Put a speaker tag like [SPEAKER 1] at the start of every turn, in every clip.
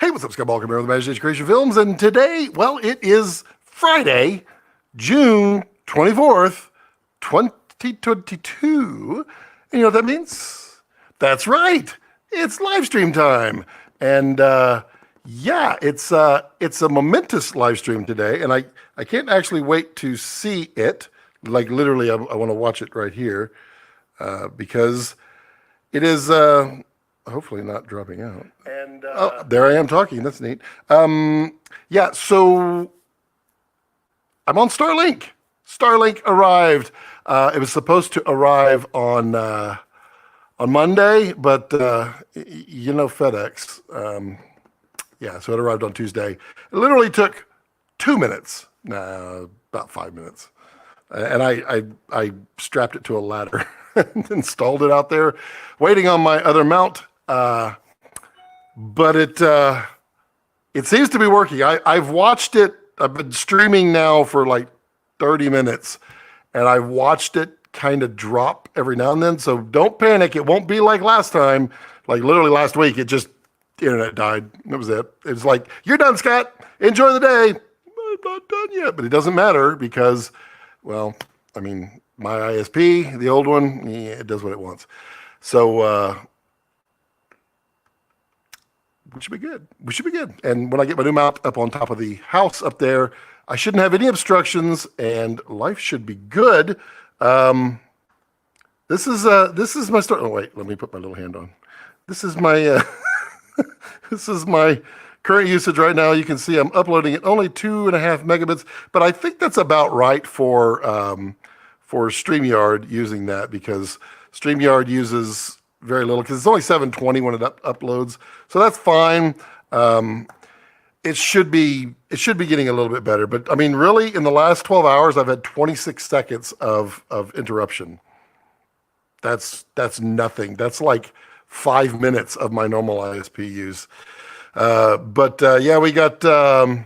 [SPEAKER 1] Hey, what's up, Skyball? Here with Imagination Creation Films, and today, well, it is Friday, June 24th, 2022. And you know what that means? That's right. It's live stream time. And yeah, it's a momentous live stream today, and I can't actually wait to see it. Like literally, I want to watch it right here because it is hopefully not dropping out. And oh, there I am talking. That's neat. Yeah, so I'm on StarLink. StarLink arrived. It was supposed to arrive on Monday, but you know FedEx. Yeah, so it arrived on Tuesday. It literally took 2 minutes. Nah, about 5 minutes. And I strapped it to a ladder and installed it out there, waiting on my other mount. But it seems to be working. I've watched it. I've been streaming now for like 30 minutes, and I've watched it kind of drop every now and then. So don't panic. It won't be like last time. Like literally last week, the internet died. That was it. It was like, you're done, Scott. Enjoy the day. I'm not done yet, but it doesn't matter because, well, I mean, my ISP, the old one, yeah, it does what it wants. So we should be good. We should be good. And when I get my new mount up on top of the house up there, I shouldn't have any obstructions, and life should be good. This is my start. Oh wait, let me put my little hand on. This is my this is my current usage right now. You can see I'm uploading at only 2.5 megabits, but I think that's about right for StreamYard using that, because StreamYard uses very little because it's only 720 when it uploads, so that's fine. It should be getting a little bit better, but I mean, really, in the last 12 hours, I've had 26 seconds of interruption. That's nothing. That's like 5 minutes of my normal ISP use. But yeah, we got BCam,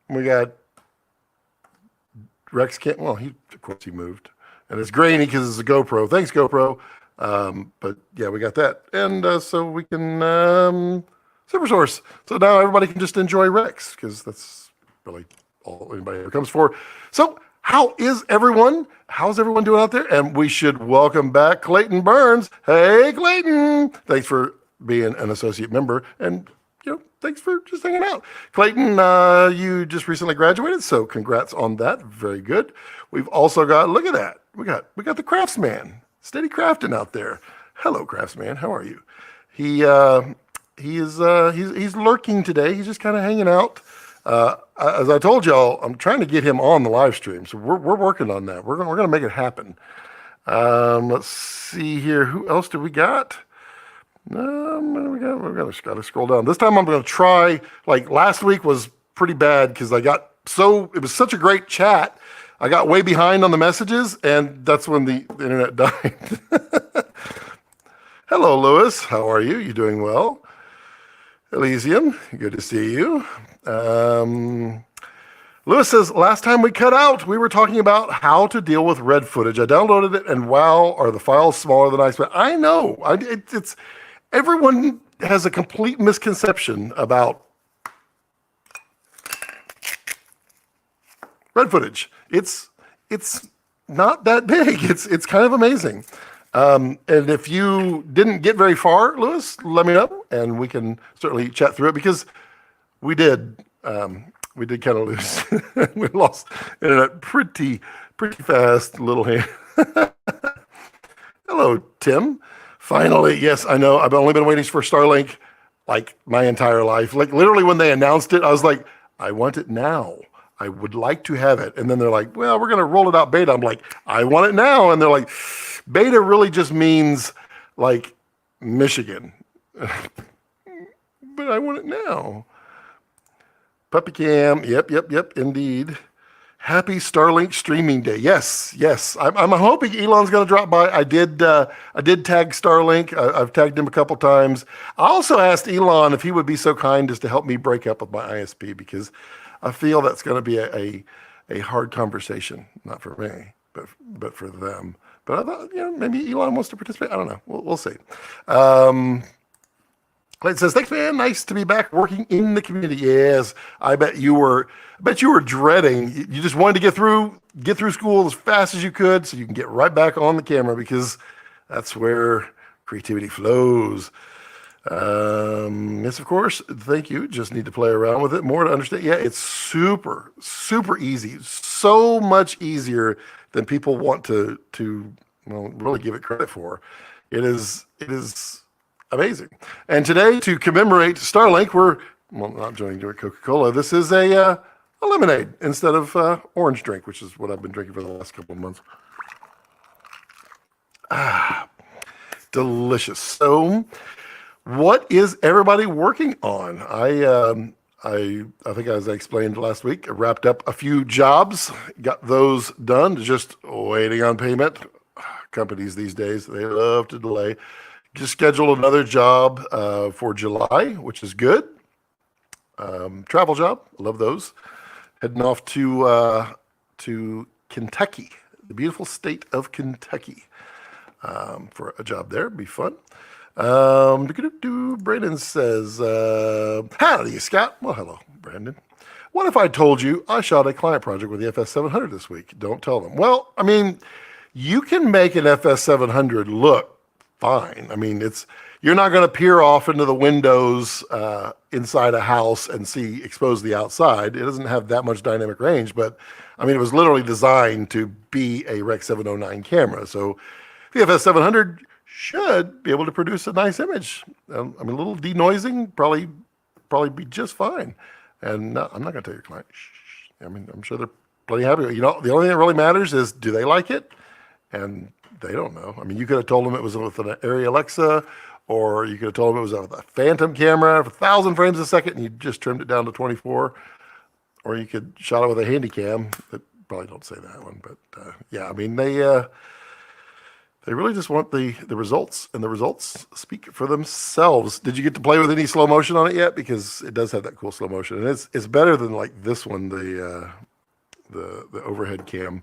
[SPEAKER 1] we got Rex Cam. Well, of course he moved, and it's grainy because it's a GoPro. Thanks, GoPro. But yeah, we got that, and so we can super source. So now everybody can just enjoy Rex, because that's really all anybody ever comes for. So how is everyone? How's everyone doing out there? And we should welcome back Clayton Burns. Hey, Clayton! Thanks for being an associate member, and thanks for just hanging out. Clayton, you just recently graduated, so congrats on that. Very good. We've also got, look at that. We got the Craftsman, Steady Crafting out there. Hello, Craftsman. How are you? He's lurking today. He's just kind of hanging out. As I told y'all, I'm trying to get him on the live stream, so we're working on that. We're gonna make it happen. Let's see here. Who else do we got? We got to scroll down. This time I'm going to try. Like last week was pretty bad because it was such a great chat. I got way behind on the messages, and that's when the internet died. Hello, Lewis. How are you? You doing well? Elysium, good to see you. Lewis says, last time we cut out, we were talking about how to deal with red footage. I downloaded it, and wow, are the files smaller than I expected. I know. It's everyone has a complete misconception about red footage. It's not that big. It's kind of amazing. And if you didn't get very far, Lewis, let me know, and we can certainly chat through it, because we did kind of lose. We lost internet pretty fast, little hand. Hello, Tim. Finally, yes, I know. I've only been waiting for StarLink like my entire life. Like literally when they announced it, I was like, I want it now. I would like to have it. And then they're like, well, we're going to roll it out beta. I'm like, I want it now. And they're like, beta really just means like Michigan. But I want it now. Puppy Cam. Yep, indeed. Happy StarLink streaming day. Yes. I'm hoping Elon's going to drop by. I did tag StarLink. I've tagged him a couple times. I also asked Elon if he would be so kind as to help me break up with my ISP, because I feel that's going to be a hard conversation, not for me, but for them. But I thought, maybe Elon wants to participate. I don't know. We'll see. It says, "Thanks, man. Nice to be back working in the community." Yes, I bet you were. I bet you were dreading. You just wanted to get through school as fast as you could, so you can get right back on the camera because that's where creativity flows. Yes, of course. Thank you. Just need to play around with it more to understand. Yeah, it's super, super easy. So much easier than people want to well, really give it credit for. It is amazing. And today, to commemorate StarLink, we're well not joining Coca-Cola. This is a lemonade instead of orange drink, which is what I've been drinking for the last couple of months. Delicious. So, what is everybody working on? I think, as I explained last week, I wrapped up a few jobs, got those done, just waiting on payment. Companies these days, they love to delay. Just scheduled another job for July, which is good. Travel job, love those. Heading off to Kentucky, the beautiful state of Kentucky, for a job there. Be fun. Brandon says, "Howdy, Scott." Well, hello, Brandon. "What if I told you I shot a client project with the FS700 this week?" Don't tell them. Well, I mean, you can make an FS700 look fine. I mean, you're not going to peer off into the windows inside a house and expose the outside. It doesn't have that much dynamic range, but I mean, it was literally designed to be a Rec 709 camera. So the FS700 should be able to produce a nice image. I mean, a little denoising probably be just fine. And I'm not going to tell your client. Shh. I mean, I'm sure they're plenty happy. You know, the only thing that really matters is, do they like it? And they don't know. I mean, you could have told them it was with an Arri Alexa, or you could have told them it was with a Phantom camera for 1,000 frames a second, and you just trimmed it down to 24. Or you could shot it with a Handycam. That probably don't say that one, but yeah, I mean, they really just want the results, and the results speak for themselves. Did you get to play with any slow motion on it yet? Because it does have that cool slow motion, and it's better than like this one, the overhead cam.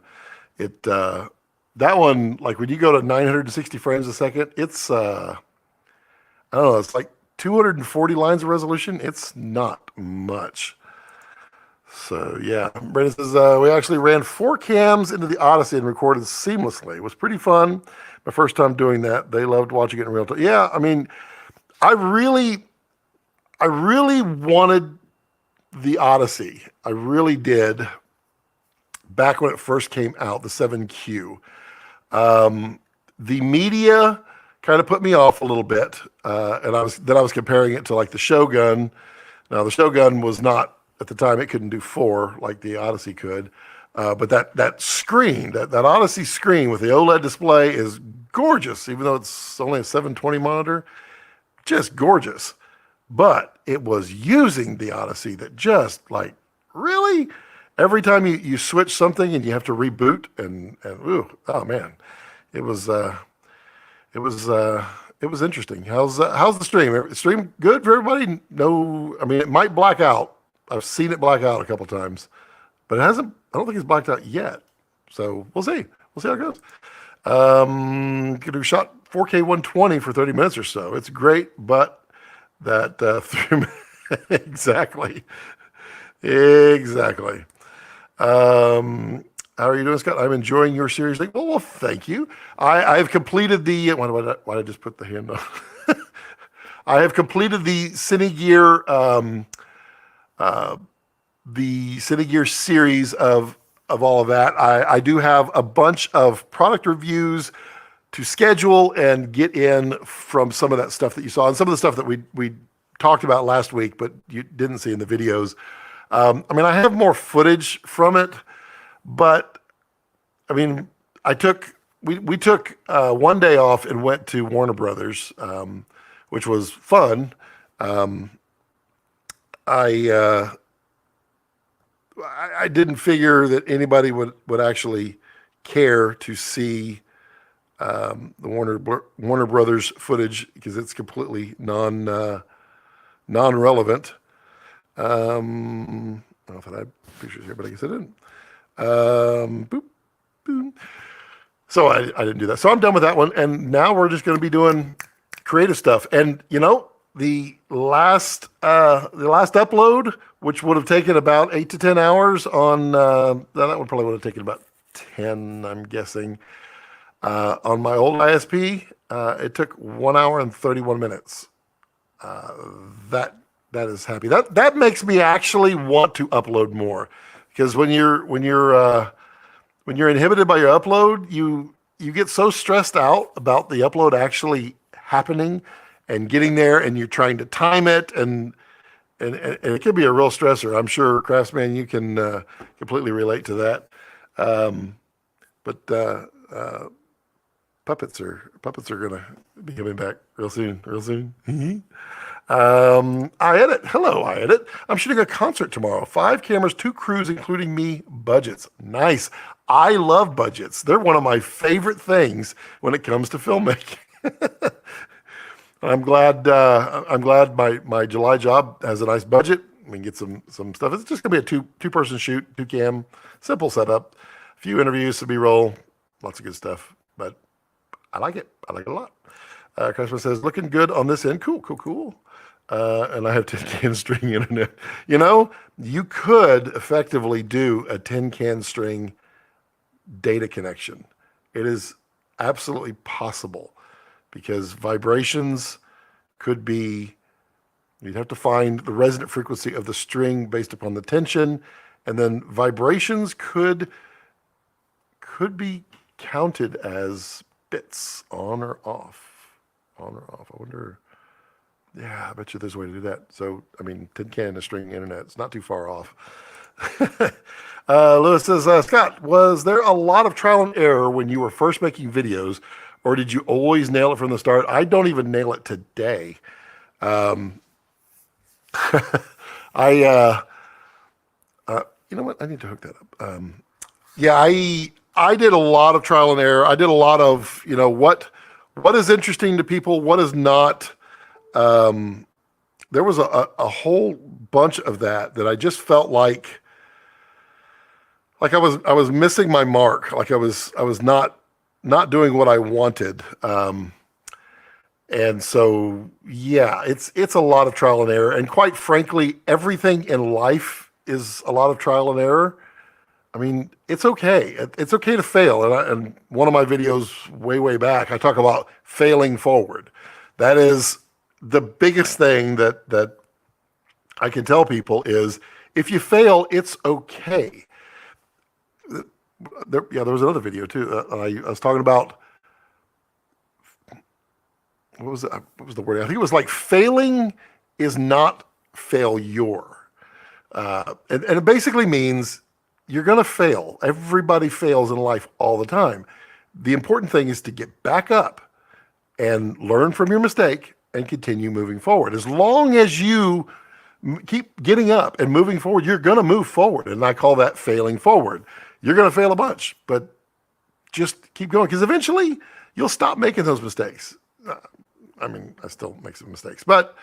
[SPEAKER 1] That one, like when you go to 960 frames a second, it's I don't know, it's like 240 lines of resolution. It's not much. So yeah, Brandon says, "We actually ran 4 cams into the Odyssey and recorded seamlessly. It was pretty fun. My first time doing that. They loved watching it in real time." Yeah, I mean, I really wanted the Odyssey. I really did. Back when it first came out, the 7Q. The media kind of put me off a little bit, and I was comparing it to like the Shogun. Now the Shogun was not, at the time, it couldn't do 4 like the Odyssey could, but that screen, that Odyssey screen with the OLED display is gorgeous, even though it's only a 720 monitor, just gorgeous. But it was using the Odyssey that just like, really? Every time you switch something and you have to reboot and ooh, oh man, it was interesting. How's the stream? Stream good for everybody? No, I mean, it might black out. I've seen it black out a couple times, but it hasn't. I don't think it's blacked out yet. So we'll see. We'll see how it goes. Could have shot 4K 120 for 30 minutes or so. It's great, but that 3 minutes exactly. How are you doing, Scott? I'm enjoying your series. Well, thank you. I've completed the. Why did I just put the hand on? I have completed the Cinegear, series of all of that. I do have a bunch of product reviews to schedule and get in from some of that stuff that you saw, and some of the stuff that we talked about last week, but you didn't see in the videos. I mean, I have more footage from it, but I mean, we took one day off and went to Warner Brothers, which was fun. I didn't figure that anybody would actually care to see the Warner Brothers footage because it's completely non-relevant. I don't know if I had pictures here, but I guess I didn't. Boop, boom. So I didn't do that. So I'm done with that one. And now we're just going to be doing creative stuff. And, you know, the last upload, which would have taken about 8 to 10 hours on that one probably would have taken about 10, I'm guessing. On my old ISP, it took 1 hour and 31 minutes. That is happy. That makes me actually want to upload more, because when you're inhibited by your upload, you get so stressed out about the upload actually happening and getting there, and you're trying to time it, and it can be a real stressor. I'm sure, Craftsman, you can completely relate to that. But puppets are gonna be coming back real soon, real soon. I edit. Hello, I edit. I'm shooting a concert tomorrow. 5 cameras, 2 crews, including me. Budgets. Nice. I love budgets. They're one of my favorite things when it comes to filmmaking. I'm glad my July job has a nice budget. We can get some stuff. It's just gonna be a two-person shoot, 2 cam, simple setup, a few interviews, some B-roll, lots of good stuff. But I like it. I like it a lot. Customer says, looking good on this end. Cool. And I have 10 can string internet. You could effectively do a 10 can string data connection. It is absolutely possible, because vibrations could be, you'd have to find the resonant frequency of the string based upon the tension, and then vibrations could be counted as bits on or off. I wonder. Yeah, I bet you there's a way to do that. So, I mean, tin can and string internet, it's not too far off. Lewis says, Scott, was there a lot of trial and error when you were first making videos, or did you always nail it from the start? I don't even nail it today. You know what? I need to hook that up. Yeah, I did a lot of trial and error. I did a lot of, what is interesting to people, what is not. There was a whole bunch of that I just felt like I was missing my mark. Like I was not doing what I wanted. And so, yeah, it's a lot of trial and error. And quite frankly, everything in life is a lot of trial and error. I mean, it's okay. It's okay to fail. And one of my videos way back, I talk about failing forward. That is the biggest thing that I can tell people is, if you fail, it's okay. There was another video too. I was talking about, what was the word? I think it was like, failing is not failure. And it basically means you're going to fail. Everybody fails in life all the time. The important thing is to get back up and learn from your mistake and continue moving forward. As long as you keep getting up and moving forward, you're going to move forward. And I call that failing forward. You're going to fail a bunch, but just keep going, because eventually you'll stop making those mistakes. I mean, I still make some mistakes, but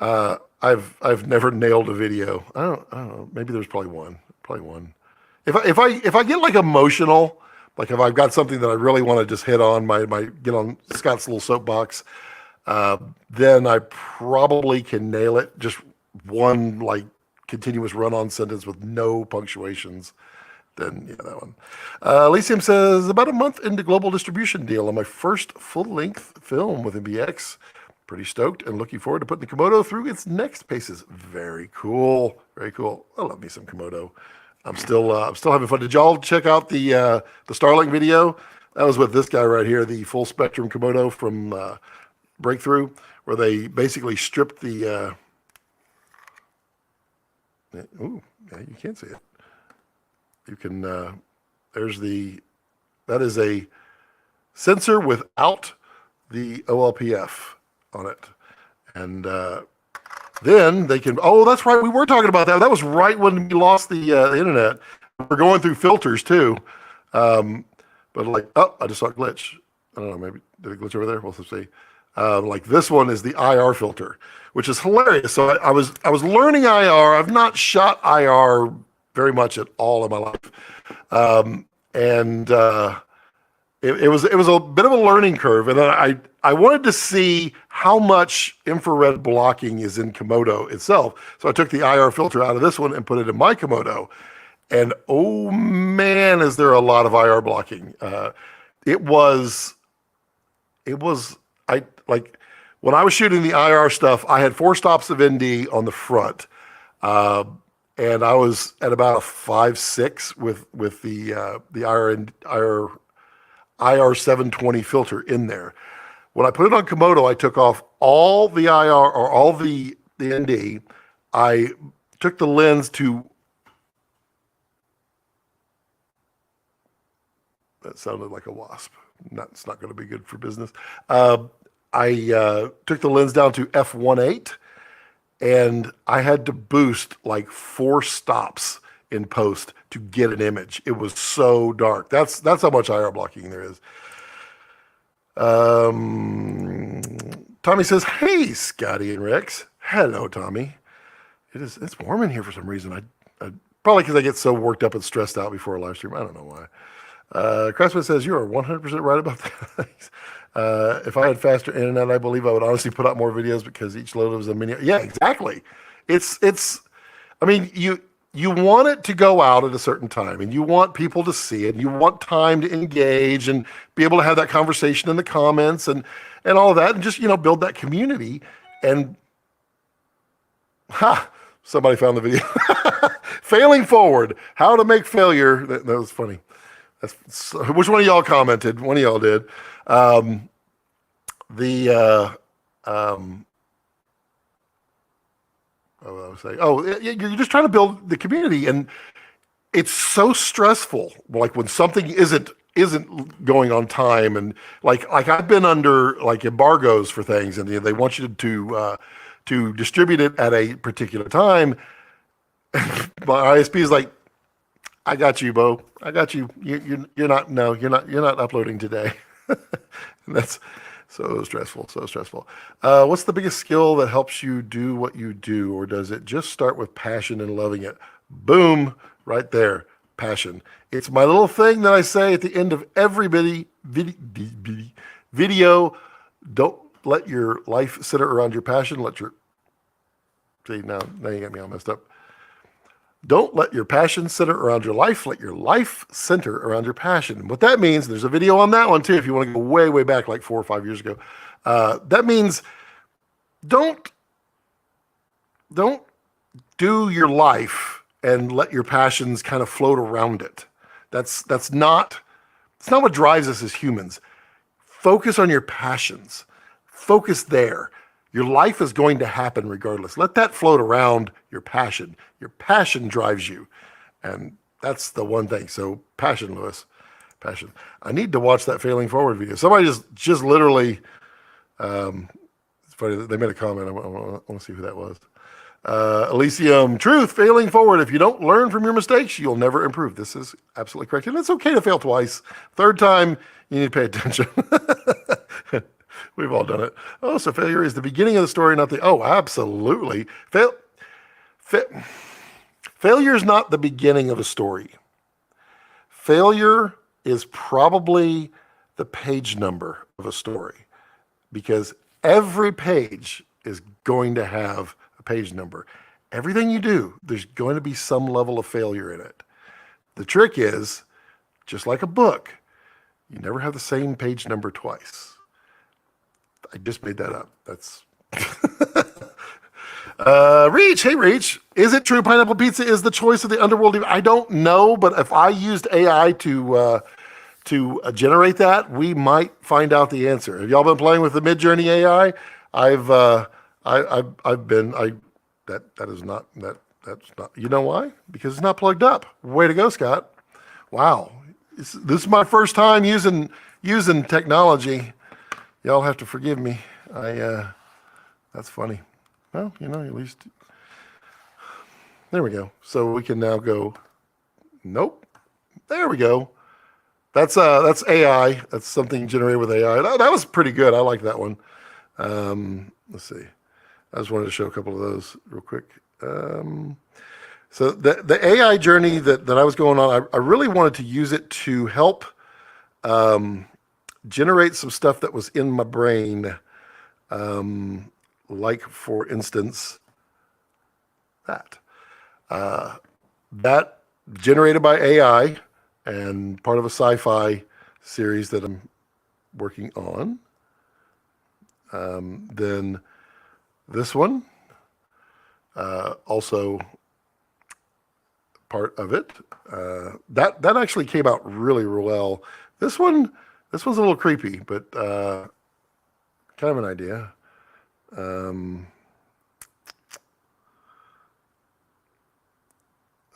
[SPEAKER 1] I've never nailed a video. I don't know. Maybe there's probably one. If I get like emotional, like if I've got something that I really want to just hit on, get on Scott's little soapbox, then I probably can nail it. Just one like continuous run-on sentence with no punctuations. Then yeah, that one. Elysium says, about a month into global distribution deal on my first full-length film with MBX. Pretty stoked and looking forward to putting the Komodo through its next paces. Very cool. Very cool. I love me some Komodo. I'm still having fun. Did y'all check out the StarLink video? That was with this guy right here, the full spectrum Komodo from Breakthrough, where they basically stripped the. Ooh, yeah, you can't see it. You can. That is a sensor without the OLPF on it, and then they can. Oh, that's right. We were talking about that. That was right when we lost the internet. We're going through filters too, but like, oh, I just saw a glitch. I don't know. Maybe did it glitch over there? We'll see. Like this one is the IR filter, which is hilarious. So I was learning IR. I've not shot IR very much at all in my life, and it was a bit of a learning curve. And then I wanted to see how much infrared blocking is in Komodo itself. So I took the IR filter out of this one and put it in my Komodo. And oh man, is there a lot of IR blocking. It was, I like, when I was shooting the IR stuff, I had 4 stops of ND on the front. And I was at about a 5.6 with the IR 720 filter in there. When I put it on Komodo, I took off all the IR or all the ND. I took the lens to, that sounded like a wasp. It's not going to be good for business. I took the lens down to f1.8, and I had to boost like 4 stops in post to get an image. It was so dark. That's how much IR blocking there is. Tommy says, "Hey, Scotty and Rex." Hello, Tommy. It's warm in here for some reason. I probably because I get so worked up and stressed out before a live stream. I don't know why. Craftsman says, "You are 100% right about that." If I had faster internet, I believe I would honestly put out more videos because each load was a mini. Yeah, exactly. I mean, you want it to go out at a certain time, and you want people to see it, and you want time to engage and be able to have that conversation in the comments and all of that, and just, build that community. And somebody found the video. Failing forward, how to make failure. That was funny. Which one of y'all commented? One of y'all did. You're just trying to build the community, and it's so stressful. Like when something isn't going on time, and like I've been under like embargoes for things, and they want you to distribute it at a particular time. My ISP is like, "I got you, Bo. I got you. You're not uploading today." And that's so stressful, so stressful. What's the biggest skill that helps you do what you do, or does it just start with passion and loving it? Boom, right there, passion. It's my little thing that I say at the end of every video. Don't let your life center around your passion. See, now you got me all messed up. Don't let your passion center around your life. Let your life center around your passion. What that means, there's a video on that one too, if you want to go way, way back, like 4 or 5 years ago. That means don't do your life and let your passions kind of float around it. That's not what drives us as humans. Focus on your passions. Focus there. Your life is going to happen regardless. Let that float around your passion. Your passion drives you. And that's the one thing. So passion, Lewis. Passion. I need to watch that failing forward video. Somebody just literally, it's funny, they made a comment. I want to see who that was. Elysium, truth, failing forward. If you don't learn from your mistakes, you'll never improve. This is absolutely correct. And it's okay to fail twice. Third time, you need to pay attention. We've all done it. Oh, so failure is the beginning of the story, not the... Oh, absolutely. Failure is not the beginning of a story. Failure is probably the page number of a story, because every page is going to have a page number. Everything you do, there's going to be some level of failure in it. The trick is, just like a book, you never have the same page number twice. I just made that up. That's Reach. Hey, Reach. Is it true pineapple pizza is the choice of the underworld? I don't know, but if I used AI to generate that, we might find out the answer. Have y'all been playing with the Midjourney AI? That's not. You know why? Because it's not plugged up. Way to go, Scott. Wow. This is my first time using technology. Y'all have to forgive me. That's funny. Well, at least there we go. So we can now go. Nope. There we go. That's AI. That's something generated with AI. That was pretty good. I like that one. Let's see. I just wanted to show a couple of those real quick. So the AI journey that I was going on, I really wanted to use it to help generate some stuff that was in my brain. Like, for instance, that. That generated by AI and part of a sci-fi series that I'm working on. Then this one, also part of it. That actually came out really well. This one's a little creepy, but kind of an idea. And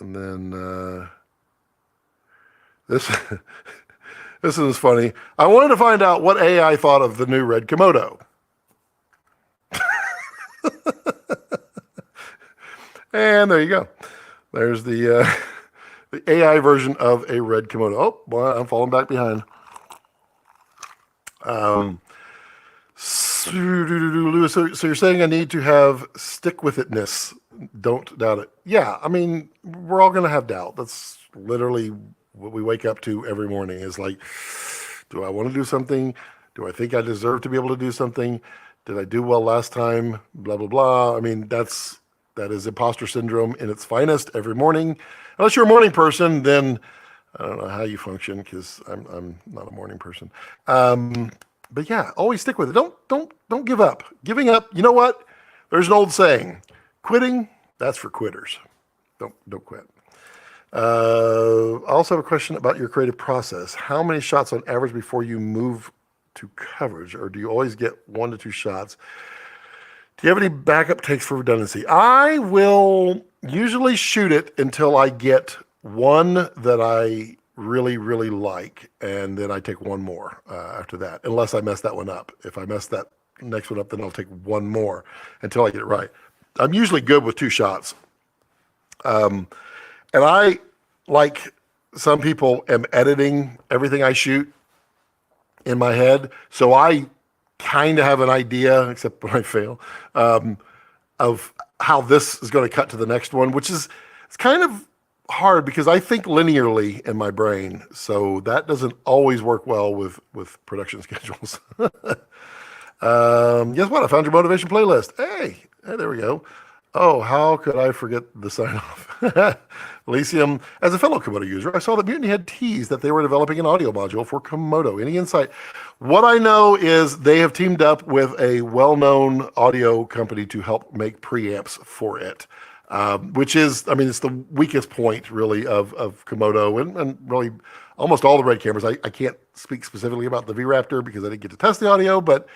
[SPEAKER 1] then this this is funny. I wanted to find out what AI thought of the new red Komodo. And there you go. There's the AI version of a red Komodo. Oh, boy, I'm falling back behind. So you're saying I need to have stick-with-itness. Don't doubt it. Yeah, I mean, we're all going to have doubt. That's literally what we wake up to every morning is like, do I want to do something? Do I think I deserve to be able to do something? Did I do well last time? Blah, blah, blah. I mean, that is imposter syndrome in its finest every morning. Unless you're a morning person, then I don't know how you function because I'm not a morning person. But yeah, always stick with it. Don't give up. Giving up, you know what? There's an old saying, quitting, that's for quitters. Don't quit. I also have a question about your creative process. How many shots on average before you move to coverage, or do you always get 1 to 2 shots? Do you have any backup takes for redundancy? I will usually shoot it until I get one that I really, really like, and then I take one more after that, unless I mess that one up. If I mess that next one up, then I'll take one more until I get it right. I'm usually good with 2 shots. And I, like some people, am editing everything I shoot in my head, so I kind of have an idea, except when I fail, of how this is going to cut to the next one, which is, it's kind of hard because I think linearly in my brain, so that doesn't always work well with production schedules. Guess what? I found your motivation playlist. Hey, there we go. Oh, how could I forget the sign off? Elysium, as a fellow Komodo user, I saw that Mutiny had teased that they were developing an audio module for Komodo. Any insight? What I know is they have teamed up with a well-known audio company to help make preamps for it, which is, I mean, it's the weakest point, really, of Komodo and really almost all the Red cameras. I can't speak specifically about the V-Raptor because I didn't get to test the audio, but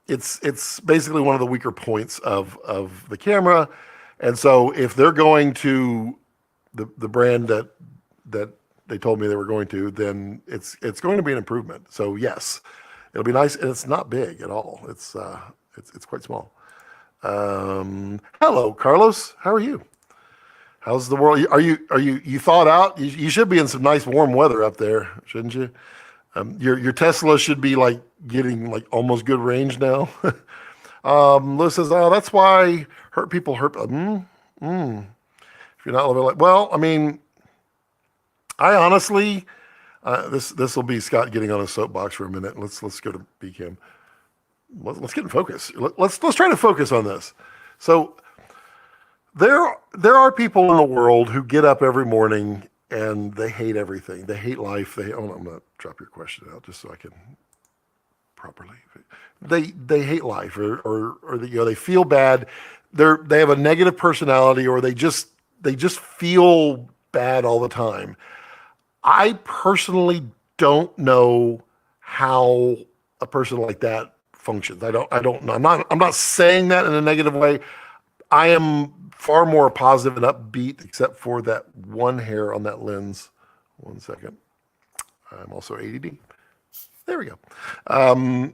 [SPEAKER 1] it's basically one of the weaker points of the camera. And so if they're going to the brand that they told me they were going to, then it's going to be an improvement. So yes, it'll be nice, and it's not big at all. It's quite small. Hello, Carlos. How are you? How's the world? Are you thawed out? You should be in some nice warm weather up there, shouldn't you? Your Tesla should be like getting like almost good range now. Lewis says, "Oh, that's why hurt people hurt." If you're not living like, well, I mean, I honestly, this will be Scott getting on a soapbox for a minute. Let's go to BCam. Let's get in focus. Let's try to focus on this. So there are people in the world who get up every morning and they hate everything. They hate life. I'm gonna drop your question out just so I can properly. They hate life, or they feel bad. They have a negative personality, or they just feel bad all the time. I personally don't know how a person like that functions. I don't know. I'm not saying that in a negative way. I am far more positive and upbeat, except for that one hair on that lens. 1 second. I'm also ADD. There we go. I'm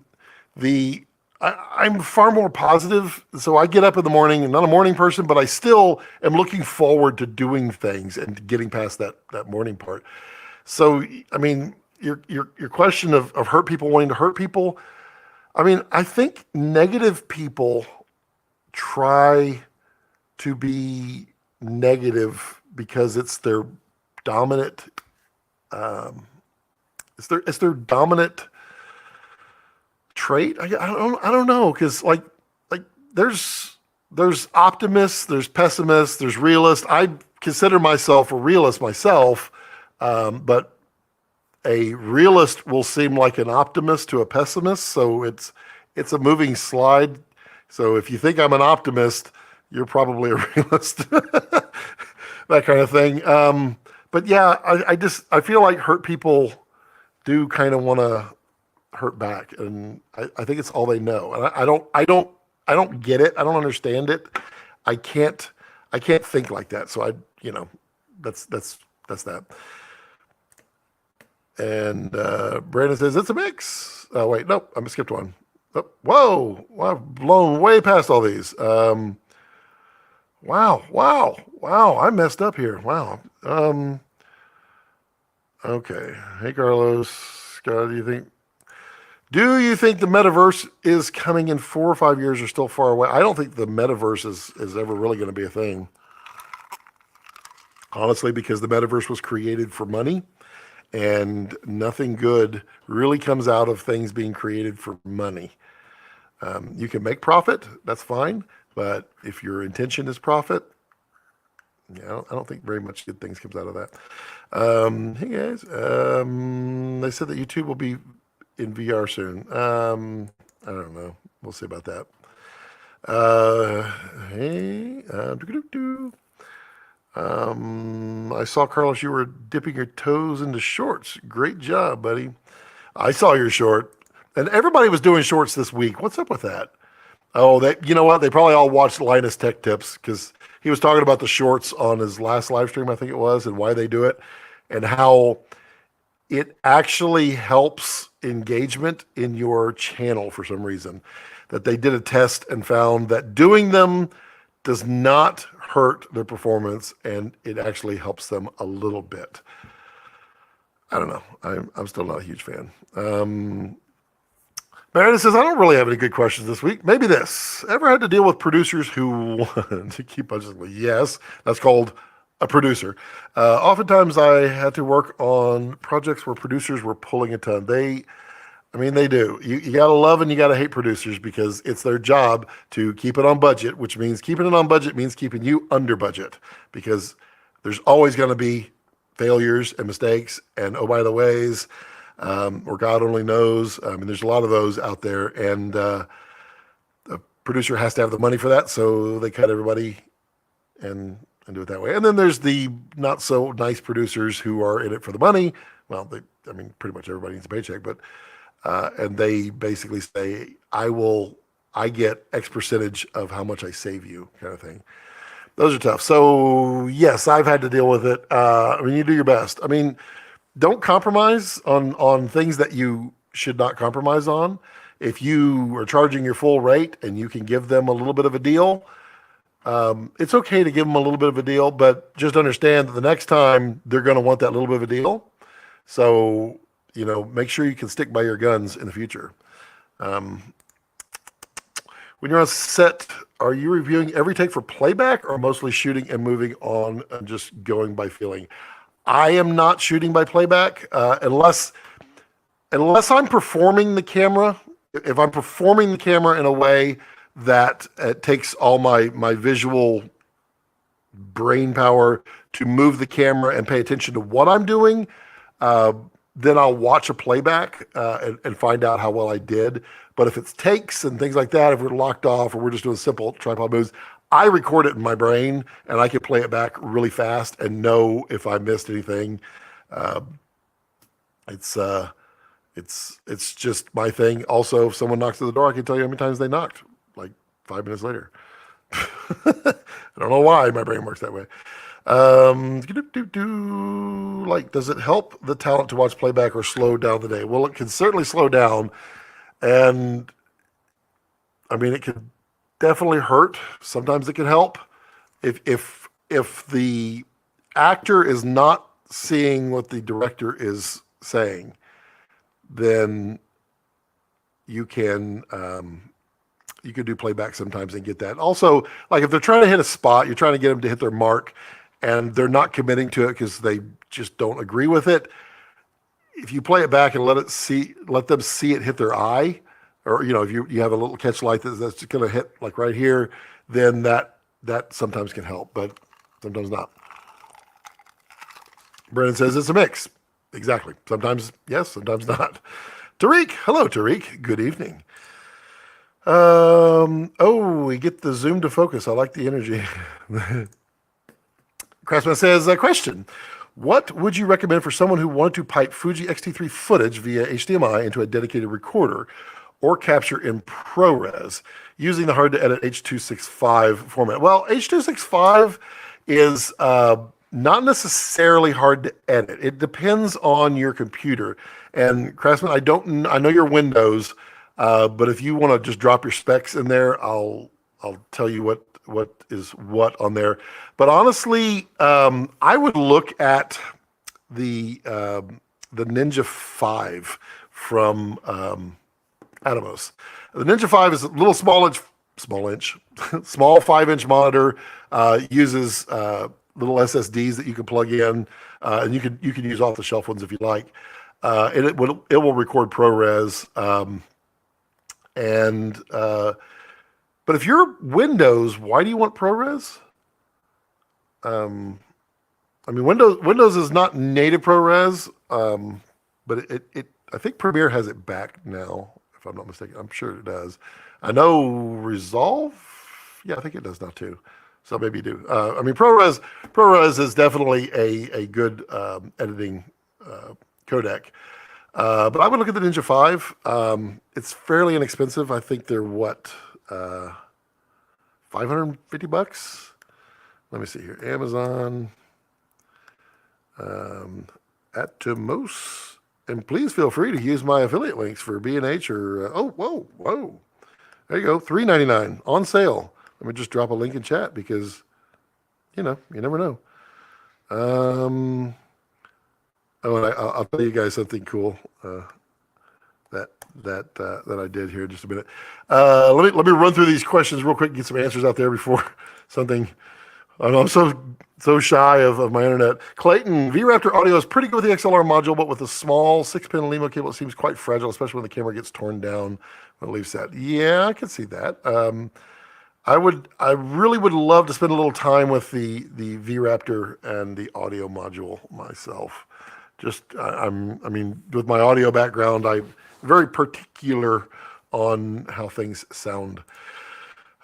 [SPEAKER 1] far more positive. So I get up in the morning. I'm not a morning person, but I still am looking forward to doing things and getting past that morning part. So, I mean, your question of hurt people wanting to hurt people, I mean, I think negative people try to be negative because it's their dominant, it's their dominant trait. I don't know, because like there's optimists, there's pessimists, there's realists. I consider myself a realist myself, but a realist will seem like an optimist to a pessimist. So it's a moving slide. So if you think I'm an optimist, you're probably a realist. That kind of thing. But yeah, I feel like hurt people do kind of want to hurt back, and I think it's all they know. And I don't get it. I don't understand it. I can't I can't think like that. So that's that. And Brandon says it's a mix. Oh wait, nope, I skipped one. Oh, whoa, well, I've blown way past all these. Wow, I messed up here. Wow. Okay. Hey, Carlos. Scott, do you think the metaverse is coming in 4 or 5 years or still far away? I don't think the metaverse is ever really going to be a thing. Honestly, because the metaverse was created for money, and nothing good really comes out of things being created for money. You can make profit, that's fine, but if your intention is profit, I don't think very much good things comes out of that. Hey guys, they said that YouTube will be in VR soon. I don't know. We'll see about that. Hey, I saw, Carlos, you were dipping your toes into shorts. Great job, buddy. I saw your short, and everybody was doing shorts this week. What's up with that? Oh, you know what? They probably all watched Linus Tech Tips, because he was talking about the shorts on his last live stream, I think it was, and why they do it, and how it actually helps engagement in your channel for some reason. That they did a test and found that doing them does not hurt their performance, and it actually helps them a little bit. I don't know. I'm still not a huge fan. Meredith says, I don't really have any good questions this week. Maybe this. Ever had to deal with producers who want to keep budgets? Yes, that's called a producer. Oftentimes I had to work on projects where producers were pulling a ton. They do. You got to love and you got to hate producers, because it's their job to keep it on budget, which means keeping it on budget means keeping you under budget, because there's always going to be failures and mistakes and oh by the ways, or God only knows. There's a lot of those out there, and the producer has to have the money for that, so they cut everybody and do it that way. And then there's the not so nice producers who are in it for the money. Well, pretty much everybody needs a paycheck, but and they basically say, I get X percentage of how much I save you, kind of thing. Those are tough. So yes, I've had to deal with it. You do your best. Don't compromise on things that you should not compromise on. If you are charging your full rate and you can give them a little bit of a deal, it's okay to give them a little bit of a deal, but just understand that the next time they're going to want that little bit of a deal. So, make sure you can stick by your guns in the future. When you're on set, are you reviewing every take for playback, or mostly shooting and moving on and just going by feeling? I am not shooting by playback unless I'm performing the camera. If I'm performing the camera in a way that it takes all my visual brain power to move the camera and pay attention to what I'm doing, then I'll watch a playback and find out how well I did. But if it's takes and things like that, if we're locked off or we're just doing simple tripod moves, I record it in my brain and I can play it back really fast and know if I missed anything. It's just my thing. Also, if someone knocks at the door, I can tell you how many times they knocked, like 5 minutes later. I don't know why my brain works that way. Does it help the talent to watch playback or slow down the day? Well, it can certainly slow down, and it can definitely hurt. Sometimes it can help. If the actor is not seeing what the director is saying, then you can do playback sometimes and get that. Also, like if they're trying to hit a spot, you're trying to get them to hit their mark, and they're not committing to it because they just don't agree with it. If you play it back and let them see it hit their eye, then you can get that. Also, like if they're trying to hit a spot, you're trying to get them to hit their mark, and they're not committing to it because they just don't agree with it. If you play it back and let them see it hit their eye, then you can get that. Also, like if they're trying to hit a spot, you're trying to get them to hit their mark, and they're not committing to it because they just don't agree with it. If you play it back and let them see it hit their eye, or if you have a little catch light that's going to hit like right here, then that sometimes can help, but sometimes not. Brennan says it's a mix. Exactly. Sometimes yes, sometimes not. Tariq, hello Tariq. Good evening. We get the zoom to focus. I like the energy. Craftsman says, question. What would you recommend for someone who wanted to pipe Fuji X-T3 footage via HDMI into a dedicated recorder or capture in ProRes using the hard-to-edit H.265 format? Well, H.265 is not necessarily hard to edit. It depends on your computer. And Craftsman, I know your Windows, but if you want to just drop your specs in there, I'll tell you what is what on there. But honestly, I would look at the Ninja 5 from Atomos. The Ninja 5 is a little small 5-inch monitor. Uses little SSDs that you can plug in, and you can use off-the-shelf ones if you like. And it will record ProRes. But if you're Windows, why do you want ProRes? Windows is not native ProRes, but I think Premiere has it back now, if I'm not mistaken. I'm sure it does. I know Resolve, yeah, I think it does now too. So maybe you do. ProRes is definitely a good editing codec. But I would look at the Ninja 5. It's fairly inexpensive. I think they're $550? Let me see here. Amazon, Atomos, and please feel free to use my affiliate links for B&H or whoa. There you go, $3.99 on sale. Let me just drop a link in chat because you never know. And I'll tell you guys something cool that I did here in just a minute. Let me run through these questions real quick and get some answers out there before something. I'm so shy of my internet. Clayton, V-Raptor audio is pretty good with the XLR module, but with a small 6-pin LEMO cable, it seems quite fragile, especially when the camera gets torn down when it leaves set. Yeah, I can see that. I really would love to spend a little time with the V-Raptor and the audio module myself. With my audio background, I'm very particular on how things sound.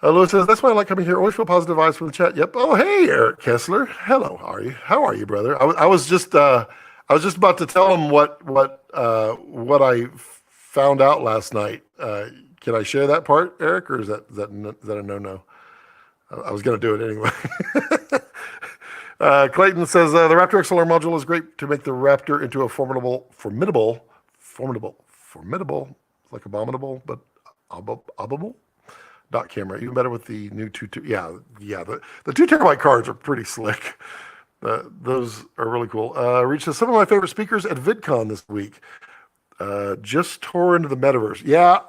[SPEAKER 1] Lewis says, that's why I like coming here. Always feel positive vibes from the chat. Yep. Oh, hey, Eric Kessler. Hello. How are you, brother? I was just about to tell him what I found out last night. Can I share that part, Eric, or is that a no? I was going to do it anyway. Clayton says the Raptor XLR module is great to make the Raptor into a formidable, like abominable, but abominable dot camera. Even better with the new the 2 terabyte cards are pretty slick. Those are really cool. Reach says some of my favorite speakers at VidCon this week. Just tore into the metaverse. Yeah,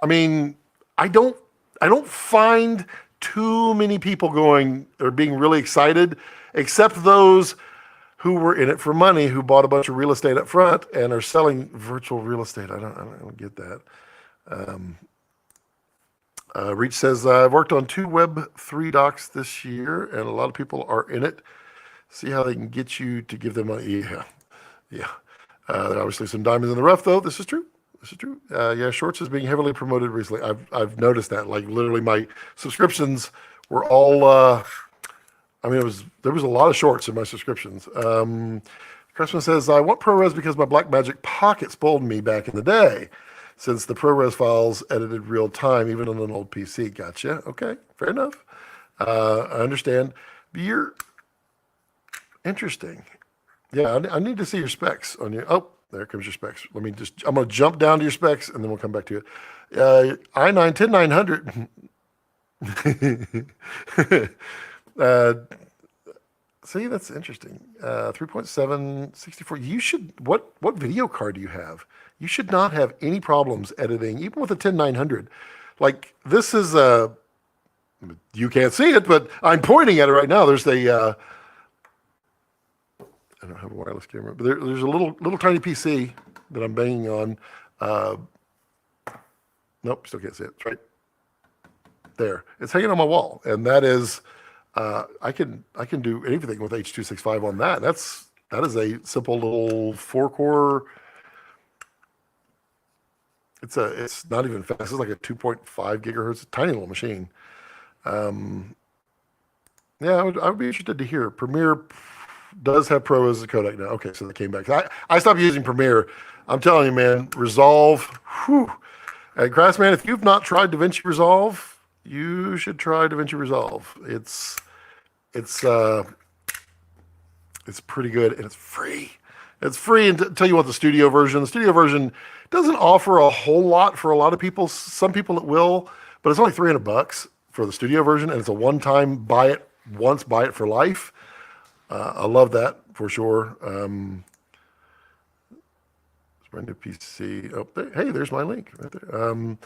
[SPEAKER 1] I don't find too many people going or being really excited, except those who were in it for money, who bought a bunch of real estate up front and are selling virtual real estate. I don't get that. Reach says, I've worked on 2 Web3 docs this year, and a lot of people are in it. See how they can get you to give them money. Yeah. There are obviously some diamonds in the rough, though. This is true. Yeah, Shorts is being heavily promoted recently. I've noticed that. Like, literally, my subscriptions were all... there was a lot of Shorts in my subscriptions. Craftsman says, I want ProRes because my Blackmagic Pocket spoiled me back in the day, since the ProRes files edited real time, even on an old PC. Gotcha. Okay, fair enough. I understand. You're interesting. Yeah, I need to see your specs on your. Oh, there comes your specs. I'm going to jump down to your specs, and then we'll come back to it. i9 10900. See, that's interesting. 3.7, 64. You should, what video card do you have? You should not have any problems editing, even with a 10900. Like, this is you can't see it, but I'm pointing at it right now. There's I don't have a wireless camera, but there's a little tiny PC that I'm banging on. Let Nope, still can't see it. It's right there. It's hanging on my wall, and that is, I can do anything with H.265 on that. That is a simple little 4-core. It's not even fast. It's like a 2.5 gigahertz, tiny little machine. Yeah, I would be interested to hear. Premiere does have Pro as a codec now. Okay, so they came back. I stopped using Premiere. I'm telling you, man, Resolve. Whew. And Craftsman, if you've not tried DaVinci Resolve, you should try DaVinci Resolve. It's pretty good, and it's free. It's free until you want the studio version. The studio version doesn't offer a whole lot for a lot of people. Some people it will, but it's only $300 for the studio version, and it's a one-time buy it once, buy it for life. I love that for sure. It's brand new PC. Oh, hey, there's my link right there.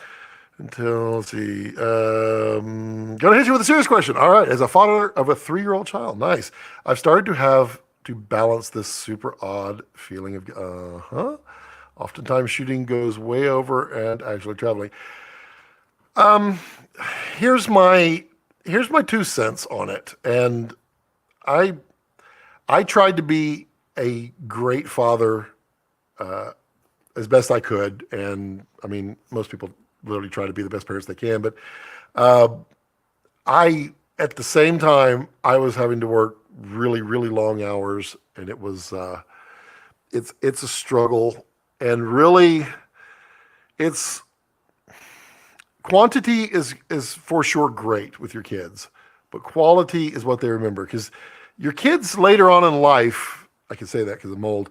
[SPEAKER 1] Let's see. Gonna hit you with a serious question. All right, as a father of a 3-year-old child, nice. I've started to have to balance this super odd feeling of oftentimes shooting goes way over and actually traveling. Here's my 2 cents on it, and I tried to be a great father as best I could, and I mean most people literally try to be the best parents they can, but I at the same time I was having to work really long hours, and it was it's a struggle, and really it's quantity is for sure great with your kids, but quality is what they remember, because your kids later on in life, I can say that because I'm old,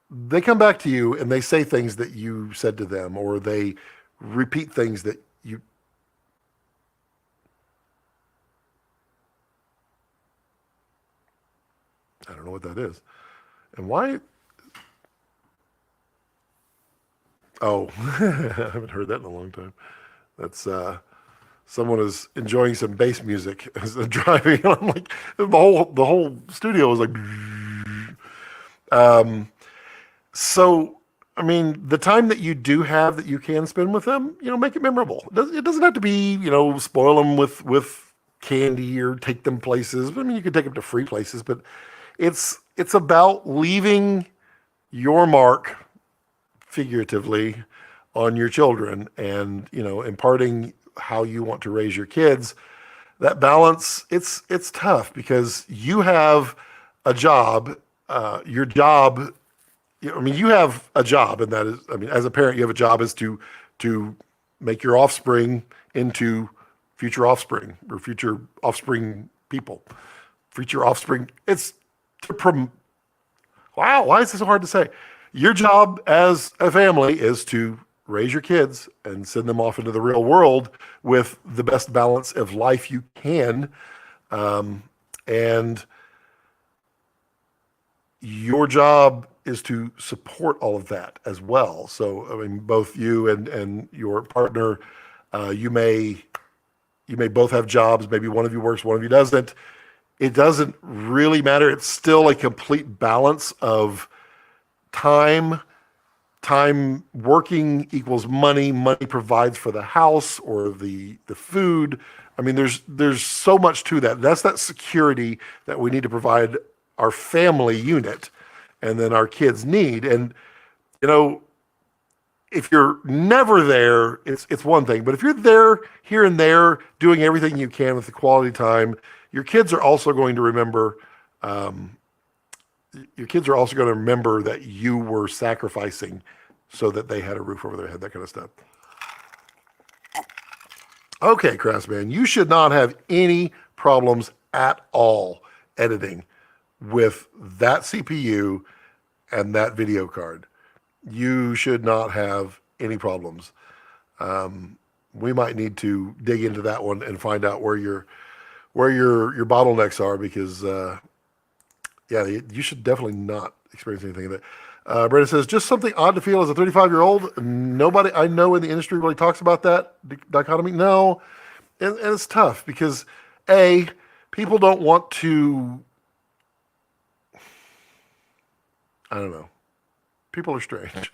[SPEAKER 1] they come back to you and they say things that you said to them, or they repeat things that you. I don't know what that is. And why? Oh, I haven't heard that in a long time. That's someone is enjoying some bass music as they're driving. I'm like, the whole studio was like. So, I mean, the time that you do have that you can spend with them, make it memorable. It doesn't have to be, spoil them with candy or take them places. I mean, you can take them to free places, but it's about leaving your mark, figuratively, on your children, and imparting how you want to raise your kids. That balance, it's tough, because you have a job. Your job, you have a job, and that is, as a parent, you have a job is to make your offspring into future offspring, or future offspring people, future offspring. It's to wow, why is this so hard to say? Your job as a family is to raise your kids and send them off into the real world with the best balance of life you can. And your job is to support all of that as well. So, both you and your partner, you may both have jobs. Maybe one of you works, one of you doesn't. It doesn't really matter. It's still a complete balance of time working equals money. Money provides for the house or the food. There's so much to that. That's that security that we need to provide our family unit, and then our kids need. And if you're never there, it's one thing. But if you're there here and there, doing everything you can with the quality time, your kids are also going to remember. Your kids are also going to remember that you were sacrificing so that they had a roof over their head, that kind of stuff. Okay, Craftsman, you should not have any problems at all editing with that CPU and that video card. You should not have any problems. We might need to dig into that one and find out where your bottlenecks are, because you should definitely not experience anything of that. Brenda says, just something odd to feel as a 35-year-old. Nobody I know in the industry really talks about that dichotomy. No, and it's tough, because people don't want to. I don't know. People are strange.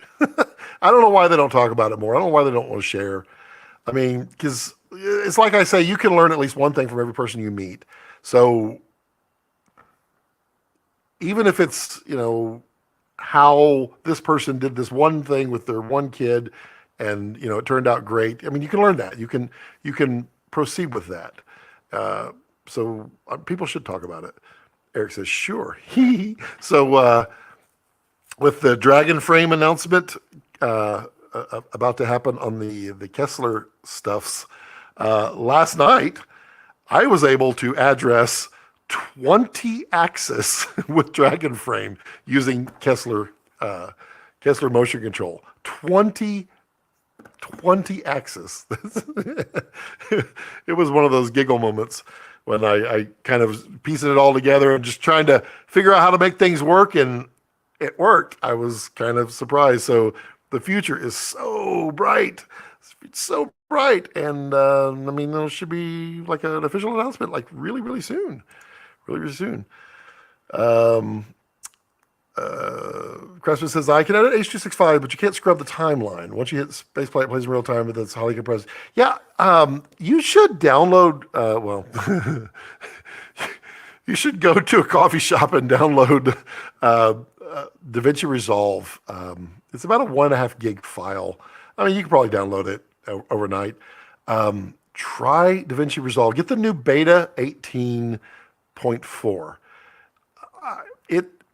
[SPEAKER 1] I don't know why they don't talk about it more. I don't know why they don't want to share. I mean, because it's like I say, you can learn at least one thing from every person you meet. So even if it's, how this person did this one thing with their one kid and, it turned out great. I mean, you can learn that. You can proceed with that. So people should talk about it. Eric says, sure. So with the Dragon Frame announcement about to happen on the Kessler stuffs, last night, I was able to address 20 axis with Dragon Frame using Kessler motion control. 20 axis. It was one of those giggle moments when I kind of piecing it all together and just trying to figure out how to make things work, and it worked. I was kind of surprised. So the future is so bright. It's so bright. And I mean, there should be like an official announcement like really, really soon. Really, really soon. Craftsman says, I can edit H.265, but you can't scrub the timeline. Once you hit spaceplate, it plays in real time, but that's highly compressed. Yeah, you should download, you should go to a coffee shop and download DaVinci Resolve. It's about a 1.5 gig file. I mean, you can probably download it overnight. Try DaVinci Resolve. Get the new beta 18.4.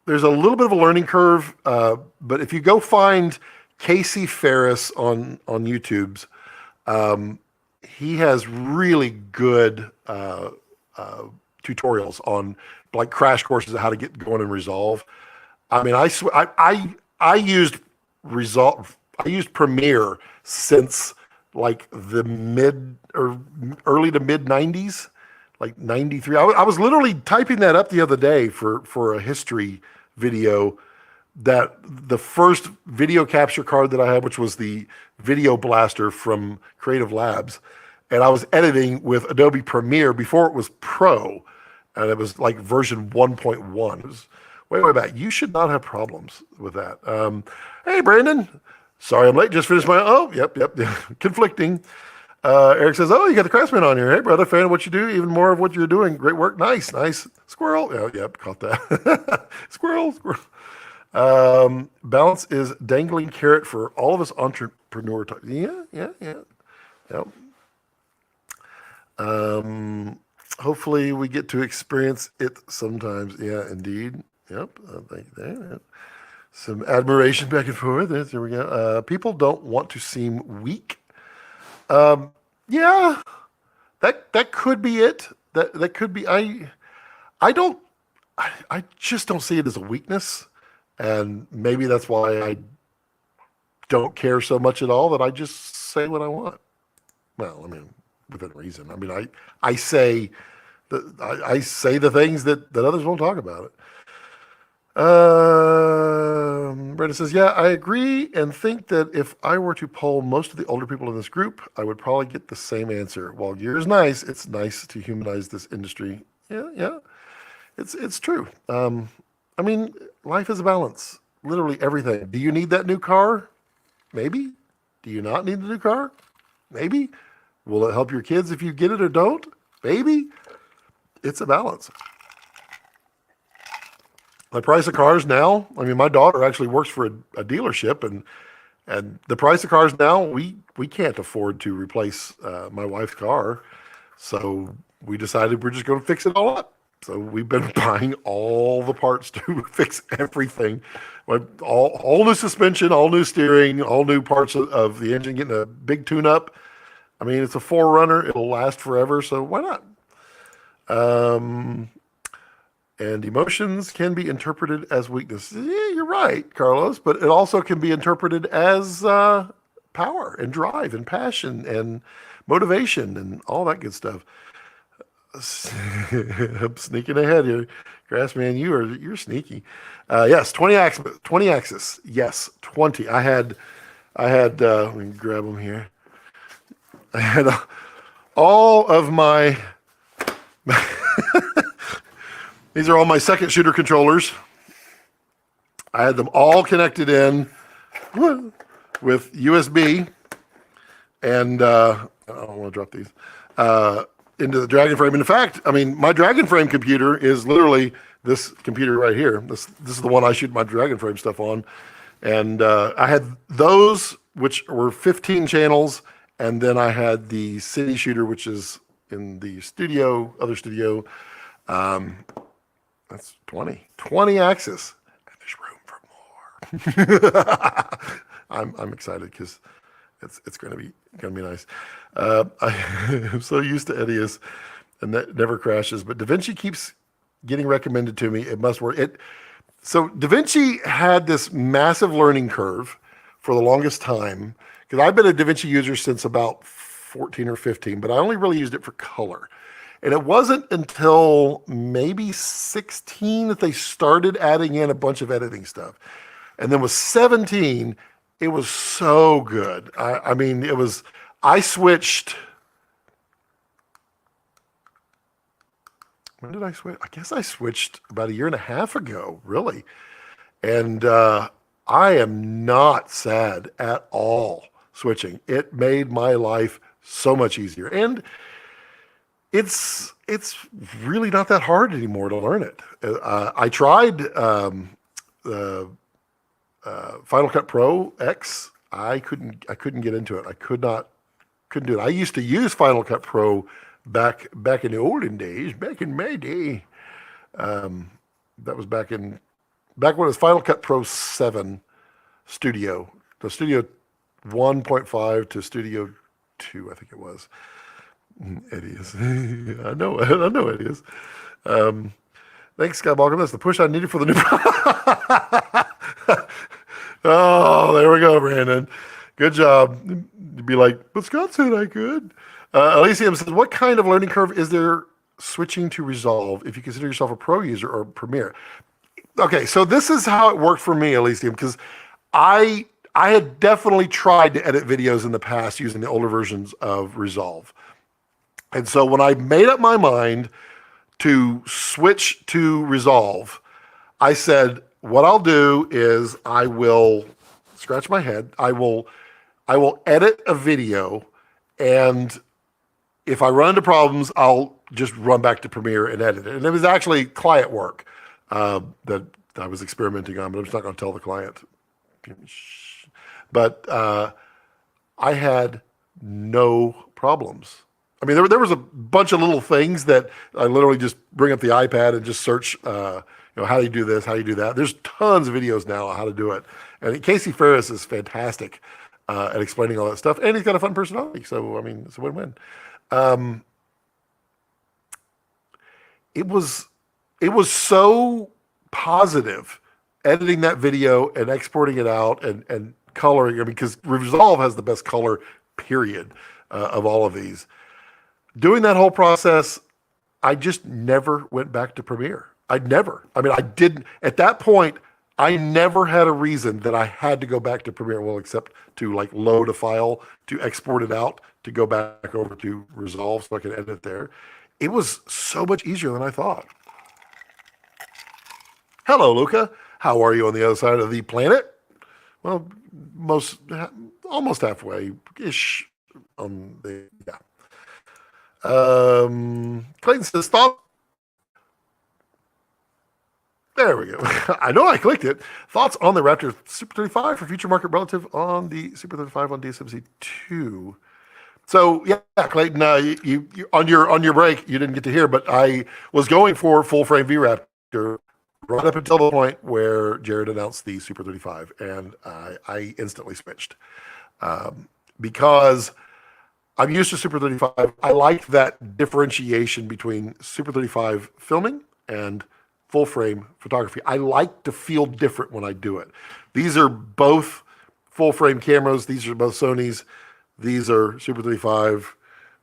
[SPEAKER 1] There's a little bit of a learning curve, but if you go find Casey Ferris on YouTube's, he has really good tutorials on like crash courses of how to get going in Resolve. I mean, I used Resolve. I used Premiere since like the mid or early to mid 90s. Like 93. I was literally typing that up the other day for a history video, that the first video capture card that I had, which was the Video Blaster from Creative Labs. And I was editing with Adobe Premiere before it was Pro. And it was like version 1.1. It was way back. You should not have problems with that. Hey, Brandon. Sorry I'm late. Just finished yep. Conflicting. Eric says, oh, you got the Craftsman on here. Hey, brother, fan of what you do. Even more of what you're doing. Great work. Nice. Squirrel. Oh, yep, caught that. Squirrel. Balance is dangling carrot for all of us entrepreneur types. Yeah. Yep. Hopefully we get to experience it sometimes. Yeah, indeed. Yep. Thank you there. Some admiration back and forth. There we go. People don't want to seem weak. Yeah, that could be it. That could be. I just don't see it as a weakness, and maybe that's why I don't care so much at all, that I just say what I want. Well, I mean, within reason. I mean, I say the things that others won't talk about it. Brenda says, yeah, I agree and think that if I were to poll most of the older people in this group, I would probably get the same answer. While gear is nice, it's nice to humanize this industry. Yeah. It's true. I mean, life is a balance. Literally everything. Do you need that new car? Maybe. Do you not need the new car? Maybe. Will it help your kids if you get it or don't? Maybe. It's a balance. The price of cars now, I mean, my daughter actually works for a dealership, and the price of cars now, we can't afford to replace my wife's car. So we decided we're just going to fix it all up. So we've been buying all the parts to fix everything. All new suspension, all new steering, all new parts of the engine, getting a big tune-up. I mean, it's a 4Runner. It'll last forever, so why not? And emotions can be interpreted as weakness. Yeah, you're right, Carlos, but it also can be interpreted as power and drive and passion and motivation and all that good stuff. I'm sneaking ahead here. Grassman, you're sneaky. Yes, 20 axis. Yes, 20. I had let me grab them here. I had all of my these are all my second shooter controllers. I had them all connected in. with USB and I don't want to drop these into the Dragon frame. In fact, I mean, my Dragon frame computer is literally this computer right here. This is the one I shoot my Dragon frame stuff on. And I had those, which were 15 channels, and then I had the City Shooter, which is in the studio, other studio. That's 20 axis. And there's room for more. I'm excited because it's going to be nice. I'm so used to Edius, and that never crashes. But DaVinci keeps getting recommended to me. It must work. So DaVinci had this massive learning curve for the longest time, because I've been a DaVinci user since about 14 or 15, but I only really used it for color. And it wasn't until maybe 16 that they started adding in a bunch of editing stuff. And then with 17, it was so good. I mean, I switched. When did I switch? I guess I switched about a year and a half ago, really. And I am not sad at all switching. It made my life so much easier. And it's really not that hard anymore to learn it. I tried Final Cut Pro X. I couldn't get into it. Couldn't do it. I used to use Final Cut Pro back in the olden days, back in my day. That was back when it was Final Cut Pro 7 Studio. The Studio 1.5 to Studio 2, I think it was. It is. I know it is. Thanks, Scott Balkan. That's the push I needed for the new. Oh, there we go, Brandon. Good job. You'd be like, but Scott said I could. Elysium says, what kind of learning curve is there switching to Resolve if you consider yourself a pro user or Premiere? Okay, so this is how it worked for me, Elysium, because I had definitely tried to edit videos in the past using the older versions of Resolve. And so when I made up my mind to switch to Resolve, I said, what I'll do is I will scratch my head. I will edit a video, and if I run into problems, I'll just run back to Premiere and edit it. And it was actually client work that I was experimenting on, but I'm just not going to tell the client. But I had no problems. I mean, there was a bunch of little things that I literally just bring up the iPad and just search, how do you do this, how do you do that. There's tons of videos now on how to do it. And Casey Ferris is fantastic at explaining all that stuff. And he's got a fun personality. So, I mean, it's a win-win. It was so positive editing that video and exporting it out and coloring. I mean, because Resolve has the best color, period, of all of these. Doing that whole process, I just never went back to Premiere. I didn't. At that point, I never had a reason that I had to go back to Premiere, well, except to like load a file, to export it out, to go back over to Resolve so I could edit there. It was so much easier than I thought. Hello, Luca. How are you on the other side of the planet? Well, almost halfway-ish on the, yeah. Clayton says, thought. There we go. I know I clicked it. Thoughts on the Raptor Super 35 for future market relative on the Super 35 on DSMC 2. So yeah, Clayton, you on your break you didn't get to hear, but I was going for full frame V Raptor right up until the point where Jared announced the Super 35, and I instantly switched because I'm used to Super 35. I like that differentiation between Super 35 filming and full frame photography. I like to feel different when I do it. These are both full frame cameras. These are both Sony's. These are Super 35.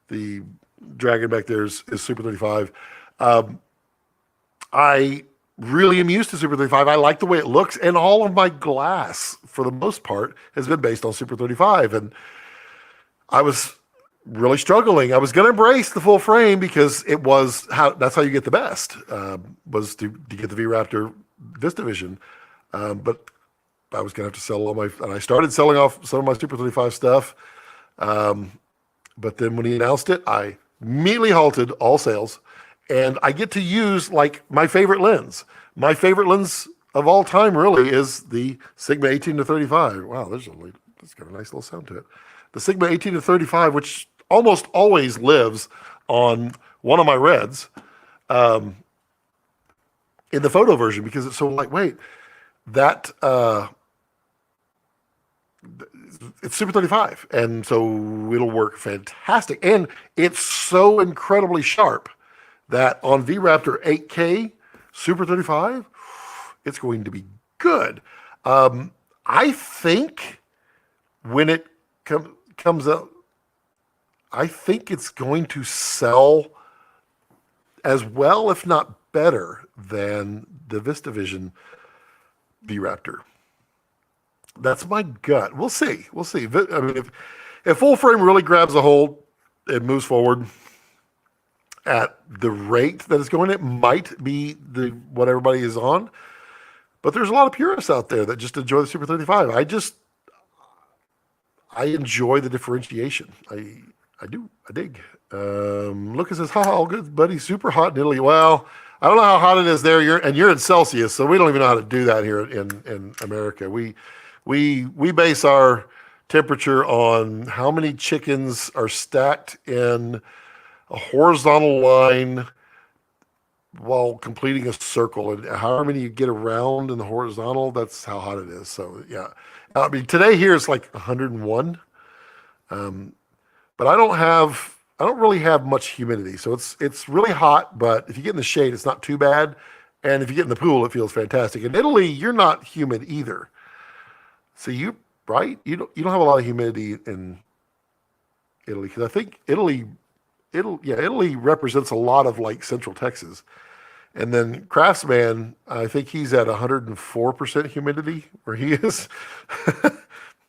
[SPEAKER 1] The Dragon back there is Super 35. I really am used to Super 35. I like the way it looks, and all of my glass, for the most part, has been based on Super 35. And I was really struggling. I was going to embrace the full frame because that's how you get the best, was to get the V Raptor VistaVision. But I was going to have to sell all my, and I started selling off some of my Super 35 stuff. But then when he announced it, I immediately halted all sales, and I get to use like my favorite lens. My favorite lens of all time really is the Sigma 18 to 35. Wow, that's got a nice little sound to it. The Sigma 18 to 35, which almost always lives on one of my Reds in the photo version because it's so lightweight. That it's Super 35, and so it'll work fantastic. And it's so incredibly sharp that on V-Raptor 8K Super 35, it's going to be good. I think when it comes out, I think it's going to sell as well, if not better, than the VistaVision V-Raptor. That's my gut. We'll see. We'll see. I mean, if full frame really grabs a hold, it moves forward at the rate that it's going, it might be what everybody is on. But there's a lot of purists out there that just enjoy the Super 35. I enjoy the differentiation. I do. I dig. Lucas says, "Ha, all good, buddy. Super hot in Italy." Well, I don't know how hot it is there. You're in Celsius, so we don't even know how to do that here in America. We base our temperature on how many chickens are stacked in a horizontal line while completing a circle, and however many you get around in the horizontal, that's how hot it is. So yeah, I mean today here it's like 101, but I don't really have much humidity, so it's really hot. But if you get in the shade, it's not too bad, and if you get in the pool, it feels fantastic. In Italy, you're not humid either. So you don't have a lot of humidity in Italy because I think Italy represents a lot of like Central Texas, and then Craftsman, I think he's at 104% humidity where he is.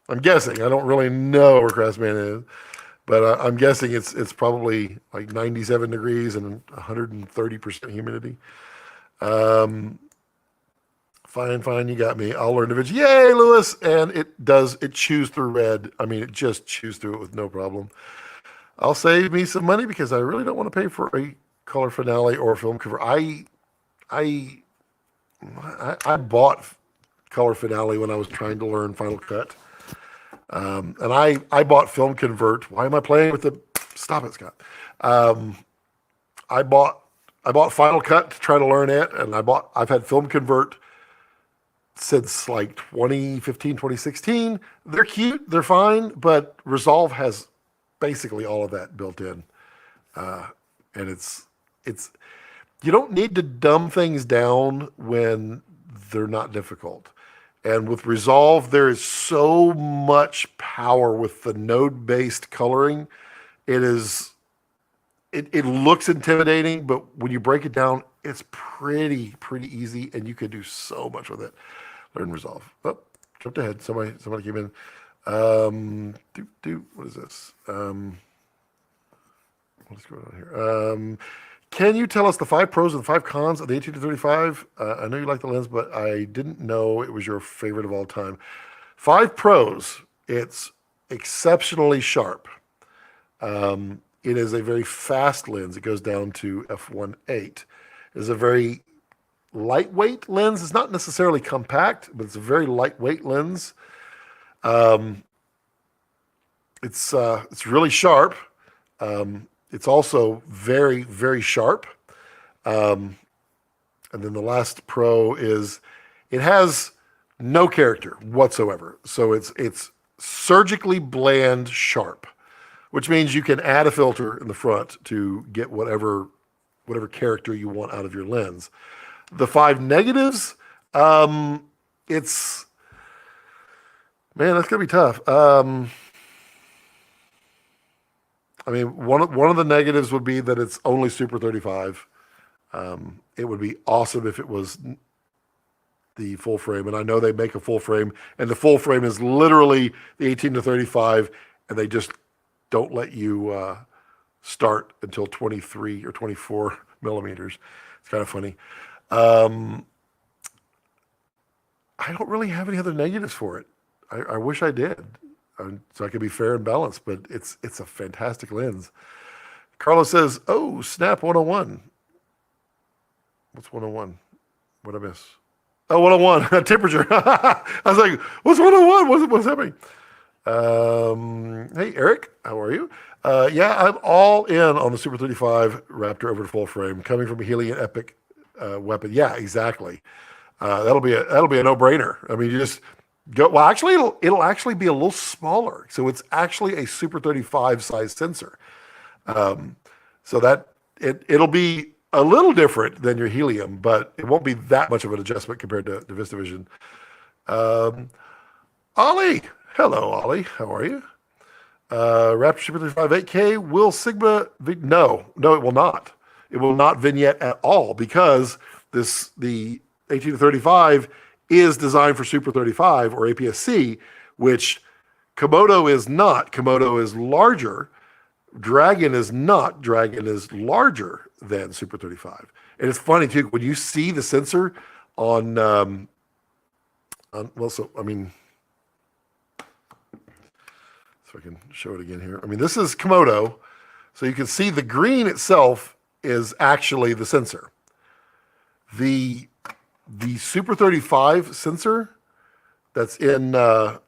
[SPEAKER 1] I'm guessing. I don't really know where Craftsman is, but I'm guessing it's probably like 97 degrees and 130% humidity. Fine, you got me. I'll learn to vision. Yay, Lewis! And it chews through red. I mean, it just chews through it with no problem. I'll save me some money because I really don't want to pay for a color finale or a film cover. I bought color finale when I was trying to learn Final Cut. And I bought film convert. Why am I playing with the, stop it, Scott. I bought Final Cut to try to learn it. And I've had film convert since like 2015, 2016. They're cute, they're fine, but Resolve has basically all of that built in. And it's you don't need to dumb things down when they're not difficult. And with Resolve, there is so much power with the node-based coloring. It looks intimidating, but when you break it down, it's pretty easy, and you can do so much with it. Learn Resolve. Oh, jumped ahead. Somebody came in. What is this? What's going on here? Can you tell us the 5 pros and the 5 cons of the 18 to 35? I know you like the lens, but I didn't know it was your favorite of all time. 5 pros, it's exceptionally sharp. It is a very fast lens. It goes down to f1.8. It is a very lightweight lens. It's not necessarily compact, but it's a very lightweight lens. It's really sharp. It's also very, very sharp. And then the last pro is it has no character whatsoever. So it's surgically bland sharp, which means you can add a filter in the front to get whatever character you want out of your lens. The 5 negatives, that's gonna be tough. I mean, one of the negatives would be that it's only Super 35. It would be awesome if it was the full frame, and I know they make a full frame, and the full frame is literally the 18 to 35, and they just don't let you start until 23 or 24 millimeters. It's kind of funny. I don't really have any other negatives for it. I wish I did, so I could be fair and balanced. But it's a fantastic lens. Carlos says, "Oh, snap 101. What's 101? What I miss? Oh, 101 temperature. I was like, what's 101? What's happening? Hey, Eric, how are you? Yeah, I'm all in on the Super 35 Raptor over to full frame, coming from a Helium Epic weapon. Yeah, exactly. That'll be a no-brainer. I mean, you just go. Well, actually, it'll actually be a little smaller. So it's actually a Super 35 size sensor. So that it'll be a little different than your Helium, but it won't be that much of an adjustment compared to VistaVision. Ollie, hello, Ollie. How are you? Raptor Super 35 8K will Sigma? No, it will not. It will not vignette at all because the 18 to 35 is designed for Super 35 or APS-C, which Komodo is not. Komodo is larger. Dragon is not. Dragon is larger than Super 35. And it's funny too when you see the sensor on well, so I mean, so I can show it again here. I mean, this is Komodo, so you can see the green itself is actually the sensor. The Super 35 sensor that's in the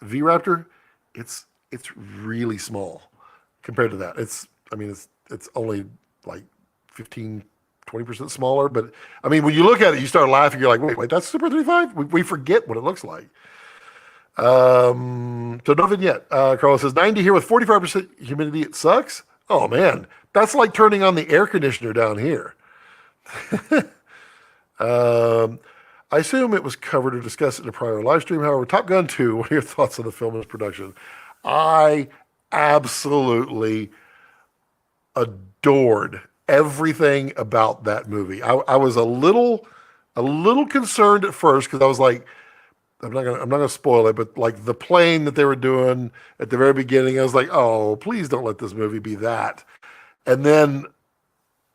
[SPEAKER 1] V-Raptor, it's really small compared to that. It's only like 15-20% smaller. But I mean, when you look at it, you start laughing. You're like, wait, that's Super 35? We forget what it looks like. So no vignette. Carlos says 90 here with 45% humidity. It sucks. Oh man, that's like turning on the air conditioner down here. I assume it was covered or discussed in a prior live stream. However, Top Gun 2, what are your thoughts on the film and its production? I absolutely adored everything about that movie. I was a little concerned at first because I was like, I'm not gonna spoil it, but like the plane that they were doing at the very beginning, I was like, oh, please don't let this movie be that. And then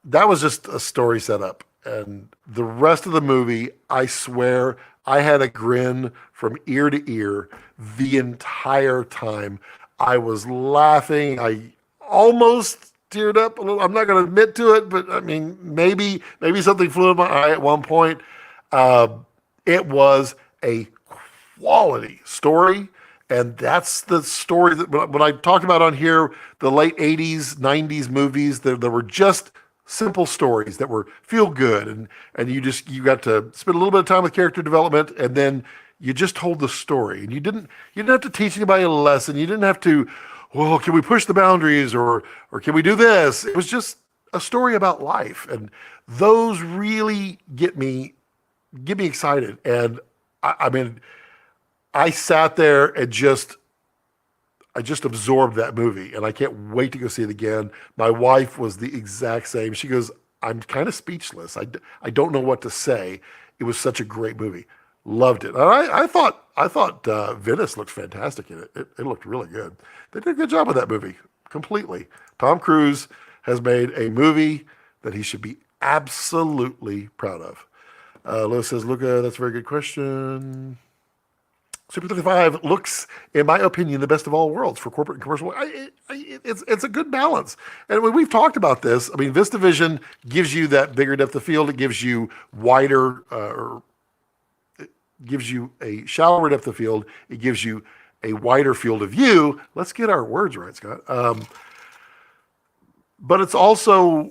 [SPEAKER 1] that was just a story setup. And the rest of the movie, I swear, I had a grin from ear to ear the entire time. I was laughing. I almost teared up a little. I'm not going to admit to it, but I mean, maybe something flew in my eye at one point. It was a quality story. And that's the story that when I talked about on here, the late 80s, 90s movies, there were just simple stories that were feel good. And you got to spend a little bit of time with character development, and then you just told the story. And you didn't have to teach anybody a lesson. You didn't have to, well, can we push the boundaries or can we do this? It was just a story about life. And those really get me excited. And I mean, I sat there and I just absorbed that movie, and I can't wait to go see it again. My wife was the exact same. She goes, I'm kind of speechless. I don't know what to say. It was such a great movie. Loved it. And I thought Venice looked fantastic in it. It looked really good. They did a good job with that movie, completely. Tom Cruise has made a movie that he should be absolutely proud of. Lewis says, Luca, that's a very good question. Super 35 looks, in my opinion, the best of all worlds for corporate and commercial. It's a good balance. And when we've talked about this, I mean, VistaVision gives you that bigger depth of field. It gives you wider, it gives you a shallower depth of field. It gives you a wider field of view. Let's get our words right, Scott. But it's also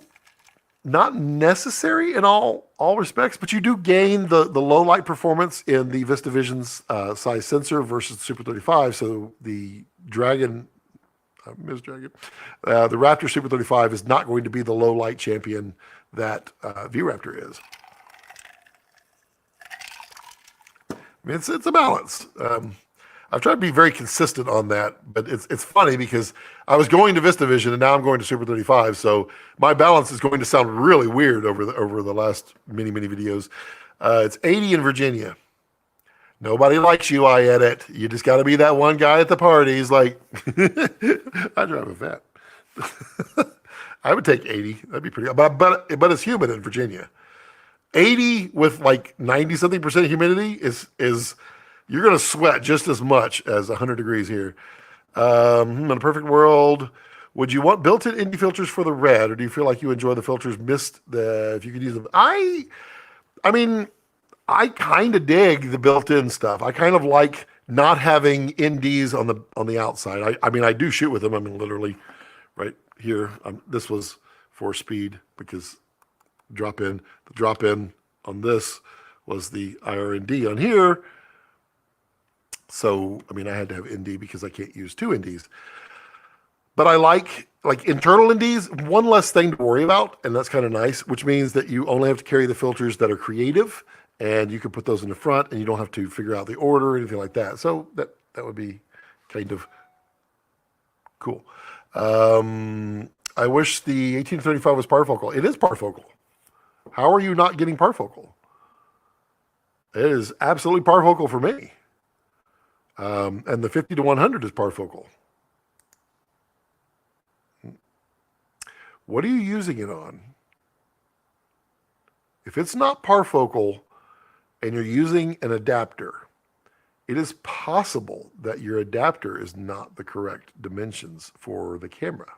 [SPEAKER 1] not necessary in all respects, but you do gain the low light performance in the VistaVision's size sensor versus the Super 35. So the Dragon, the Raptor Super 35 is not going to be the low light champion that V-Raptor is. I mean, it's a balance. I've tried to be very consistent on that, but it's funny because I was going to VistaVision and now I'm going to Super 35, so my balance is going to sound really weird over the last many videos. It's 80 in Virginia. Nobody likes you, I edit. You just got to be that one guy at the party. He's like, I drive a vet. I would take 80. That'd be pretty good. But it's humid in Virginia. 80 with like 90 something percent humidity is you're going to sweat just as much as 100 degrees here. In a perfect world, would you want built-in ND filters for the red, or do you feel like you enjoy the filters missed the if you could use them? I mean, I kind of dig the built-in stuff. I kind of like not having NDs on the outside. I mean, I do shoot with them. I mean, literally, right here. This was for speed because the drop in on this was the IR&D on here. So, I mean, I had to have ND because I can't use two NDs. But I like internal NDs, one less thing to worry about, and that's kind of nice, which means that you only have to carry the filters that are creative, and you can put those in the front, and you don't have to figure out the order or anything like that. So that would be kind of cool. I wish the 1835 was parfocal. It is parfocal. How are you not getting parfocal? It is absolutely parfocal for me. And the 50 to 100 is parfocal. What are you using it on? If it's not parfocal and you're using an adapter, it is possible that your adapter is not the correct dimensions for the camera.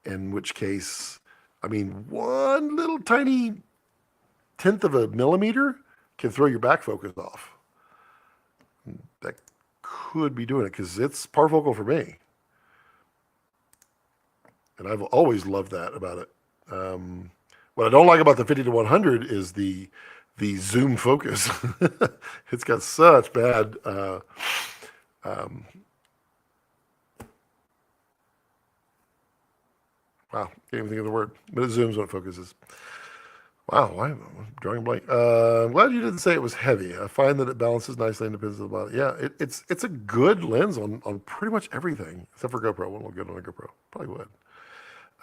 [SPEAKER 1] In which case, I mean, one little tiny tenth of a millimeter can throw your back focus off. That could be doing it because it's parfocal for me. And I've always loved that about it. What I don't like about the 50 to 100 is the zoom focus. It's got such bad wow, can't even think of the word, but it zooms when it focuses. Wow, I'm drawing a blank. I'm glad you didn't say it was heavy. I find that it balances nicely and depends on the body. Yeah, it's a good lens on pretty much everything, except for GoPro. Won't look good on a GoPro. Probably would.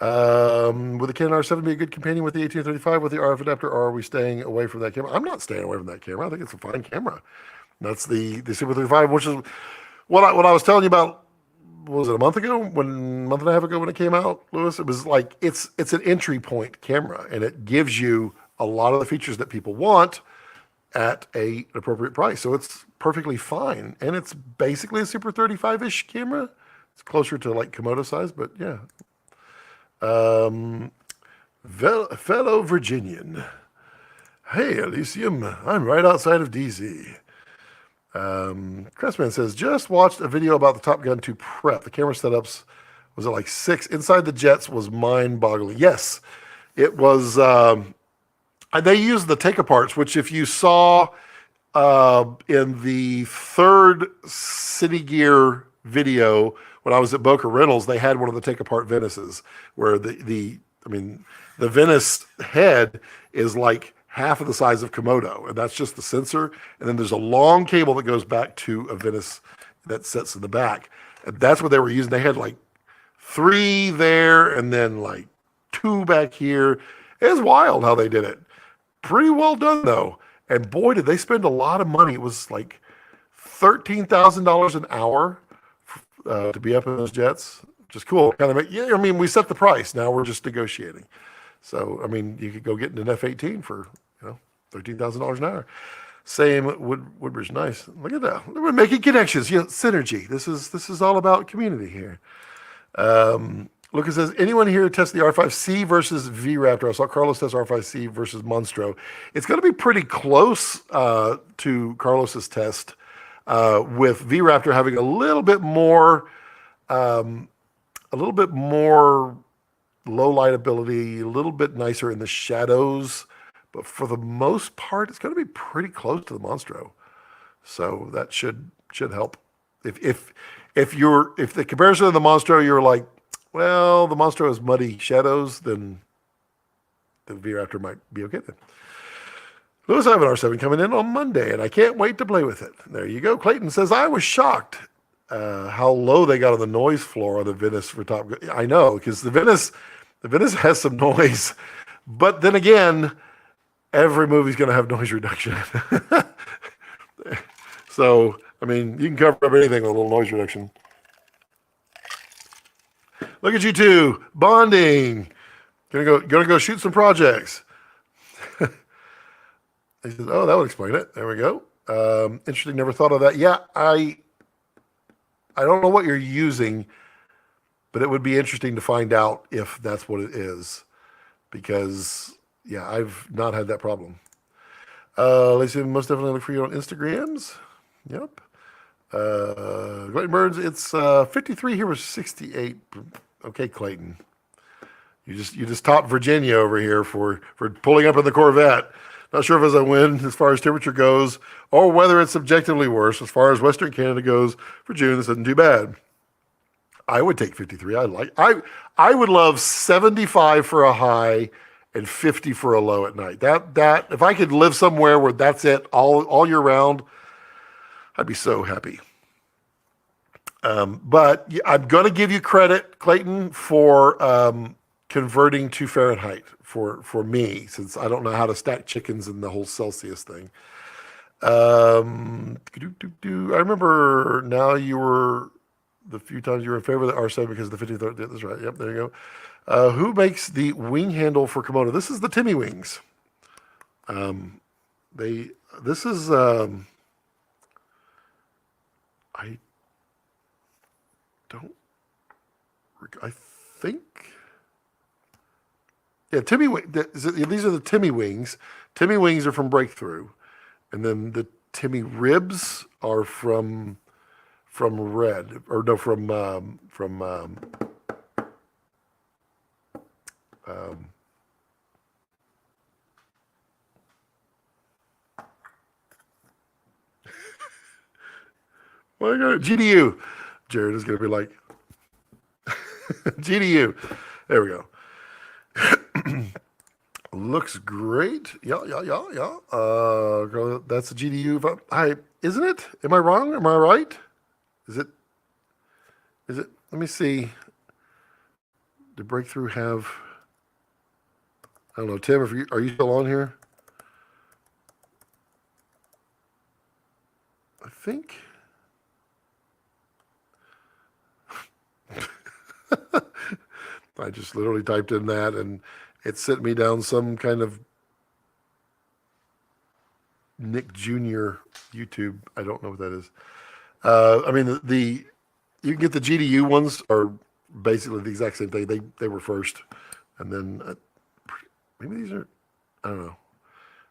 [SPEAKER 1] Would the Canon R7 be a good companion with the 1835 with the RF adapter, or are we staying away from that camera? I'm not staying away from that camera. I think it's a fine camera. That's the Super 35, which is what I was telling you about. What was it, a month and a half ago when it came out, Lewis? It was like it's an entry point camera, and it gives you a lot of the features that people want at an appropriate price. So it's perfectly fine, and it's basically a Super 35-ish camera. It's closer to like Komodo size, but yeah. Fellow Virginian. Hey, Elysium, I'm right outside of DC. Crestman says, just watched a video about the Top Gun 2 prep. The camera setups, was it like 6? Inside the jets was mind-boggling. Yes, it was. They used the take-aparts, which if you saw in the third City Gear video, when I was at Boca Rentals, they had one of the take-apart Venices, where the Venice head is like half of the size of Komodo, and that's just the sensor. And then there's a long cable that goes back to a Venice that sits in the back. And that's what they were using. They had like 3 there and then like 2 back here. It was wild how they did it. Pretty well done, though. And boy, did they spend a lot of money. It was like $13,000 an hour to be up in those jets. Just cool. Kind of, yeah, I mean, we set the price. Now we're just negotiating. So, I mean, you could go get an F-18 for, $13,000 an hour. Same Woodbridge. Nice. Look at that. We're making connections. Synergy. This is all about community here. Lucas says, anyone here test the R5C versus V-Raptor? I saw Carlos test R5C versus Monstro. It's going to be pretty close to Carlos's test with V-Raptor having a little bit more low light ability, a little bit nicer in the shadows, but for the most part, it's going to be pretty close to the Monstro. So that should help. If the comparison of the Monstro, you're like, well, the Monstro has muddy shadows, then the V-Raptor might be okay then. Lewis, I have an R7 coming in on Monday, and I can't wait to play with it. There you go. Clayton says, I was shocked how low they got on the noise floor on the Venice for Top Gun. I know, because the Venice has some noise, but then again, every movie's going to have noise reduction. So, I mean, you can cover up anything with a little noise reduction. Look at you two, bonding. Gonna go shoot some projects. He says, oh, that would explain it. There we go. Interesting. Never thought of that. Yeah, I don't know what you're using, but it would be interesting to find out if that's what it is, because yeah, I've not had that problem. Lacey, most definitely look for you on Instagrams. Yep. Clayton Burns, it's 53 here with 68. Okay, Clayton. You just topped Virginia over here for pulling up in the Corvette. Not sure if it's a win as far as temperature goes, or whether it's subjectively worse as far as Western Canada goes for June. This isn't too bad. I would take 53. I would love 75 for a high and 50 for a low at night. That if I could live somewhere where that's it all year round, I'd be so happy. But I'm going to give you credit, Clayton, for converting to Fahrenheit for me, since I don't know how to stack chickens in the whole Celsius thing. I remember now you were the few times you were in favor of the R7 because of the 53rd. That's right. Yep, there you go. Who makes the wing handle for Komodo? This is the Timmy Wings. This is I think. Yeah, these are the Timmy Wings. Timmy Wings are from Breakthrough, and then the Timmy Ribs are from Red, or no, from well, GDU. Jared is going to be like GDU. There we go. Looks great. Yeah. That's a GDU. Isn't it? Am I wrong? Am I right? Is it? Let me see. Did Breakthrough have? I don't know, Tim. Are you still on here? I think. I just literally typed in that and it sent me down some kind of Nick Jr. YouTube. I don't know what that is. I mean, you can get the GDU ones are basically the exact same thing. They were first, and then maybe these are. I don't know.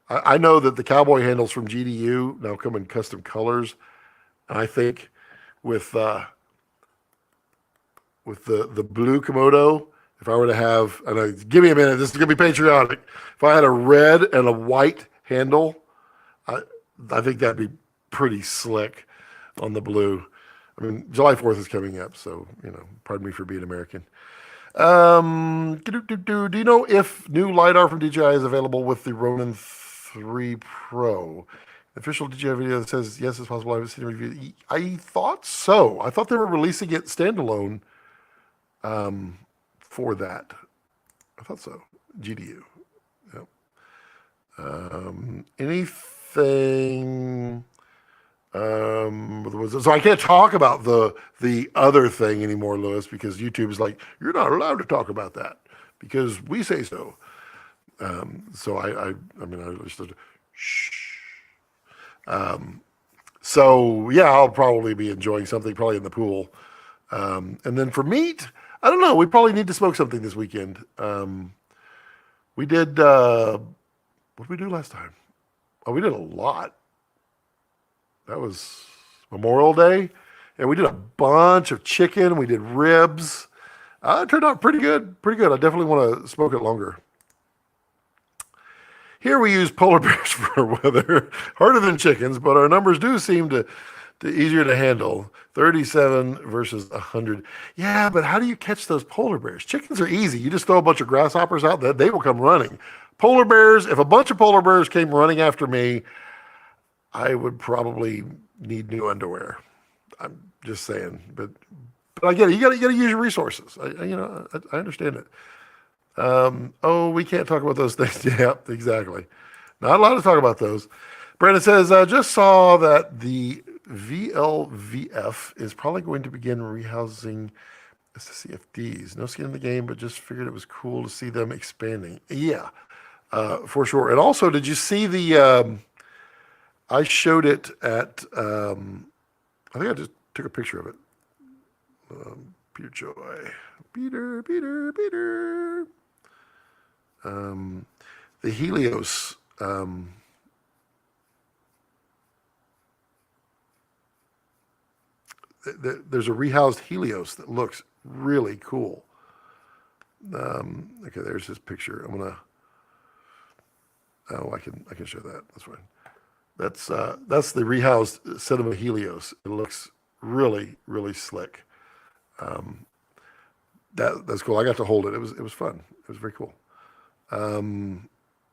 [SPEAKER 1] I know that the cowboy handles from GDU now come in custom colors. And I think with the blue Komodo, if I were to have, give me a minute, this is going to be patriotic. If I had a red and a white handle, I think that'd be pretty slick on the blue. I mean, July 4th is coming up, so, pardon me for being American. Do you know if new LiDAR from DJI is available with the Ronin 3 Pro? The official DJI video that says, yes, it's possible. I haven't seen a review. I thought so. I thought they were releasing it standalone. For that, I thought so. GDU. Yep. Anything? So I can't talk about the other thing anymore, Lewis, because YouTube is like, you're not allowed to talk about that because we say so. So I just shh. So yeah, I'll probably be enjoying something probably in the pool. And then for meat, I don't know. We probably need to smoke something this weekend. We did, what did we do last time? Oh, we did a lot. That was Memorial Day. And we did a bunch of chicken. We did ribs. It turned out pretty good. I definitely want to smoke it longer. Here we use polar bears for weather. Harder than chickens, but our numbers do seem to easier to handle. 37 versus 100. Yeah, but how do you catch those polar bears? Chickens are easy. You just throw a bunch of grasshoppers out there, they will come running. Polar bears, if a bunch of polar bears came running after me, I would probably need new underwear. I'm just saying. But I get it. You gotta use your resources. I understand it. We can't talk about those things. Yeah, exactly. Not allowed to talk about those. Brandon says, I just saw that the VLVF is probably going to begin rehousing SCFDs. No skin in the game, but just figured it was cool to see them expanding. Yeah. for sure. And also, did you see the? I showed it at. I think I just took a picture of it. Peter Joy, Peter. The Helios. There's a rehoused Helios that looks really cool. Okay, there's his picture. I'm gonna. Oh, I can show that. That's fine. That's the rehoused Cinema Helios. It looks really slick. That's cool. I got to hold it. It was fun. It was very cool. And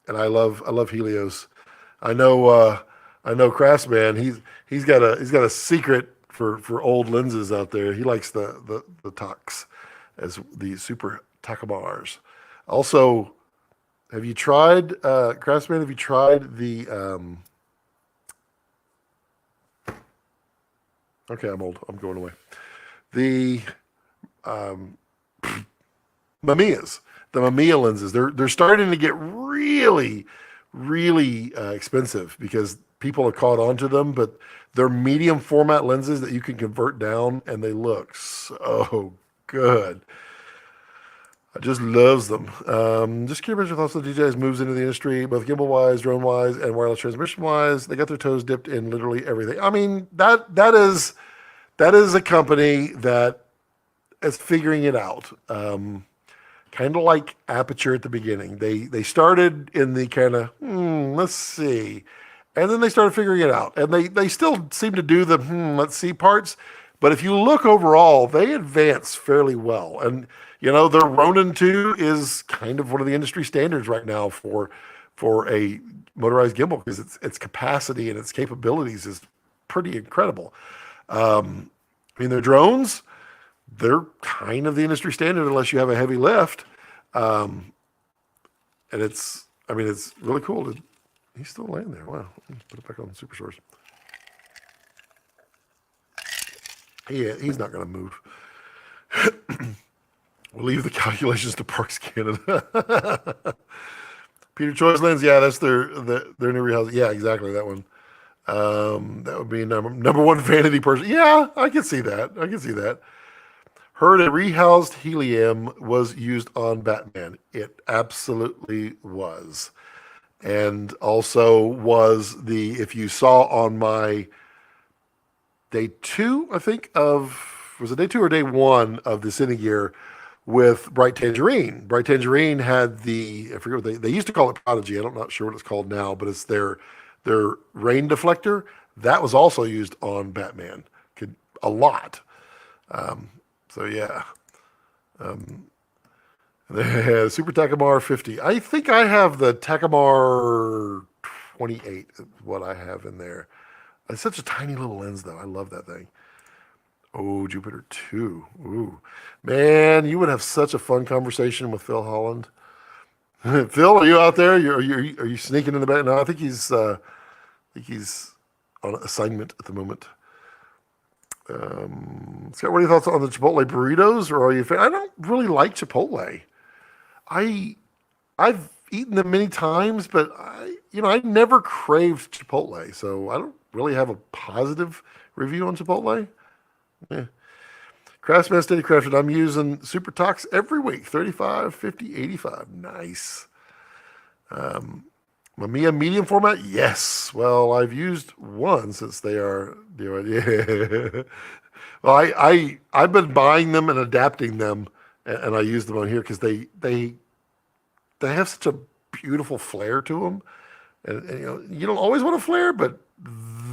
[SPEAKER 1] I love Helios. I know Craftsman. He's got a secret for old lenses out there. He likes the Tox as the Super Takamars. Also, have you tried Craftsman? Have you tried the? Okay, I'm old. I'm going away. The Mamiyas, the Mamiya lenses. They're starting to get really expensive because people have caught on to them, but they're medium format lenses that you can convert down, and they look so good. I just loves them. Just curious your thoughts on DJI's moves into the industry, both gimbal wise, drone wise, and wireless transmission wise. They got their toes dipped in literally everything. I mean, that is a company that is figuring it out. Kind of like Aperture at the beginning. They started in the kind of let's see, and then they started figuring it out, and they still seem to do the let's see parts. But if you look overall, they advance fairly well. And, their Ronin 2 is kind of one of the industry standards right now for a motorized gimbal because its capacity and its capabilities is pretty incredible. Their drones, they're kind of the industry standard unless you have a heavy lift. And it's really cool. He's still laying there. Wow. Put it back on Super Source. Yeah, he's not going to move. We'll leave the calculations to Parks Canada. Peter Choi's lens, yeah, that's their new rehouse. Yeah, exactly, that one. That would be number one vanity person. Yeah, I can see that. Heard a rehoused helium was used on Batman. It absolutely was. And also was if you saw on my day 2, I think, was it day 2 or day 1 of the Cinegear with Bright Tangerine. Bright Tangerine had I forget what they used to call it Prodigy. I'm not sure what it's called now, but it's their rain deflector. That was also used on Batman a lot. So yeah. Super Takamar 50. I think I have the Takamar 28 is what I have in there. It's such a tiny little lens, though. I love that thing. Oh, Jupiter 2. Ooh. Man, you would have such a fun conversation with Phil Holland. Phil, are you out there? Are you sneaking in the back? No, I think he's on assignment at the moment. Scott, what are your thoughts on the Chipotle burritos? Or are you a fan? I don't really like Chipotle. I've eaten them many times, but I never craved Chipotle, so I don't really have a positive review on Chipotle. Yeah. Craftsman Steady Crafted. I'm using Super Tox every week. 35, 50, 85. Nice. Mamiya medium format? Yes. Well, I've used one since they are yeah. Well, I've been buying them and adapting them, and I use them on here because they have such a beautiful flare to them, and you don't always want a flare, but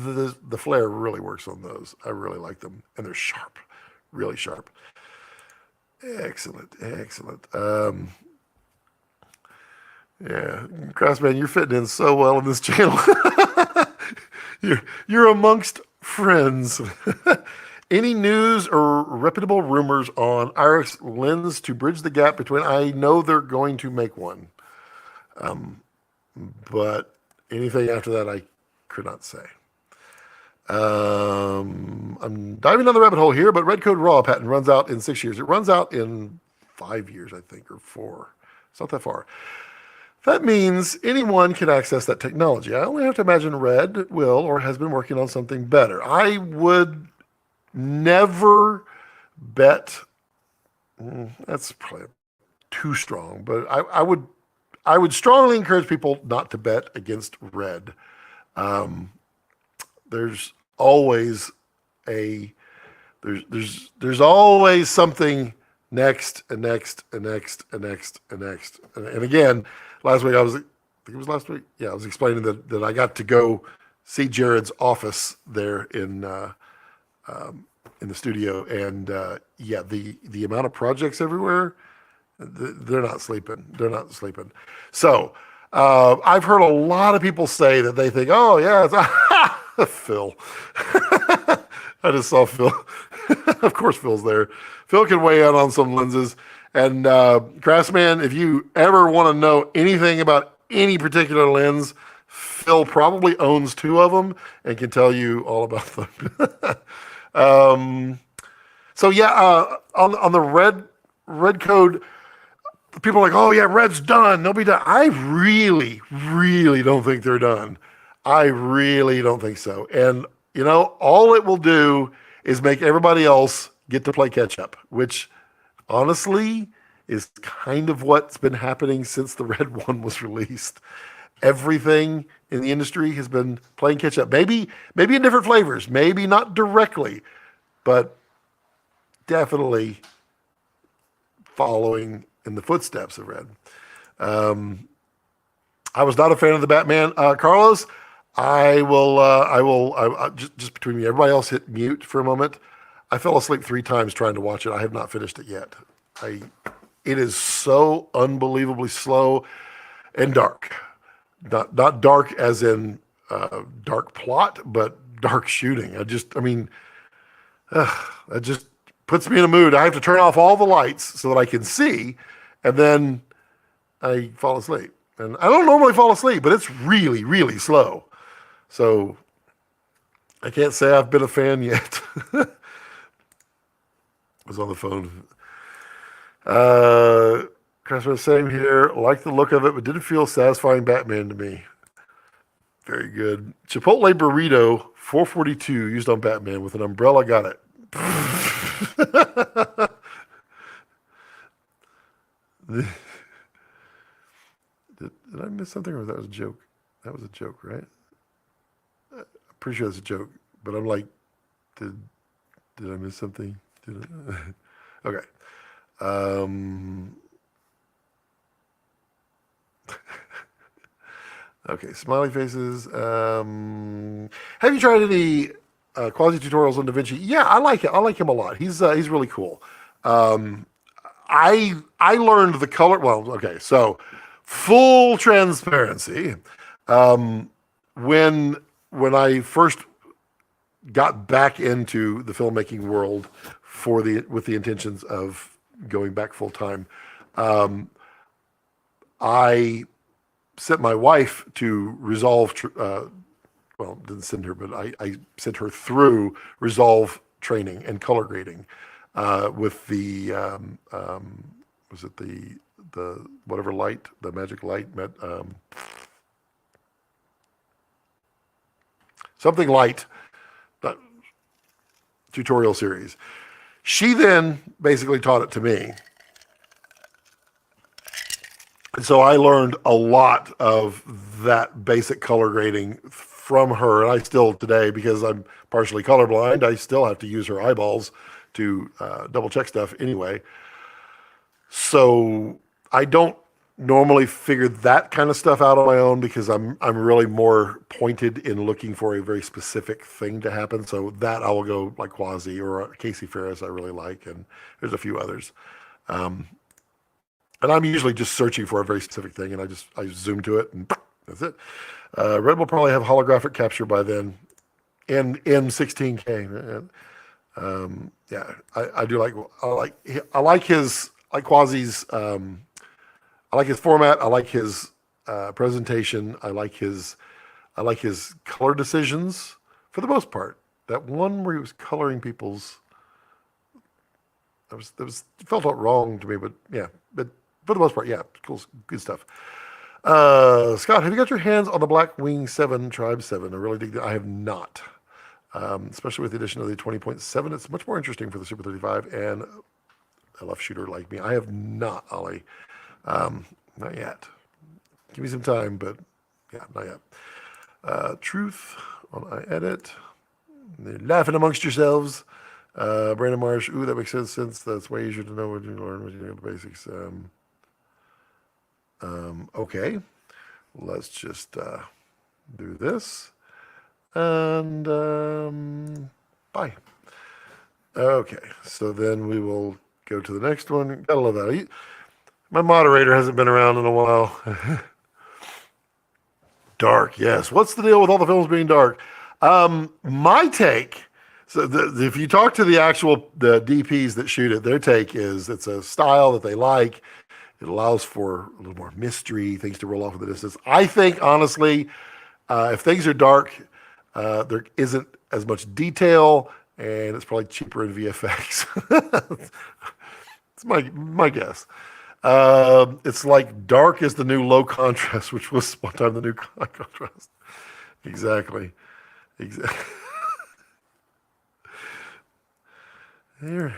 [SPEAKER 1] the flare really works on those. I really like them, and they're sharp, really sharp. Excellent. Yeah, Craftsman, you're fitting in so well in this channel. you're amongst friends. Any news or reputable rumors on Iris lens to bridge the gap between? I know they're going to make one, but anything after that, I could not say. I'm diving down the rabbit hole here, but Red Code Raw patent runs out in 6 years. It runs out in 5 years, I think, or 4. It's not that far. That means anyone can access that technology. I only have to imagine Red will or has been working on something better. I would never bet. That's probably too strong, but I would strongly encourage people not to bet against Red. There's always a there's always something next and next and next and next and next. And again, last week I think it was last week. Yeah, I was explaining that I got to go see Jared's office there in the studio, and yeah, the amount of projects everywhere, they're not sleeping. They're not sleeping. So I've heard a lot of people say that they think, oh yeah, it's Phil. I just saw Phil. Of course, Phil's there. Phil can weigh in on some lenses. And Craftsman, if you ever want to know anything about any particular lens, Phil probably owns two of them and can tell you all about them. So yeah, on the red code, people are like, oh yeah, red's done. They'll be done. I really, really don't think they're done. I really don't think so. And you know, all it will do is make everybody else get to play catch up, which honestly is kind of what's been happening since the red one was released. Everything in the industry has been playing catch up. Maybe in different flavors, maybe not directly, but definitely following in the footsteps of Red. I was not a fan of the Batman. Carlos, I will just between me, everybody else hit mute for a moment. I fell asleep 3 times trying to watch it. I have not finished it yet. It is so unbelievably slow and dark. Not dark as in dark plot, but dark shooting. That just puts me in a mood. I have to turn off all the lights so that I can see, and then I fall asleep. And I don't normally fall asleep, but it's really, really slow. So I can't say I've been a fan yet. I was on the phone. Christmas, same here. Like the look of it, but didn't feel satisfying Batman to me. Very good. Chipotle burrito, 442, used on Batman with an umbrella. Got it. Did I miss something, or that was a joke? That was a joke, right? I'm pretty sure that's a joke, but I'm like, did I miss something? Did I? Okay. Okay, smiley faces. Have you tried any quality tutorials on DaVinci? Yeah, I like it. I like him a lot. He's really cool. I learned the color. Well, okay, so full transparency. When I first got back into the filmmaking world with the intentions of going back full time, I sent my wife to Resolve. Well, didn't send her, but I sent her through Resolve training and color grading with the was it the whatever light, the magic light, something light tutorial series. She then basically taught it to me. And so I learned a lot of that basic color grading from her. And I still today, because I'm partially colorblind, I still have to use her eyeballs to double check stuff anyway. So I don't normally figure that kind of stuff out on my own, because I'm really more pointed in looking for a very specific thing to happen. So that I will go like Quasi or Casey Ferris I really like, and there's a few others. And I'm usually just searching for a very specific thing, and I zoom to it, and that's it. Red will probably have holographic capture by then, and M16K. Yeah, I do I like his Quasi's. I like his format. I like his presentation. I like his color decisions for the most part. That one where he was coloring people's, that was it felt wrong to me, but yeah, but for the most part, yeah, cool, good stuff. Scott, have you got your hands on the Blackwing 7 Tribe 7? I really dig that. I have not. Especially with the addition of the 20.7. It's much more interesting for the Super 35 and a left shooter like me. I have not, Ollie. Not yet. Give me some time, but yeah, not yet. Truth on iEdit. They're laughing amongst yourselves. Brandon Marsh. Ooh, that makes sense. That's way easier to know what you learn when you know the basics. Okay. Let's just do this. And bye. Okay. So then we will go to the next one. Gotta love that. My moderator hasn't been around in a while. Dark, yes. What's the deal with all the films being dark? My take, so if you talk to the DPs that shoot it, their take is it's a style that they like. It allows for a little more mystery, things to roll off in the distance. I think, honestly, if things are dark, there isn't as much detail, and it's probably cheaper in VFX. It's my guess. It's like dark is the new low contrast, which was one time the new high contrast. Exactly. You're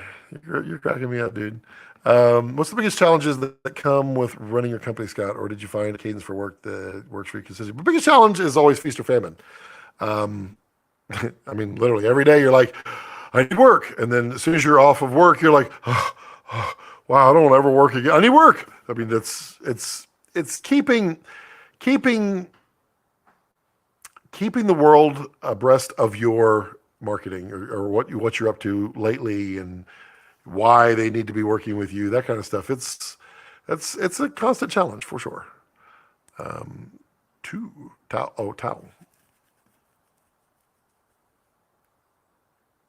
[SPEAKER 1] cracking me up, dude. What's the biggest challenges that come with running your company, Scott? Or did you find a cadence for work that works for you consistently? The biggest challenge is always feast or famine. I mean, literally every day you're like, I need work. And then as soon as you're off of work, you're like, wow, I don't want to ever work again. I need work. I mean, it's keeping the world abreast of your marketing or what you're up to lately and why they need to be working with you, that kind of stuff. It's a constant challenge for sure. Towel.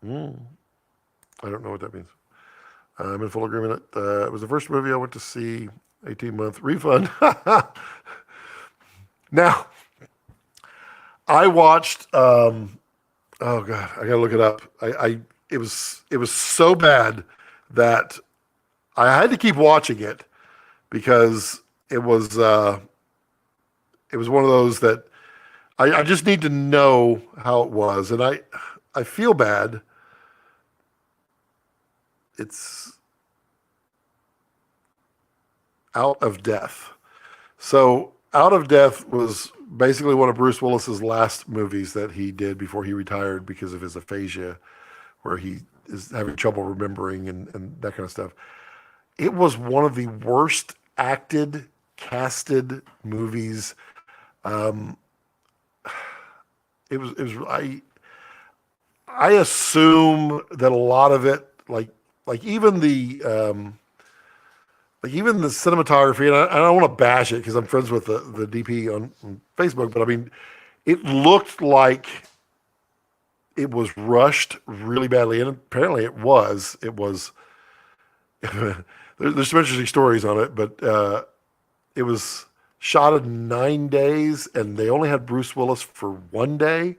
[SPEAKER 1] I don't know what that means. I'm in full agreement. It was the first movie I went to see. 18-month refund. Now, I watched. Oh God, I gotta look it up. It was so bad that I had to keep watching it because it was one of those that I just need to know how it was, and I feel bad. It's Out of Death. So Out of Death was basically one of Bruce Willis's last movies that he did before he retired because of his aphasia, where he is having trouble remembering and that kind of stuff. It was one of the worst acted, casted movies. It was I assume that a lot of it, like even the cinematography, and I don't want to bash it because I'm friends with the DP on Facebook, but I mean, it looked like it was rushed really badly, and apparently it was. There's some interesting stories on it, but it was shot in 9 days, and they only had Bruce Willis for 1 day,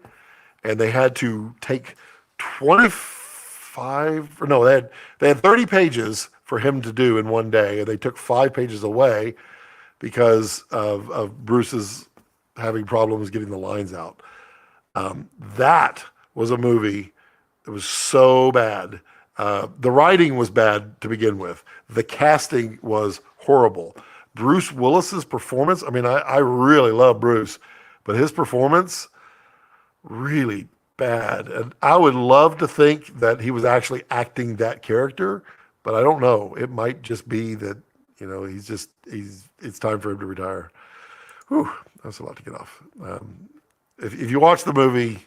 [SPEAKER 1] and they had to take 25, or no, they had 30 pages for him to do in 1 day, and they took 5 pages away because of Bruce's having problems getting the lines out. That was a movie that was so bad. The writing was bad to begin with. The casting was horrible. Bruce Willis's performance, I mean, I really love Bruce, but his performance, really bad. And I would love to think that he was actually acting that character, but I don't know. It might just be that, it's time for him to retire. Whew, that's a lot to get off. If you watch the movie,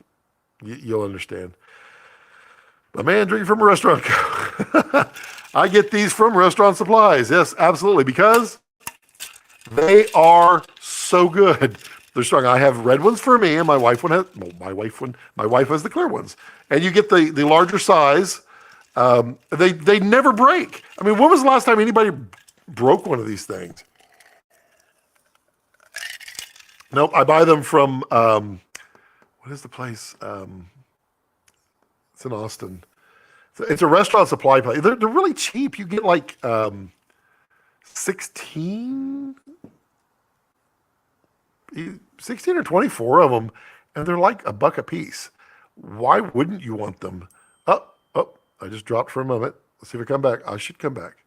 [SPEAKER 1] you'll understand. A man drinking from a restaurant. I get these from Restaurant Supplies. Yes, absolutely, because they are so good. They're strong. I have red ones for me, and my wife has the clear ones. And you get the larger size. They never break. I mean, when was the last time anybody broke one of these things? Nope. I buy them from what is the place? It's in Austin. It's a restaurant supply place. They're really cheap. You get like 16. 16 or 24 of them, and they're like $1 a piece. Why wouldn't you want them? Oh, I just dropped for a moment. Let's see if I come back. I should come back.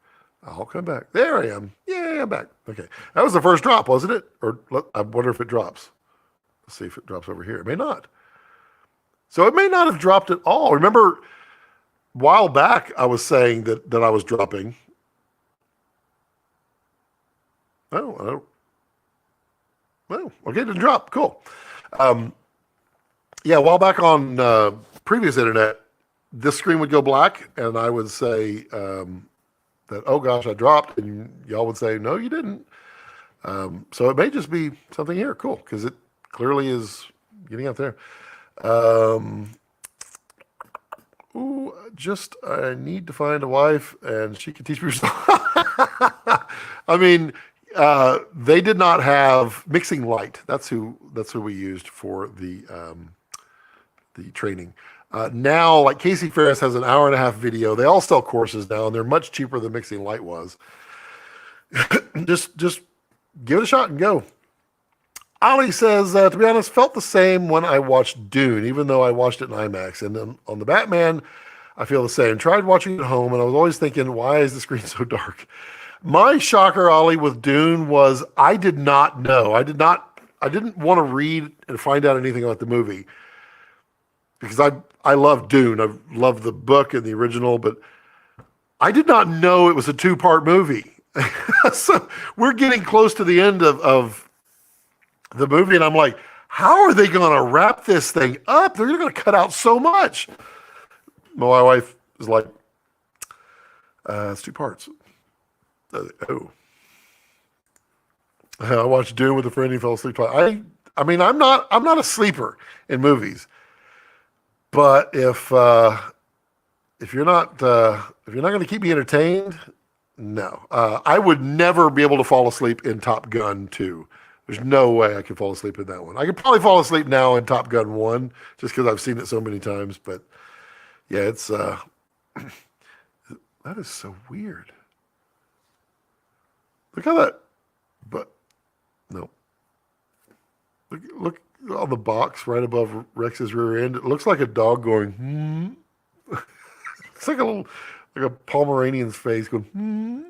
[SPEAKER 1] I'll come back. There I am. Yeah, I'm back. Okay. That was the first drop, wasn't it? Or I wonder if it drops. Let's see if it drops over here. It may not. So it may not have dropped at all. Remember, a while back, I was saying that I was dropping. Oh, okay, it didn't drop. Cool. Yeah, a while back on previous internet, this screen would go black, and I would say that, oh gosh, I dropped, and y'all would say, no, you didn't. So it may just be something here. Cool, because it clearly is getting out there. I need to find a wife, and she can teach me. I mean, they did not have mixing light. That's who we used for the training. Now, like Casey Ferris has an 1.5-hour video. They all sell courses now, and they're much cheaper than mixing light was. just give it a shot and go. Ollie says, to be honest, felt the same when I watched Dune, even though I watched it in IMAX. And then on the Batman, I feel the same. Tried watching it at home, and I was always thinking, why is the screen so dark? My shocker, Ollie, with Dune was I did not know. I didn't want to read and find out anything about the movie because I love Dune. I love the book and the original, but I did not know it was a 2-part movie. So we're getting close to the end of the movie, and I'm like, how are they going to wrap this thing up? They're going to cut out so much. My wife is like, it's 2 parts. I watched Dune with a friend. He fell asleep twice. I mean, I'm not a sleeper in movies, but if you're not going to keep me entertained, no. I would never be able to fall asleep in Top Gun 2. There's no way I could fall asleep in that one. I could probably fall asleep now in Top Gun 1 just because I've seen it so many times. But yeah, it's that is so weird. Look how that, but no. Look on the box right above Rex's rear end. It looks like a dog going, It's like a Pomeranian's face going,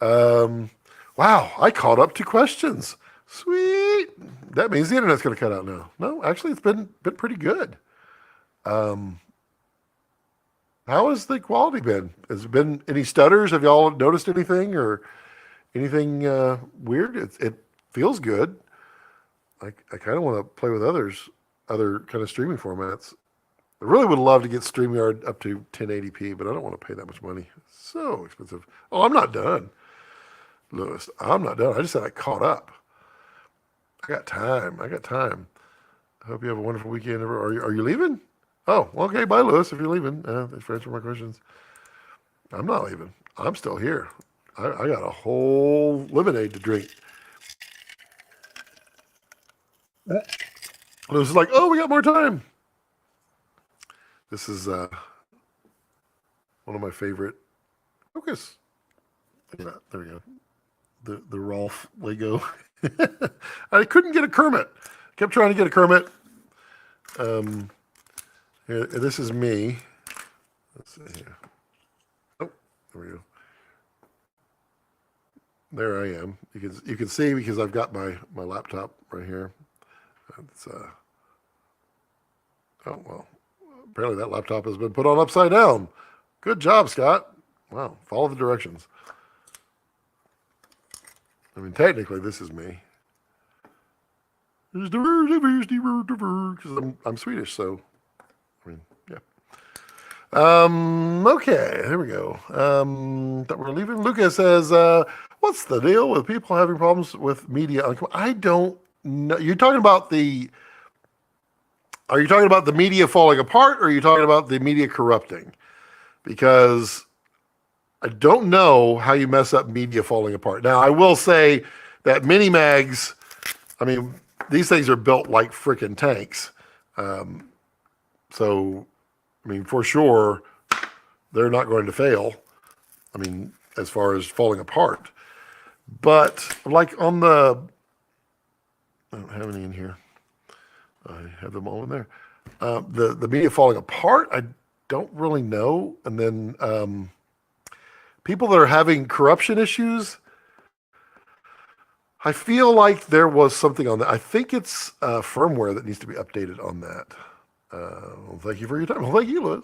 [SPEAKER 1] Wow, I caught up to questions. Sweet. That means the internet's going to cut out now. No, actually, it's been pretty good. How has the quality been? Has there been any stutters? Have y'all noticed anything or anything weird? It feels good. I kind of want to play with other kind of streaming formats. I really would love to get StreamYard up to 1080p, but I don't want to pay that much money. It's so expensive. Oh, I'm not done. Lewis, I'm not done. I just said I caught up. I got time. I hope you have a wonderful weekend. Are you leaving? Oh, okay. Bye, Lewis, if you're leaving. Thanks for answering my questions. I'm not leaving. I'm still here. I got a whole lemonade to drink. Lewis is like, oh, we got more time. This is one of my favorite. Focus. There we go. The Rolf Lego. I couldn't get a Kermit. Kept trying to get a Kermit. Here, this is me. Let's see here. Oh, there we go. There I am. You can see because I've got my laptop right here. It's oh well. Apparently that laptop has been put on upside down. Good job, Scott. Wow. Follow the directions. I mean, technically, this is me. Because I'm Swedish, so I mean, yeah. Okay, here we go. That we're leaving. Lucas says, "What's the deal with people having problems with media?" I don't know. Are you talking about the media falling apart, or are you talking about the media corrupting? Because I don't know how you mess up media falling apart. Now, I will say that mini mags, I mean, these things are built like freaking tanks. So, I mean, for sure, they're not going to fail. I mean, as far as falling apart. But like on the I don't have any in here. I have them all in there. The media falling apart, I don't really know. And then people that are having corruption issues, I feel like there was something on that. I think it's firmware that needs to be updated on that. Well, thank you for your time. Well, thank you, Liz.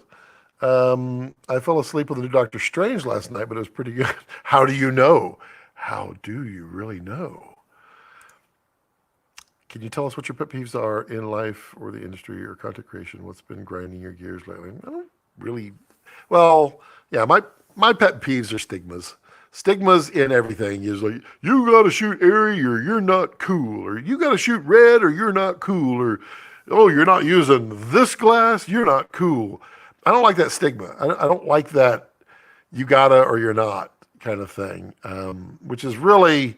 [SPEAKER 1] I fell asleep with the new Doctor Strange last night, but it was pretty good. How do you know? How do you really know? Can you tell us what your pet peeves are in life or the industry or content creation? What's been grinding your gears lately? I don't really. Well, yeah, my pet peeves are stigmas. Stigmas in everything is like, you got to shoot airy or you're not cool, or you got to shoot red or you're not cool, or oh, you're not using this glass, you're not cool. I don't like that stigma. I don't like that you gotta or you're not kind of thing, which is really,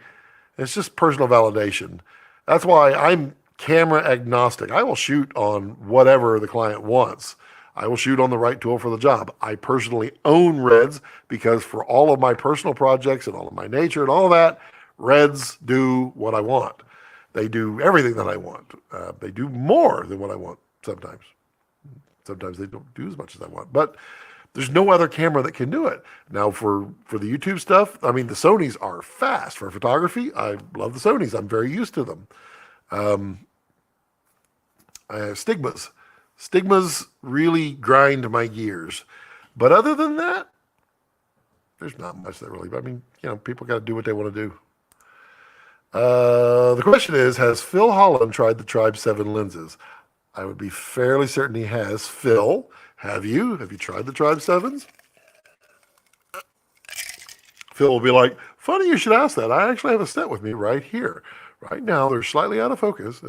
[SPEAKER 1] it's just personal validation. That's why I'm camera agnostic. I will shoot on whatever the client wants. I will shoot on the right tool for the job. I personally own Reds because for all of my personal projects and all of my nature and all that, Reds do what I want. They do everything that I want. They do more than what I want sometimes. Sometimes they don't do as much as I want. But there's no other camera that can do it. Now, for the YouTube stuff, I mean, the Sonys are fast. For photography, I love the Sonys. I'm very used to them. I have stigmas. Stigmas really grind my gears. But other than that, there's not much that really, I mean, people got to do what they want to do. The question is, has Phil Holland tried the Tribe 7 lenses? I would be fairly certain he has. Phil, have you? Have you tried the Tribe 7s? Phil will be like, funny you should ask that. I actually have a set with me right here. Right now, they're slightly out of focus.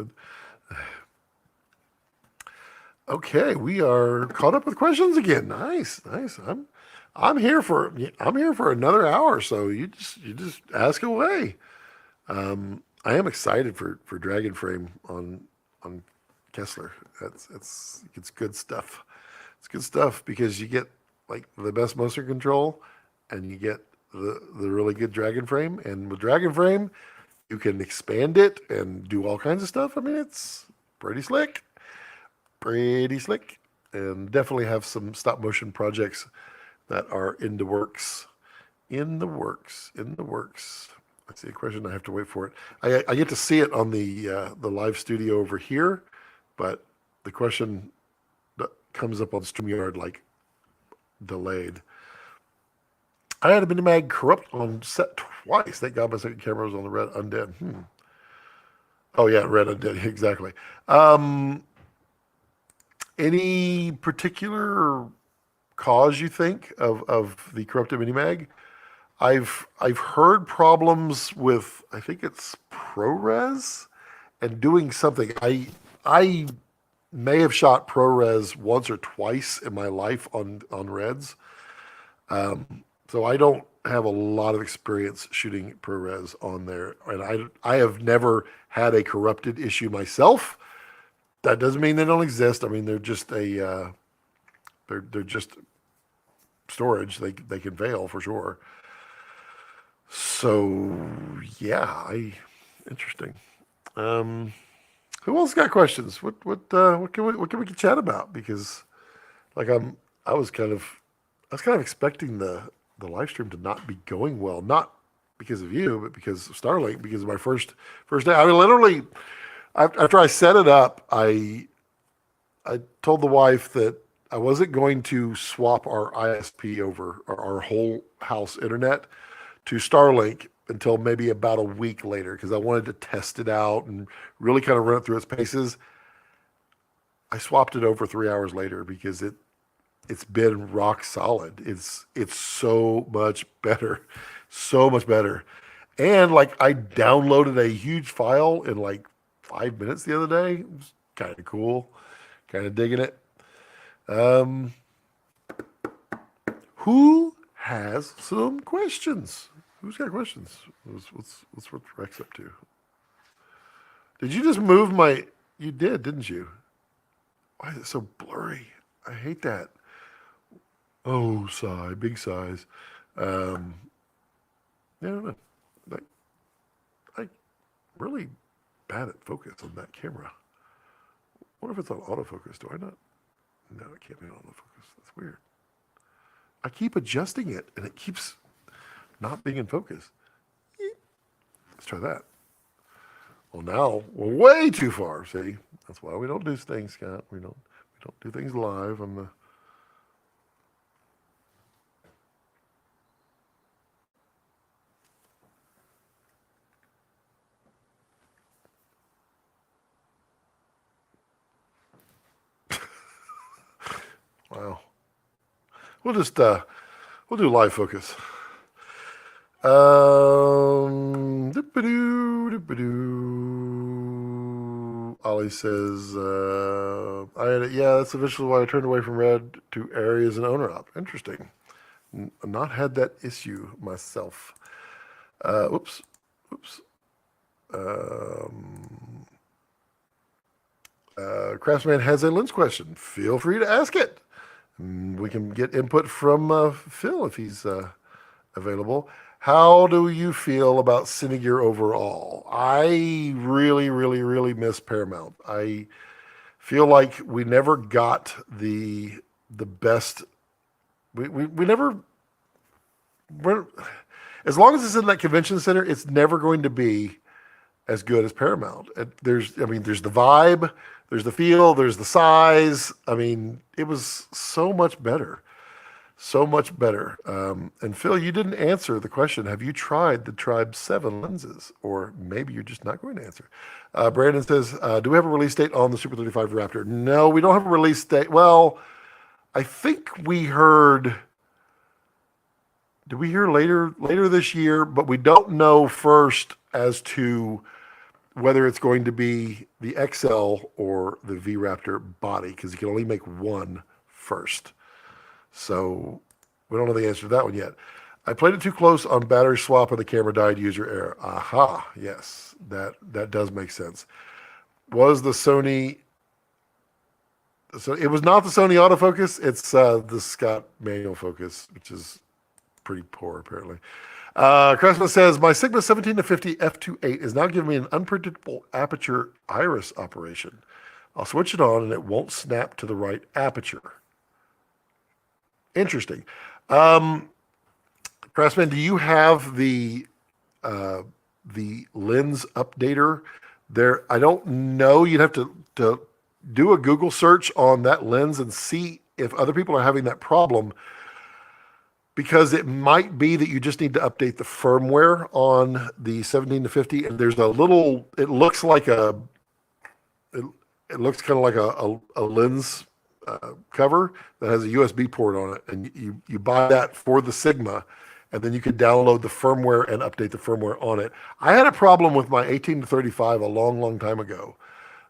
[SPEAKER 1] Okay, we are caught up with questions again. Nice, nice. I'm here for another hour, so you just ask away. I am excited for Dragon Frame on Kessler. It's good stuff. It's good stuff because you get like the best motion control, and you get the really good Dragon Frame. And with Dragon Frame, you can expand it and do all kinds of stuff. I mean, it's pretty slick, and definitely have some stop motion projects that are in the works. In the works. I see a question. I have to wait for it. I get to see it on the live studio over here, but the question that comes up on StreamYard like delayed. I had a Minimag corrupt on set twice. Thank God my second camera was on the Red Undead. Oh yeah, Red Undead, exactly. Any particular cause you think of the corrupted Minimag? I've heard problems with, I think it's ProRes and doing something. I may have shot ProRes once or twice in my life on Reds. So I don't have a lot of experience shooting ProRes on there, and I have never had a corrupted issue myself. That doesn't mean they don't exist. I mean, they're just they're just storage. They can fail for sure. So yeah, interesting. Who else got questions? What can we chat about? Because like I was kind of expecting the live stream to not be going well, not because of you, but because of StarLink. Because of my first day, I mean, literally after I set it up, I told the wife that I wasn't going to swap our ISP over, our whole house internet, to StarLink until maybe about a week later, because I wanted to test it out and really kind of run it through its paces. I swapped it over 3 hours later because it's been rock solid. It's so much better, so much better. And like I downloaded a huge file in like 5 minutes the other day. It was kind of cool, kind of digging it. Who has some questions? Who's got questions? What's Rex up to? Did you just move my? You did, didn't you? Why is it so blurry? I hate that. Oh, sigh, big sighs. Yeah, I really bad at focus on that camera. I wonder if it's on autofocus. Do I not? No, it can't be on autofocus. That's weird. I keep adjusting it, and it keeps not being in focus. Let's try that. Well, now we're way too far. See, that's why we don't do things, Scott. We don't do things live on the. Wow. We'll just we'll do live focus. Ollie says, I had it, yeah, that's eventually why I turned away from red to areas and owner op. Interesting. Not had that issue myself. Oops. Craftsman has a lens question. Feel free to ask it. We can get input from Phil if he's available. How do you feel about Cinegear overall? I really miss Paramount. I feel like we never got the best. We never. As long as it's in that convention center, it's never going to be as good as Paramount. There's the vibe, there's the feel, there's the size. I mean, it was so much better. So much better. And Phil, you didn't answer the question. Have you tried the Tribe 7 lenses? Or maybe you're just not going to answer. Brandon says, do we have a release date on the Super 35 Raptor? No, we don't have a release date. Well, I think we heard... Did we hear later this year? But we don't know first as to whether it's going to be the XL or the V Raptor body, because you can only make one first. So we don't know the answer to that one yet. I played it too close on battery swap and the camera died, user error. Aha, yes, that does make sense. Was the Sony... So it was not the Sony autofocus. It's the Scott manual focus, which is pretty poor apparently. Craftsman says, my Sigma 17-50 f2.8 is now giving me an unpredictable aperture iris operation. I'll switch it on and it won't snap to the right aperture. Interesting. Craftsman, do you have the lens updater there? I don't know. You'd have to do a Google search on that lens and see if other people are having that problem, because it might be that you just need to update the firmware on the 17-50. And there's a little, it looks kind of like a lens cover that has a USB port on it, and you buy that for the Sigma, and then you can download the firmware and update the firmware on it. I had a problem with my 18-35 a long time ago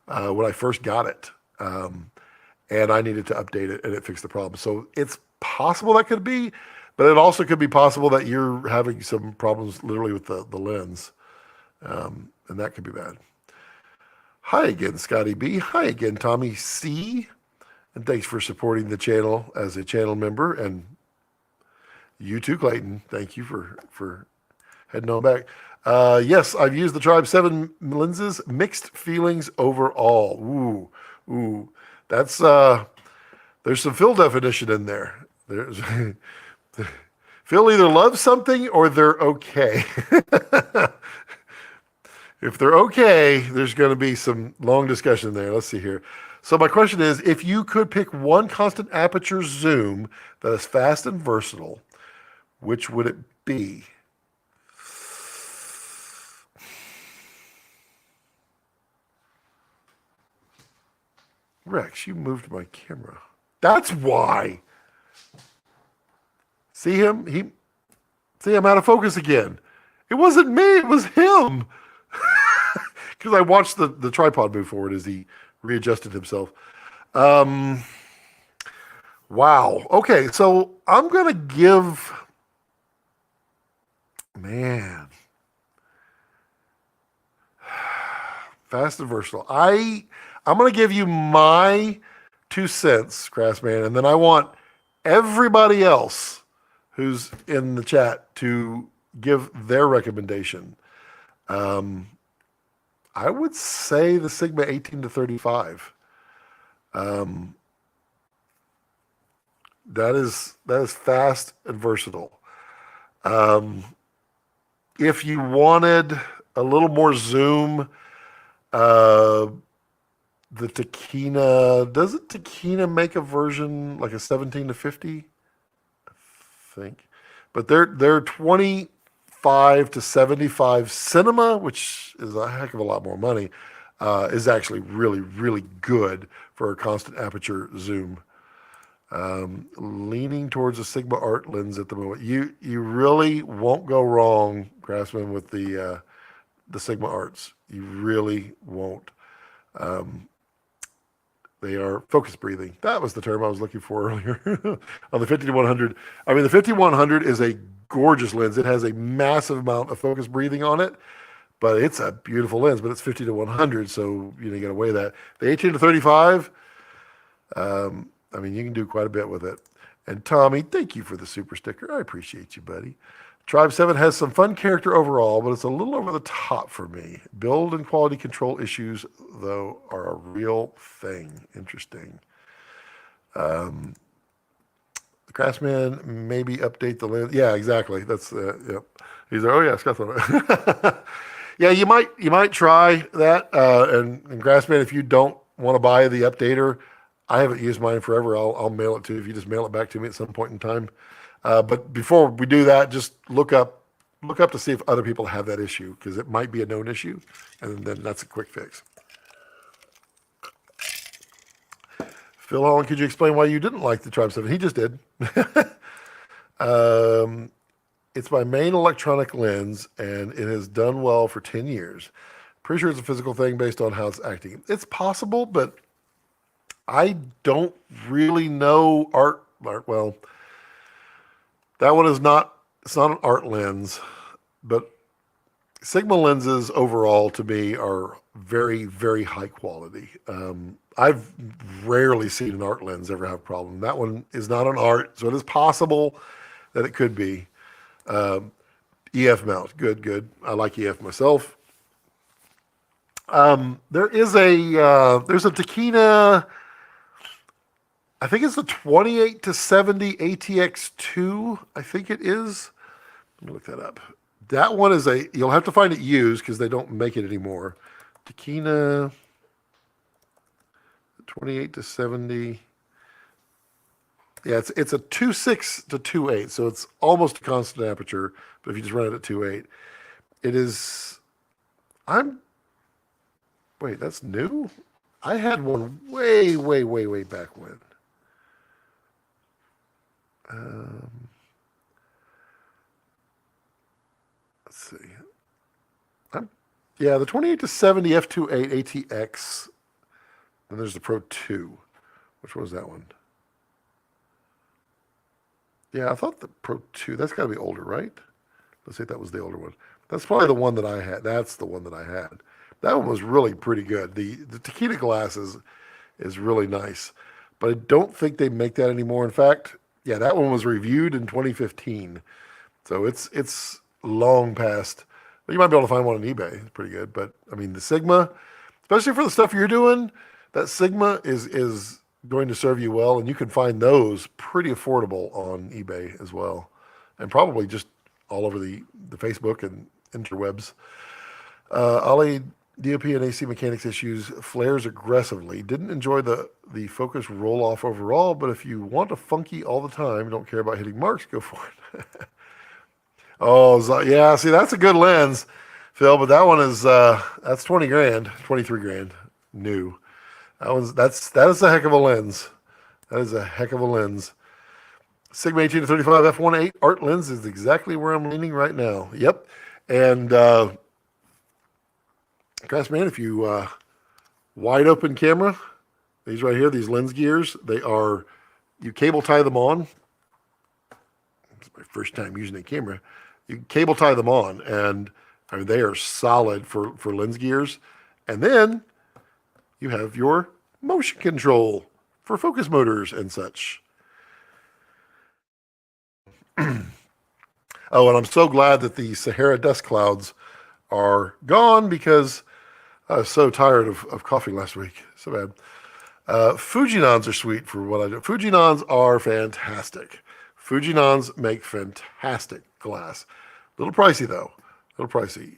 [SPEAKER 1] when I first got it, and I needed to update it, and it fixed the problem. So it's possible that could be, but it also could be possible that you're having some problems literally with the lens, and that could be bad. Hi again, Scotty B. Hi again, Tommy C. And thanks for supporting the channel as a channel member. And you too, Clayton. Thank you for heading on back. Yes, I've used the Tribe 7 lenses. Mixed feelings overall. Ooh. That's, there's some Phil definition in there. There's Phil either loves something or they're okay. If they're okay, there's going to be some long discussion there. Let's see here. So my question is, if you could pick one constant aperture zoom that is fast and versatile, which would it be? Rex, you moved my camera. That's why. See him? See, I'm out of focus again. It wasn't me, it was him. Because I watched the tripod move forward as he readjusted himself. Wow. Okay, so I'm going to give... Man. Fast and versatile. I'm going to give you my 2 cents, Craftsman, and then I want everybody else who's in the chat to give their recommendation. I would say the Sigma 18 to 35. That is fast and versatile. If you wanted a little more zoom, uh, the Takina, doesn't Takina make a version like a 17 to 50? I think. But they're 25 to 75 cinema, which is a heck of a lot more money, is actually really, really good for a constant aperture zoom. Leaning towards a Sigma Art lens at the moment. You really won't go wrong, Craftsman, with the Sigma Arts. You really won't. They are focus breathing. That was the term I was looking for earlier. On the 50-100. I mean, the 50-100 is a gorgeous lens. It has a massive amount of focus breathing on it, but it's a beautiful lens. But it's 50-100, so you got to weigh that. The 18-35. I mean, you can do quite a bit with it. And Tommy, thank you for the super sticker. I appreciate you, buddy. Tribe 7 has some fun character overall, but it's a little over the top for me. Build and quality control issues, though, are a real thing. Interesting. The Craftsman, maybe update the lens. Yeah, exactly. That's, yep. He's like, oh yeah, Scott's on it. Yeah, you might try that. And Craftsman, if you don't want to buy the updater, I haven't used mine forever. I'll mail it to you if you just mail it back to me at some point in time. But before we do that, just look up to see if other people have that issue, because it might be a known issue, and then that's a quick fix. Phil Holland, could you explain why you didn't like the Tribe 7? He just did. It's my main electronic lens, and it has done well for 10 years. Pretty sure it's a physical thing based on how it's acting. It's possible, but I don't really know art. Well, that one is not, it's not an art lens, but Sigma lenses overall to me are very, very high quality. I've rarely seen an art lens ever have a problem. That one is not an art, so it is possible that it could be. EF mount, good. I like EF myself. There's a Takina, I think it's the 28-70 ATX2. I think it is. Let me look that up. That one is you'll have to find it used because they don't make it anymore. Takina 28-70. Yeah, it's a 2.6 to 2.8, so it's almost a constant aperture. But if you just run it at 2.8, it is. Wait, that's new. I had one way, way, way, way back when. Let's see. Yeah, the 28-70 f2.8 ATX. Then there's the Pro 2. Which one was that one? Yeah, I thought the Pro 2. That's got to be older, right? Let's say that was the older one. That's probably the one that I had. That's the one that I had. That one was really pretty good. The Takina glass is really nice. But I don't think they make that anymore. In fact, yeah, that one was reviewed in 2015. So it's long past. Well, you might be able to find one on eBay. It's pretty good. But I mean, the Sigma, especially for the stuff you're doing, that Sigma is going to serve you well, and you can find those pretty affordable on eBay as well, and probably just all over the Facebook and interwebs. Ollie, DOP and AC mechanics issues, flares aggressively. Didn't enjoy the focus roll off overall, but if you want a funky all the time, don't care about hitting marks, go for it. Oh, yeah, see, that's a good lens, Phil, but that one is, that's 20 grand, 23 grand, new. That is a heck of a lens. That is a heck of a lens. Sigma 18-35 f1.8 art lens is exactly where I'm leaning right now. Yep. And Craftsman, if you wide open camera, these right here, these lens gears, you cable tie them on. It's my first time using a camera. You cable tie them on, and I mean, they are solid for lens gears. And then you have your motion control for focus motors and such. Oh, and I'm so glad that the Sahara dust clouds are gone, because I was so tired of coughing last week. So bad. Fujinons are sweet for what I do. Fujinons are fantastic. Fujinons make fantastic glass. A little pricey though. A little pricey.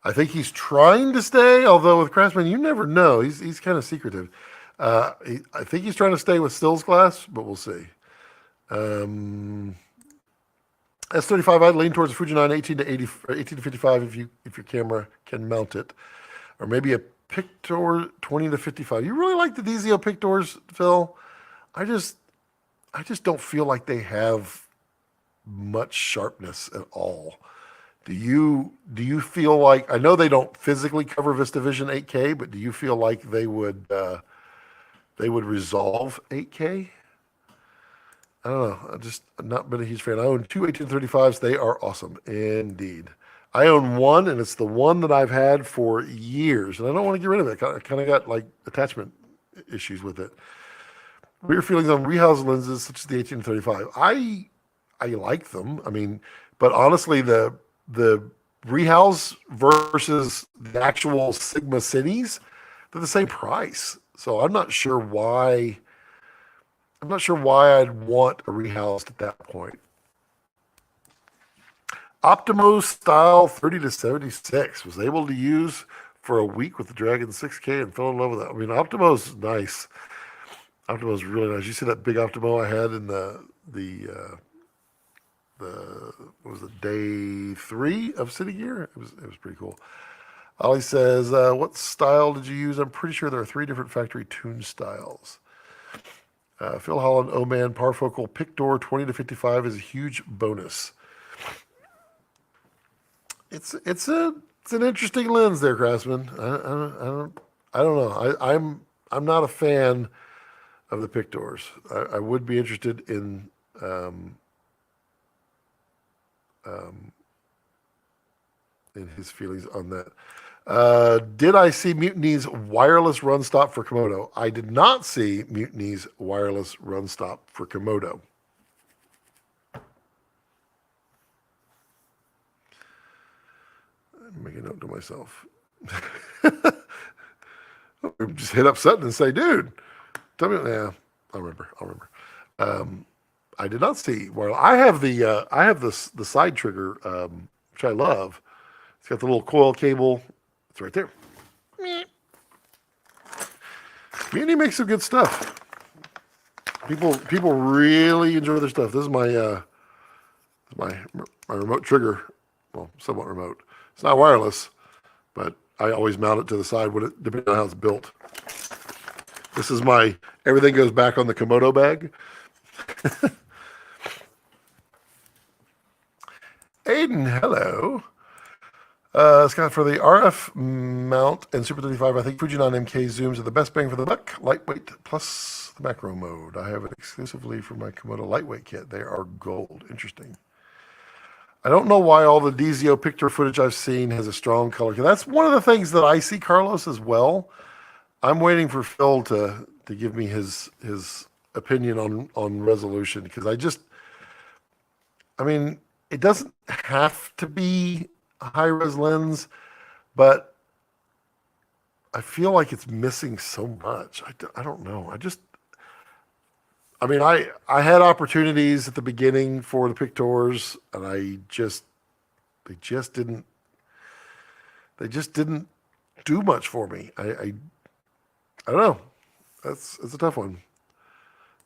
[SPEAKER 1] I think he's trying to stay, although with Craftsman, you never know. He's kind of secretive. I think he's trying to stay with stills glass, but we'll see. S35, I'd lean towards a Fujinon 18 to 80, 18 to 55 if your camera can mount it, or maybe a Pictor 20 to 55. You really like the DZO Pictors, Phil? I just don't feel like they have much sharpness at all. Do you feel like, I know they don't physically cover VistaVision 8K, but do you feel like they would resolve 8K? I don't know. I'm not been a huge fan. I own two 1835s. They are awesome indeed. I own one, and it's the one that I've had for years, and I don't want to get rid of it. I kind of got like attachment issues with it. What are your feelings on rehouse lenses such as the 1835? I like them. I mean, but honestly, the rehouse versus the actual Sigma Cities, they're the same price. So I'm not sure why I'd want a rehoused at that point. Optimo style 30 to 76 was able to use for a week with the Dragon 6K and fell in love with it. I mean, Optimo's nice. Optimo's really nice. You see that big Optimo I had in the what was it, day 3 of City Gear? It was pretty cool. Ollie says, what style did you use? I'm pretty sure there are 3 different factory tune styles. Phil Holland, Oman, Parfocal, Pictor 20 to 55 is a huge bonus. It's an interesting lens there, Craftsman. I don't know. I'm not a fan of the Pictors. I would be interested in his feelings on that. Did I see Mutiny's wireless run stop for Komodo? I did not see Mutiny's wireless run stop for Komodo. Make a note to myself. Just hit up Sutton and say, dude, tell me. Yeah, I'll remember. I did not see. Well, I have the side trigger, which I love. It's got the little coil cable. It's right there. Mutiny makes some good stuff. People really enjoy their stuff. This is my remote trigger. Well, somewhat remote. It's not wireless, but I always mount it to the side depending on how it's built. This is everything goes back on the Komodo bag. Aiden, hello. Scott, for the RF mount and Super 35, I think Fujinon MK zooms are the best bang for the buck. Lightweight plus the macro mode. I have it exclusively for my Komodo lightweight kit. They are gold. Interesting. I don't know why all the DZO picture footage I've seen has a strong color. That's one of the things that I see, Carlos, as well. I'm waiting for Phil to give me his opinion on resolution, because I mean, it doesn't have to be a high-res lens, but I feel like it's missing so much. I don't know. I mean, I had opportunities at the beginning for the Pictors, and they just didn't do much for me. I don't know. It's a tough one.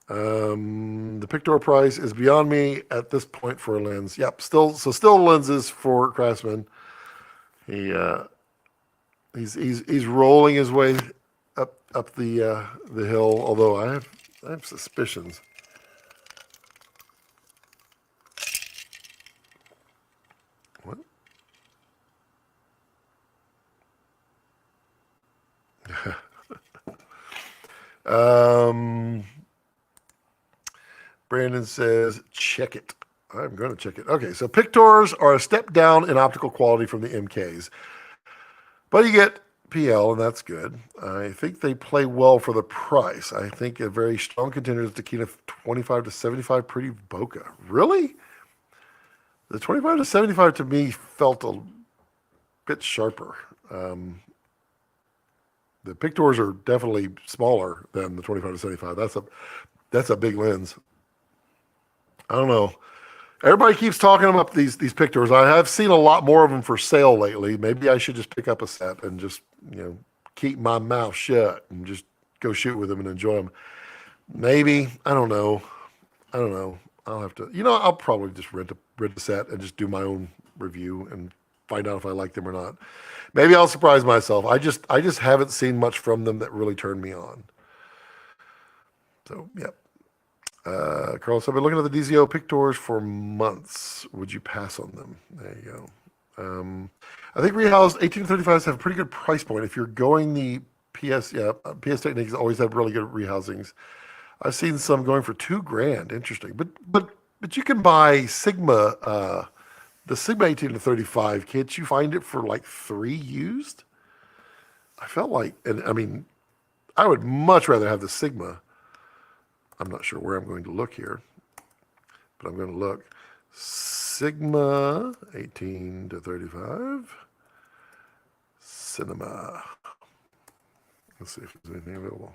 [SPEAKER 1] The Pictor price is beyond me at this point for a lens. Yep, still lenses for Craftsman. He's rolling his way up the hill. Although I have suspicions. What? Brandon says, check it. I'm going to check it. Okay, so Pictors are a step down in optical quality from the MKs. But you get PL, and that's good. I think they play well for the price. I think a very strong contender is the Takina 25 to 75 pretty bokeh. Really? The 25 to 75 to me felt a bit sharper. The Pictors are definitely smaller than the 25 to 75. That's a big lens. I don't know. Everybody keeps talking about these Pictors. I have seen a lot more of them for sale lately. Maybe I should just pick up a set and just, keep my mouth shut and just go shoot with them and enjoy them. Maybe. I don't know. I'll have to, I'll probably just rent a set and just do my own review and find out if I like them or not. Maybe I'll surprise myself. I just haven't seen much from them that really turned me on. So, yeah. Carlos, I've been looking at the DZO Pictors for months. Would you pass on them? There you go. I think rehoused 1835s have a pretty good price point. If you're going the PS Techniques always have really good rehousings. I've seen some going for $2,000. Interesting, but you can buy Sigma, the Sigma 18 to 35. Can't you find it for like $3 used? I felt like, and I mean, I would much rather have the Sigma. I'm not sure where I'm going to look here, but I'm going to look. Sigma 18 to 35. Cinema. Let's see if there's anything available.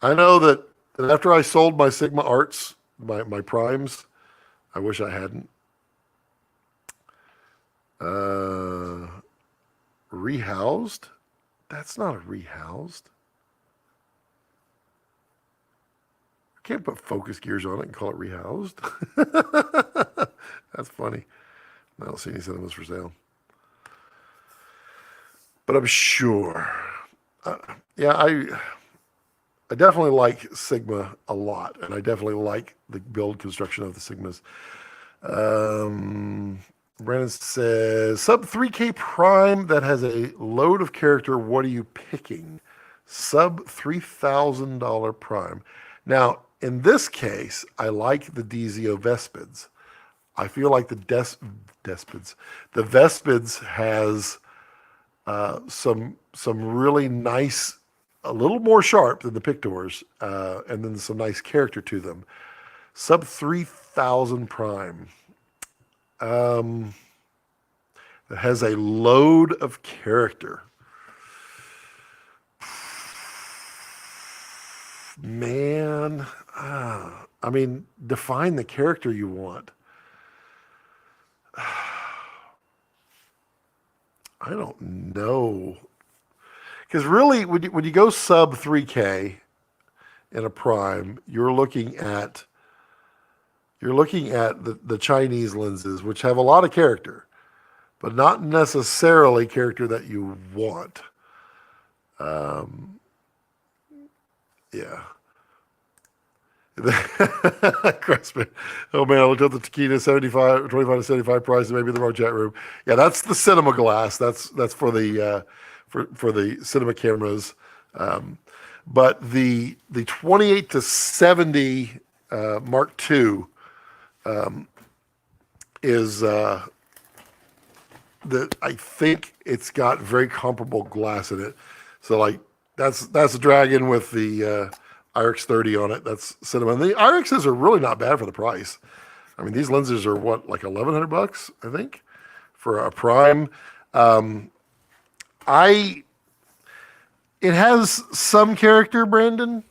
[SPEAKER 1] I know that after I sold my Sigma Arts, my primes, I wish I hadn't. Rehoused? That's not a rehoused. I can't put focus gears on it and call it rehoused. That's funny. I don't see any cinemas for sale. But I'm sure. I definitely like Sigma a lot, and I definitely like the build construction of the Sigmas. Brandon says, sub 3K prime that has a load of character, what are you picking? Sub $3,000 prime. Now, in this case, I like the DZO Vespids. I feel like the Vespids has some really nice, a little more sharp than the Pictors, and then some nice character to them. Sub 3,000 prime. That has a load of character. Man, I mean, define the character you want. I don't know. Because really, when you go sub 3K in a prime, you're looking at the Chinese lenses, which have a lot of character, but not necessarily character that you want. Yeah. Craftsman. Oh man, I looked at the Takeda 25 to 75 price, maybe in the wrong chat room. Yeah, that's the cinema glass. That's for the for the cinema cameras. But the 28 to 70 Mark II is that I think it's got very comparable glass in it. So like that's a Dragon with the IRIX 30 on it. That's cinema. And the IRIXs are really not bad for the price. I mean, these lenses are what, like $1,100, I think, for a prime. It has some character, Brandon,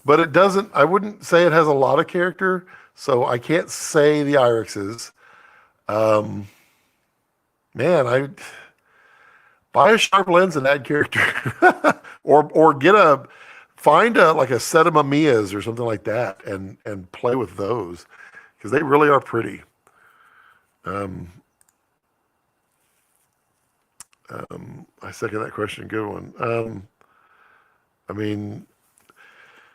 [SPEAKER 1] but it doesn't. I wouldn't say it has a lot of character, so I can't say the IRIXs. Man, I buy a sharp lens and add character, or find like a set of Mamiyas or something like that, and play with those, because they really are pretty. I second that question. Good one. I mean,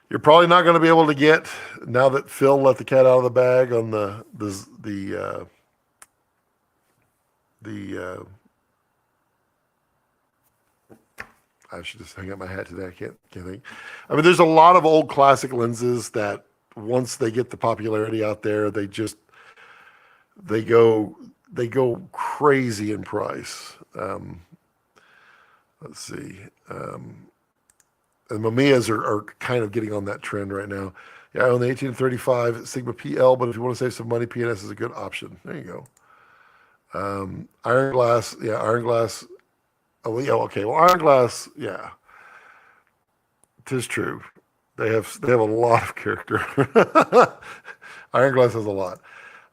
[SPEAKER 1] you're probably not going to be able to get, now that Phil let the cat out of the bag on the I should just hang up my hat today. I can't think. I mean, there's a lot of old classic lenses that once they get the popularity out there, they go crazy in price. Let's see. And Mamiyas are kind of getting on that trend right now. Yeah, I own the 1835 Sigma PL, but if you want to save some money, PNS is a good option. There you go. Iron glass. Yeah, iron glass. Oh, yeah, okay. Well, Iron Glass, yeah, it is true. They have a lot of character. Iron Glass has a lot.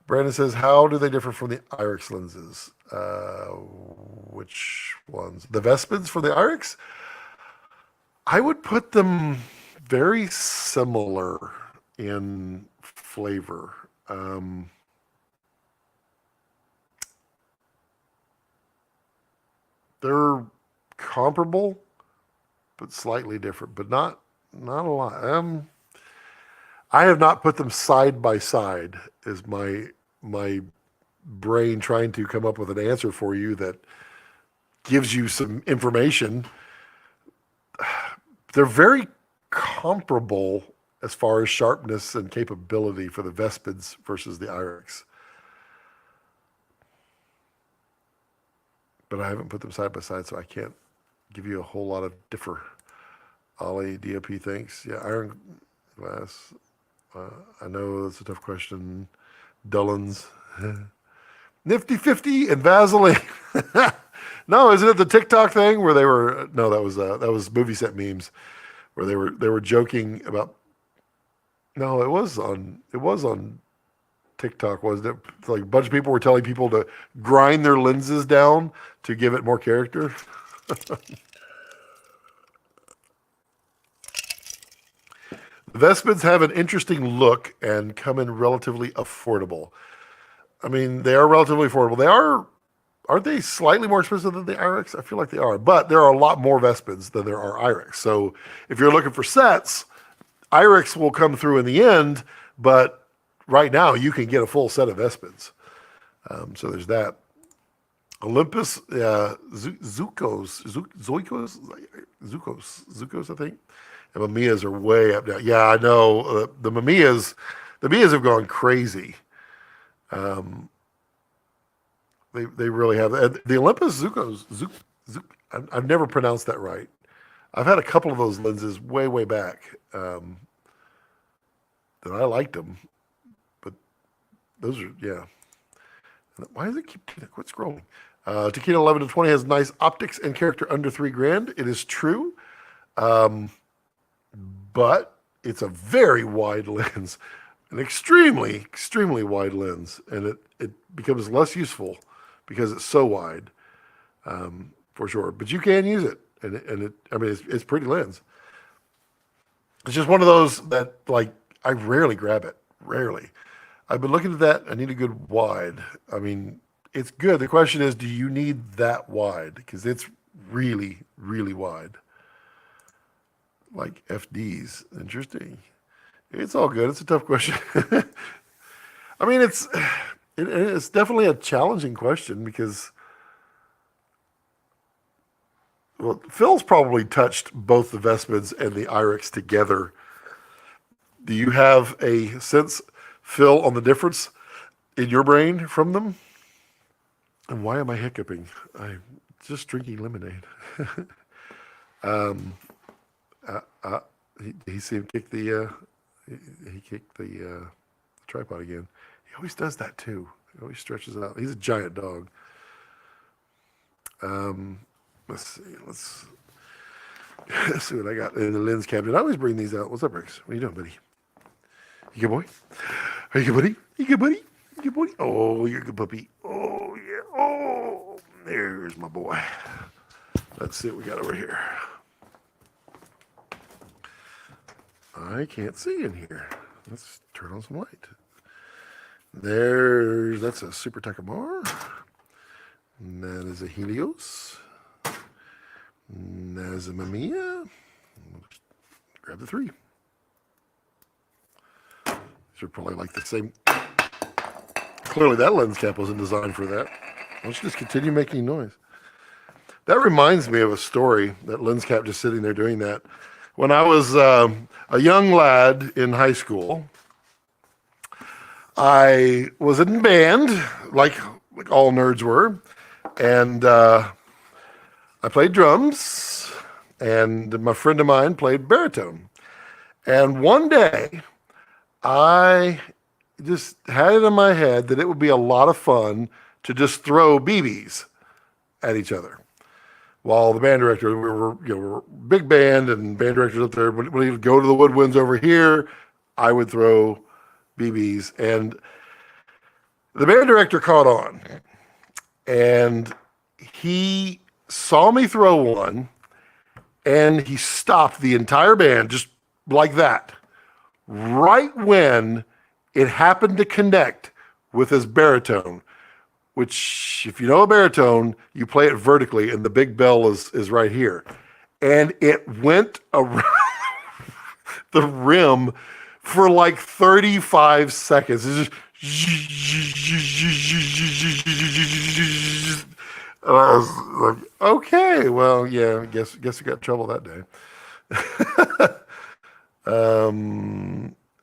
[SPEAKER 1] Brandon says, how do they differ from the Irix lenses? Which ones? The Vespids for the Irix? I would put them very similar in flavor. They're comparable, but slightly different, but not a lot. I have not put them side by side. Is my brain trying to come up with an answer for you that gives you some information. They're very comparable as far as sharpness and capability for the Vespids versus the Irix. But I haven't put them side by side, so I can't give you a whole lot of differ. Ollie, DOP, thanks. Yeah, Iron Glass. I know that's a tough question. Dullins. Nifty 50 and Vaseline. No, isn't it the TikTok thing where they were? No, that was movie set memes where they were joking about. No, it was on TikTok, wasn't it? It's like a bunch of people were telling people to grind their lenses down to give it more character. The Vespids have an interesting look and come in relatively affordable. I mean, they are relatively affordable. Aren't they slightly more expensive than the Irix? I feel like they are, but there are a lot more Vespids than there are Irix. So if you're looking for sets, Irix will come through in the end, but right now you can get a full set of Vespids. So there's that. Olympus, Zucos, I think. And Mamiyas are way up now. Yeah, I know. The Mamiyas have gone crazy. They really have. The Olympus Zucos, I've never pronounced that right. I've had a couple of those lenses way back that I liked them, but those are, yeah. Why does it keep quit scrolling? Takeda 11 to 20 has nice optics and character under $3,000. It is true, but it's a very wide lens, an extremely wide lens, and it becomes less useful because it's so wide, for sure. But you can use it, and I mean, it's pretty lens. It's just one of those that, like, I rarely grab it. Rarely. I've been looking at that. I need a good wide. I mean, it's good. The question is, do you need that wide? Because it's really wide. Like FDs. Interesting. It's all good. It's a tough question. I mean, it's definitely a challenging question because, well, Phil's probably touched both the Vespids and the Irix together. Do you have a sense, Phil, on the difference in your brain from them? And why am I hiccuping? I'm just drinking lemonade. He see him kick he kicked the tripod again. He always does that too. He always stretches it out. He's a giant dog. Let's see. Let's see what I got in the lens cabinet. I always bring these out. What's up, Rex? What are you doing, buddy? You good boy? Are you good, buddy? You good, buddy? You good, buddy? Oh, you're a good puppy. Oh, yeah. Oh, there's my boy. Let's see what we got over here. I can't see in here. Let's turn on some light. That's a Super Takamar. And that is a Helios. And that is a Mamiya. Grab the three. These are probably like the same. Clearly that lens cap wasn't designed for that. Let's just continue making noise. That reminds me of a story, that lens cap just sitting there doing that. When I was a young lad in high school, I was in band, like all nerds were, and I played drums, and my friend of mine played baritone. And one day, I just had it in my head that it would be a lot of fun to just throw BBs at each other. while the band director, we were big band and band directors up there. When he would go to the woodwinds over here, I would throw BBs, and the band director caught on, and he saw me throw one, and he stopped the entire band just like that, right when it happened to connect with his baritone, which, if you know a baritone, you play it vertically, and the big bell is right here. And it went around the rim for like 35 seconds. It's just, and I was like, okay, well, yeah, guess we got in trouble that day.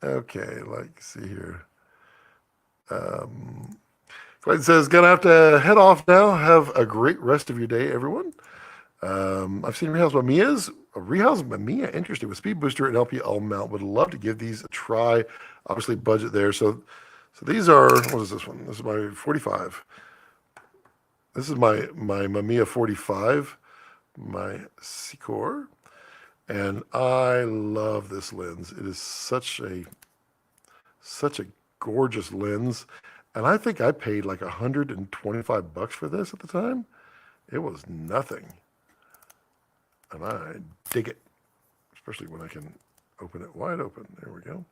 [SPEAKER 1] Okay, like, see here. Clayton says, gonna have to head off now. Have a great rest of your day, everyone. I've seen Rehouse Mamiya's. Rehouse Mamiya, interesting. With Speed Booster and LP mount, would love to give these a try. Obviously, budget there. So these are, what is this one? This is my 45. This is my Mamiya 45, my Secor. And I love this lens. It is such a gorgeous lens. And I think I paid like $125 for this at the time. It was nothing. And I dig it, especially when I can open it wide open. There we go.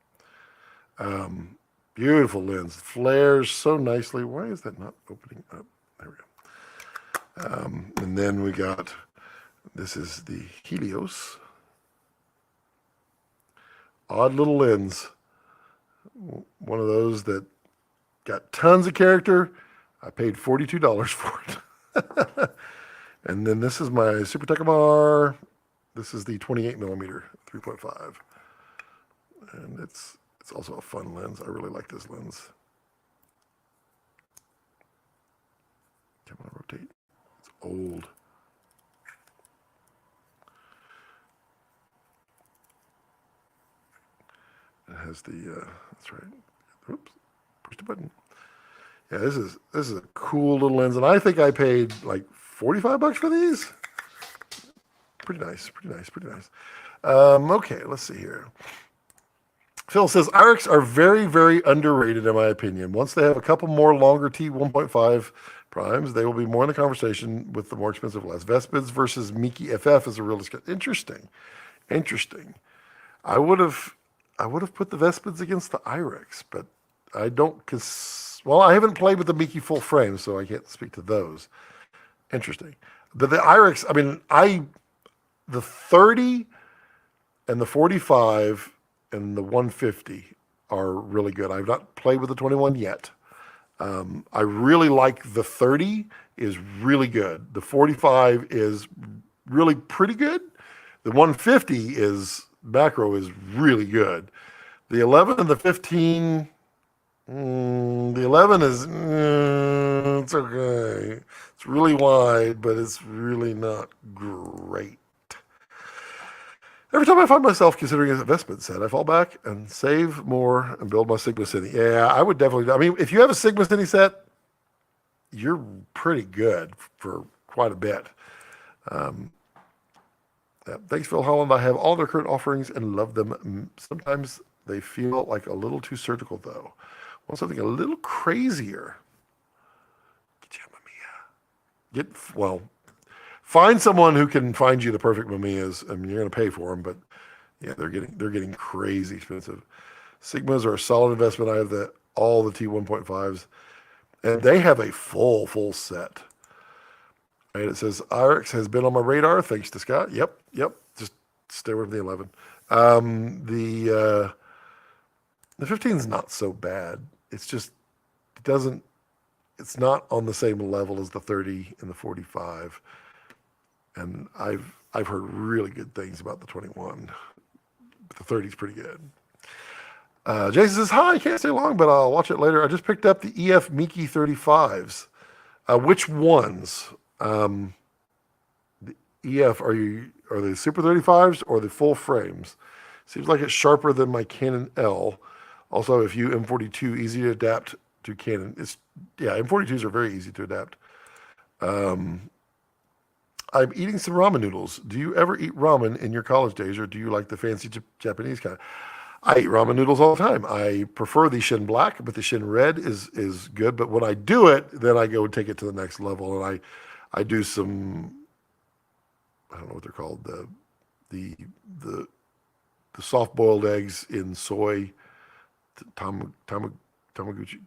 [SPEAKER 1] Beautiful lens. Flares so nicely. Why is that not opening up? There we go. And then we got, this is the Helios. Odd little lens. One of those that got tons of character. I paid $42 for it. And then this is my Super Tekkamar. This is the 28 millimeter 3.5. And it's also a fun lens. I really like this lens. Come on, rotate. It's old. It has the, that's right. Oops, push the button. Yeah, this is a cool little lens, and I think I paid like $45 for these. Pretty nice. Okay, let's see here. Phil says, IRIX are very, very underrated in my opinion. Once they have a couple more longer T1.5 primes, they will be more in the conversation with the more expensive lens. Vespids versus Miki FF is a real interesting. I would have put the Vespids against the IRIX, but I don't, well, I haven't played with the Miki full frame, so I can't speak to those. Interesting. But the IRIX, I mean, the 30 and the 45 and the 150 are really good. I've not played with the 21 yet. I really like the 30 is really good. The 45 is really pretty good. The 150 is, macro is really good. The 11 and the 15, the 11 is, it's okay. It's really wide, but it's really not great. Every time I find myself considering an investment set, I fall back and save more and build my Sigma Cine. Yeah, I would definitely. I mean, if you have a Sigma Cine set, you're pretty good for quite a bit. Yeah, thanks, Phil Holland. I have all their current offerings and love them. Sometimes they feel like a little too surgical, though. Want something a little crazier? Find someone who can find you the perfect Mamiyas. I mean, you're going to pay for them, but yeah, they're getting crazy expensive. Sigmas are a solid investment. I have all the T1.5s, and they have a full set. And it says IRIX has been on my radar thanks to Scott. Yep. Just stay away from the 11. The 15 is not so bad. It's just it's not on the same level as the 30 and the 45. And I've heard really good things about the 21. But the 30 is pretty good. Jason says, hi, I can't stay long, but I'll watch it later. I just picked up the EF Miki 35s. Which ones? The EF, are they Super 35s or the full frames? Seems like it's sharper than my Canon L. Also, if you M42, easy to adapt to Canon. M42s are very easy to adapt. I'm eating some ramen noodles. Do you ever eat ramen in your college days, or do you like the fancy Japanese kind? I eat ramen noodles all the time. I prefer the Shin Black, but the Shin Red is good. But when I do it, then I go and take it to the next level, and I do some, I don't know what they're called, the the the soft boiled eggs in soy, tam, tam, tamaguchi,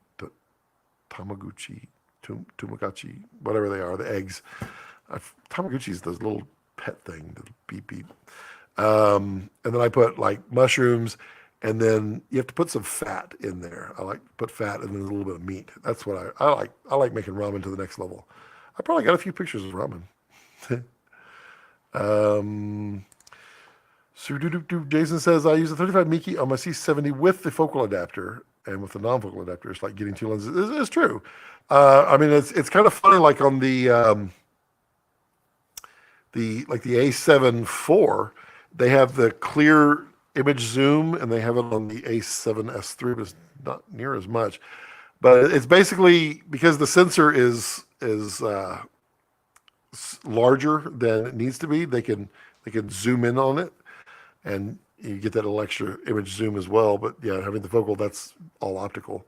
[SPEAKER 1] tamaguchi, tumagachi, whatever they are, the eggs. Tamaguchi's those little pet thing, the beep beep. And then I put like mushrooms, and then you have to put some fat in there. I like to put fat and then a little bit of meat. That's what I like. I like making ramen to the next level. I probably got a few pictures of ramen. um, Jason says, I use a 35 Miki on my C70 with the focal adapter, and with the non-focal adapter, it's like getting two lenses. It's true. I mean, it's kind of funny, like on the A7 IV, they have the clear image zoom, and they have it on the A7S III, but it's not near as much. But it's basically because the sensor is larger than it needs to be. They can zoom in on it, and you get that little extra image zoom as well. But yeah, having the focal, that's all optical.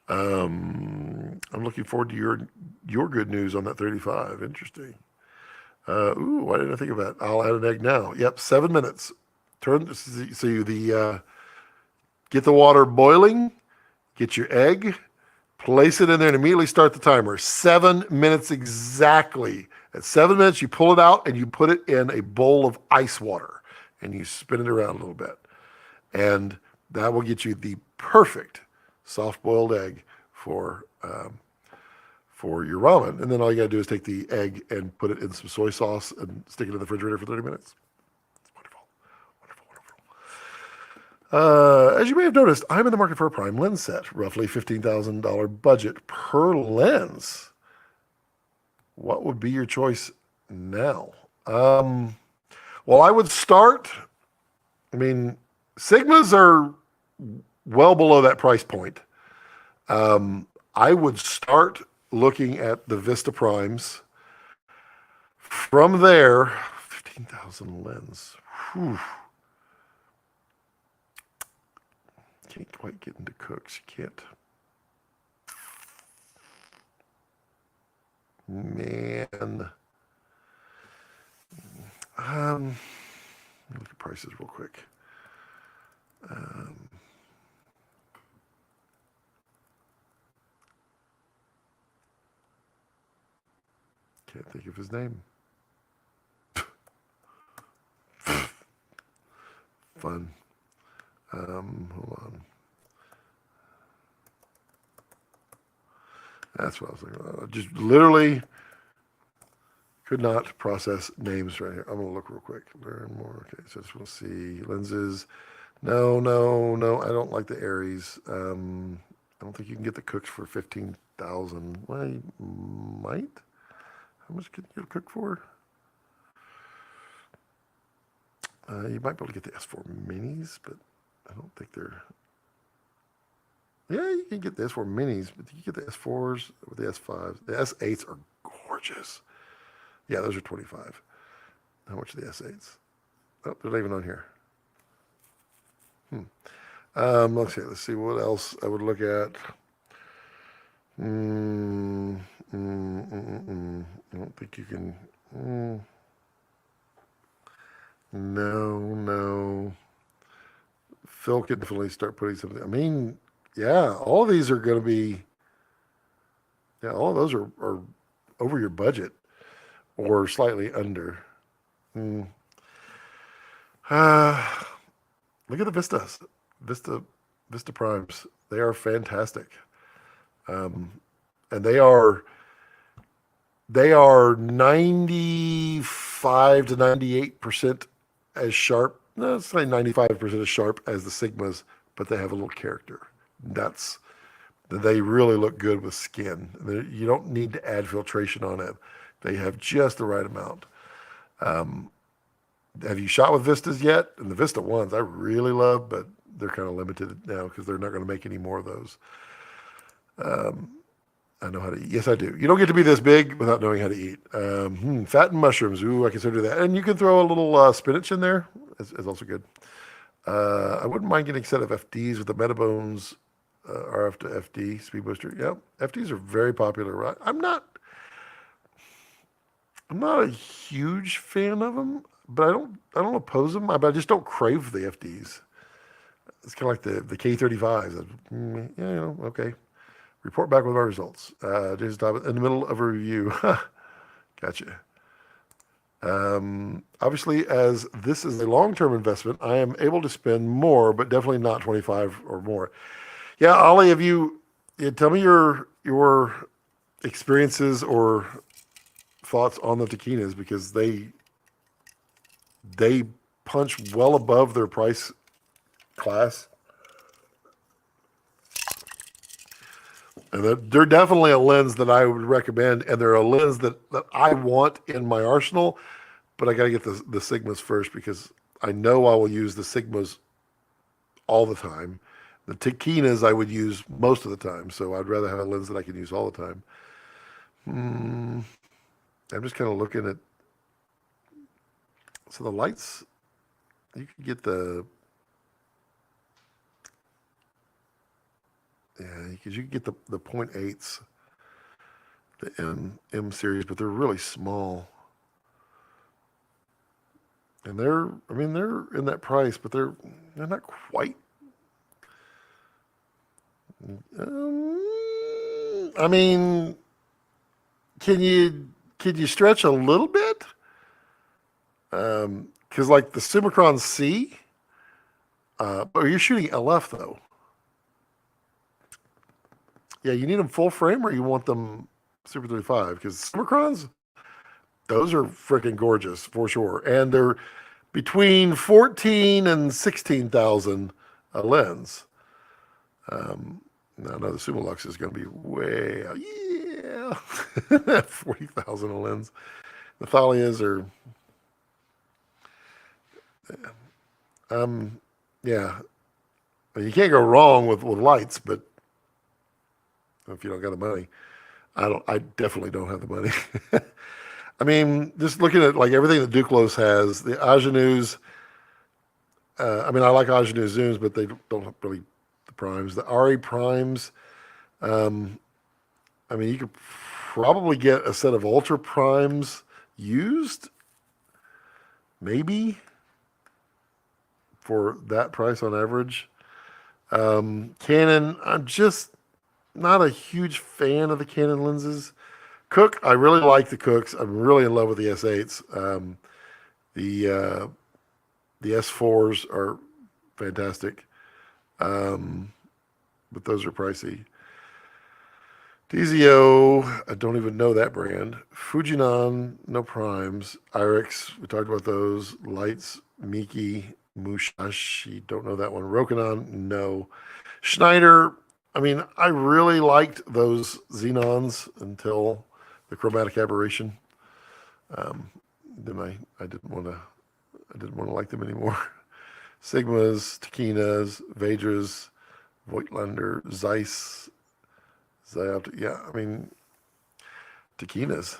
[SPEAKER 1] I'm looking forward to your good news on that 35. Interesting. Why didn't I think of that? I'll add an egg now. Yep, 7 minutes. So you get the water boiling, get your egg, place it in there, and immediately start the timer. 7 minutes exactly. At 7 minutes, you pull it out and you put it in a bowl of ice water, and you spin it around a little bit, and that will get you the perfect soft-boiled egg for your ramen. And then all you gotta do is take the egg and put it in some soy sauce and stick it in the refrigerator for 30 minutes. It's wonderful, wonderful, wonderful. As you may have noticed, I'm in the market for a prime lens set, roughly $15,000 budget per lens. What would be your choice now? Well, I would start, I mean, Sigmas are well below that price point. I would start looking at the Vista Primes. From there, 15,000 lens. Whew. Can't quite get into Cooks. You can't. Man. Let me look at prices real quick. Can't think of his name. Fun. Hold on. That's what I was thinking about. Just literally could not process names right here. I'm going to look real quick. Learn more. Okay, so I just want to see lenses. No. I don't like the Aries. I don't think you can get the Cooks for 15,000. Well, you might. How much can you get a Cook for? You might be able to get the S4 minis, but I don't think they're. Yeah, you can get the S4 minis, but you get the S4s with the S5s. The S8s are gorgeous. Yeah, those are 25. How much are the S8s? Oh, they're not even on here. Let's see what else I would look at. I don't think you can. No. Phil can definitely start putting something. I mean, yeah, all of these are going to be. Yeah, all of those are over your budget or slightly under. Look at the Vistas, Vista Primes. They are fantastic, and they are 95 to 98% as sharp. No, it's like 95% as sharp as the Sigmas, but they have a little character. They really look good with skin. You don't need to add filtration on it. They have just the right amount. Have you shot with Vistas yet? And the Vista ones I really love, but they're kind of limited now because they're not going to make any more of those. I know how to eat. Yes, I do. You don't get to be this big without knowing how to eat. Fat and mushrooms. Ooh, I consider that. And you can throw a little spinach in there. It's also good. I wouldn't mind getting a set of FDs with the Metabones RF to FD speed booster. Yep, FDs are very popular. I'm not a huge fan of them, but I don't oppose them. But I just don't crave the FDs. It's kind of like the K35s. Yeah, okay. Report back with our results. Jason's in the middle of a review. Gotcha. Obviously, as this is a long-term investment, I am able to spend more, but definitely not 25 or more. Yeah, Ollie, tell me your experiences or thoughts on the taquinas because they punch well above their price class. And they're definitely a lens that I would recommend, and they're a lens that I want in my arsenal, but I got to get the Sigmas first because I know I will use the Sigmas all the time. The taquinas I would use most of the time, so I'd rather have a lens that I can use all the time. I'm just kind of looking at, so the lights, you can get because you can get the 0.8s, the M series, but they're really small. And they're in that price, but they're not quite. I mean, can you stretch a little bit? Because like the Summicron C, but you're shooting LF though. Yeah, you need them full frame or you want them Super 35 because Summicrons, those are freaking gorgeous for sure, and they're between 14 and 16,000 a lens. No, the Summilux is going to be way out. Yeah, 40,000 a lens. The Thalias are, yeah. You can't go wrong with lights, but if you don't got the money, I definitely don't have the money. I mean, just looking at like everything that Duclos has, the Agenus. I mean, I like Agenu zooms, but they don't have really the primes. The RE primes. I mean, you could probably get a set of ultra primes used, maybe for that price on average. Canon, I'm just not a huge fan of the Canon lenses. Cook, I really like the Cooks. I'm really in love with the S8s. The S4s are fantastic, but those are pricey. DZO, I don't even know that brand. Fujinon, no primes. Irix, we talked about those. Lights, Miki, Mushashi, don't know that one. Rokinon, no. Schneider, I mean, I really liked those Xenons until the chromatic aberration. Then I didn't want to like them anymore. Sigmas, Taquinas, Vedras, Voigtlander, Zeiss, yeah, I mean, Taquinas.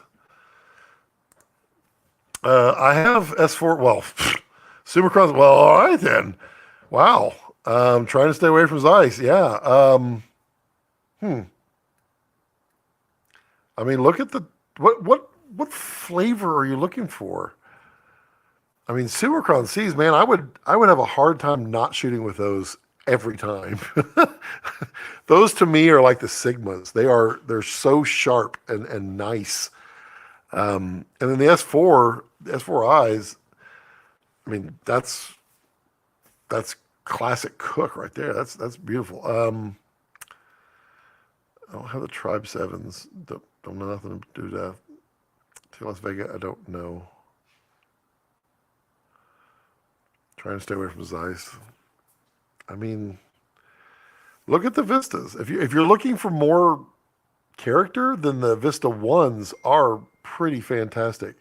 [SPEAKER 1] I have S4, well, Summicrons, well, all right then. Wow. Trying to stay away from Zeiss, yeah. I mean, look at what flavor are you looking for? I mean, Summicron C's, man, I would have a hard time not shooting with those every time. Those to me are like the Sigmas. They're so sharp and nice. And then the S4Is, I mean, that's classic Cook right there. That's beautiful. I don't have the Tribe Sevens. Don't know nothing to do that. Las Vegas, I don't know. Trying to stay away from Zeiss. I mean, look at the Vistas. If you're looking for more character, then the Vista ones are pretty fantastic.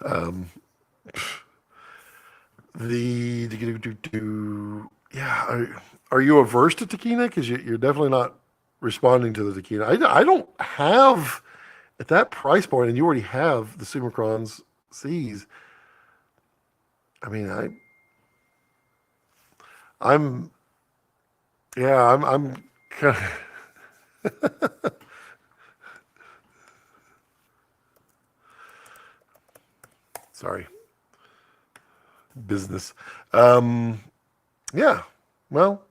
[SPEAKER 1] Um, the yeah, are you averse to taquina? Because you're definitely not responding to the taquina. I don't have at that price point, and you already have the Summicrons C's. I mean, I'm yeah, I'm kind of sorry, business. Um, yeah, well,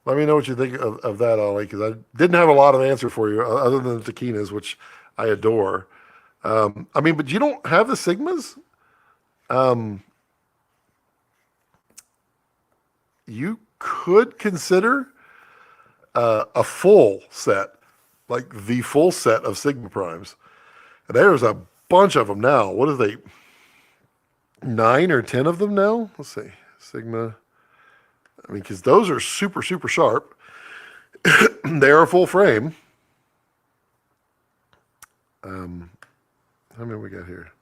[SPEAKER 1] let me know what you think of that, Ollie, because I didn't have a lot of answer for you other than the taquinas, which I adore. I mean, but you don't have the Sigmas. Um, you could consider a full set, like the full set of Sigma Primes. And there's a bunch of them now. What are they? 9 or 10 of them now? Let's see. Sigma. I mean, because those are super, super sharp. They are full frame. Um, how many we got here?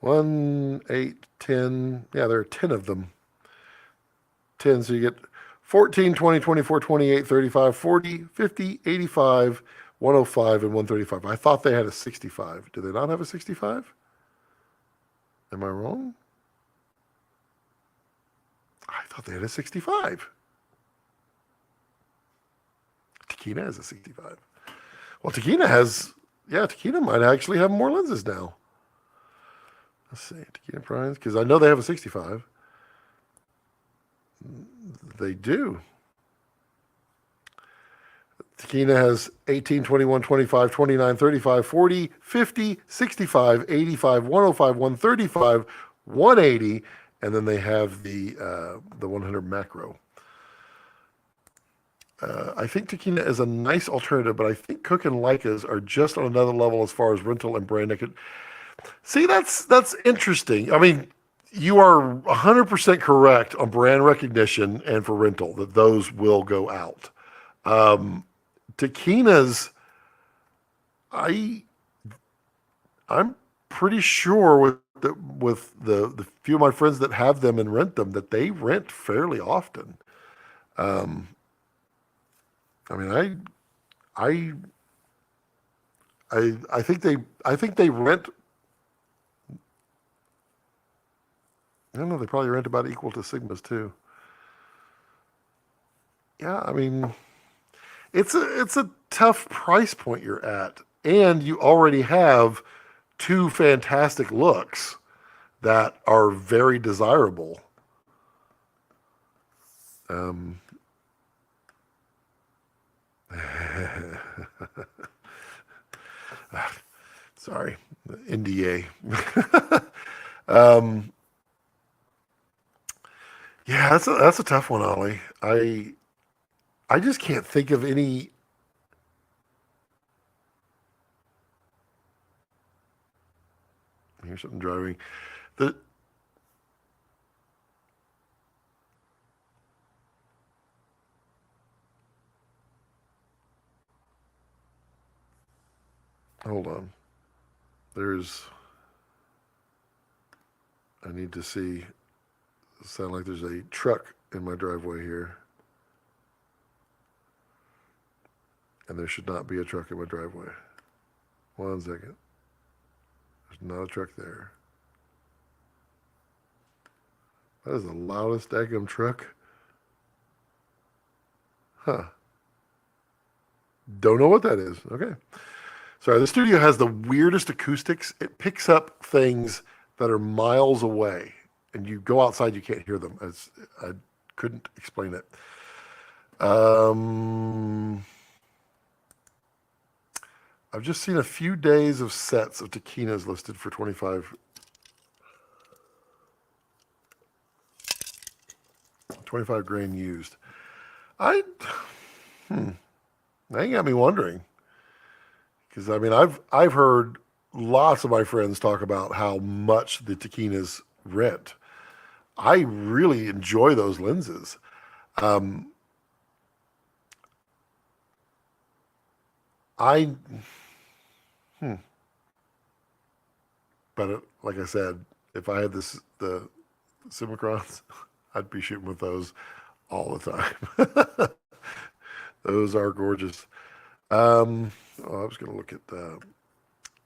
[SPEAKER 1] 1, 8, 10. Yeah, there are 10 of them. 10. So you get 14, 20, 24, 28, 35, 40, 50, 85, 105, and 135. I thought they had a 65. Do they not have a 65? Am I wrong? I thought they had a 65. Taquina has a 65. Well, Taquina might actually have more lenses now. Let's see, Taquina Primes, because I know they have a 65. They do. Taquina has 18, 21, 25, 29, 35, 40, 50, 65, 85, 105, 135, 180, and then they have the 100 macro. I think Taquina is a nice alternative, but I think Cook and Leicas are just on another level as far as rental and brand. See, that's interesting. I mean, you are 100% correct on brand recognition and for rental that those will go out. Taquinas, I I'm pretty sure with the few of my friends that have them and rent them that they rent fairly often. Um, I mean, I I think they rent. I don't know. They probably rent about equal to Sigmas too. Yeah, I mean, it's a tough price point you're at, and you already have two fantastic looks that are very desirable. Um, sorry, NDA. um, yeah, that's a tough one, Ollie. I just can't think of any. Here's something driving. The hold on. There's. I need to see. Sound like there's a truck in my driveway here, and there should not be a truck in my driveway. 1 second. There's not a truck there. That is the loudest daggum truck. Huh. Don't know what that is. Okay. Sorry, the studio has the weirdest acoustics. It picks up things that are miles away, and you go outside, you can't hear them. I couldn't explain it. Um, I've just seen a few days of sets of taquinas listed for 25 grain used. I, that ain't got me wondering. Because I mean, I've heard lots of my friends talk about how much the taquinas rent. I really enjoy those lenses. Um, I But like I said, if I had the Cinemacrons, I'd be shooting with those all the time. Those are gorgeous. I was going to look at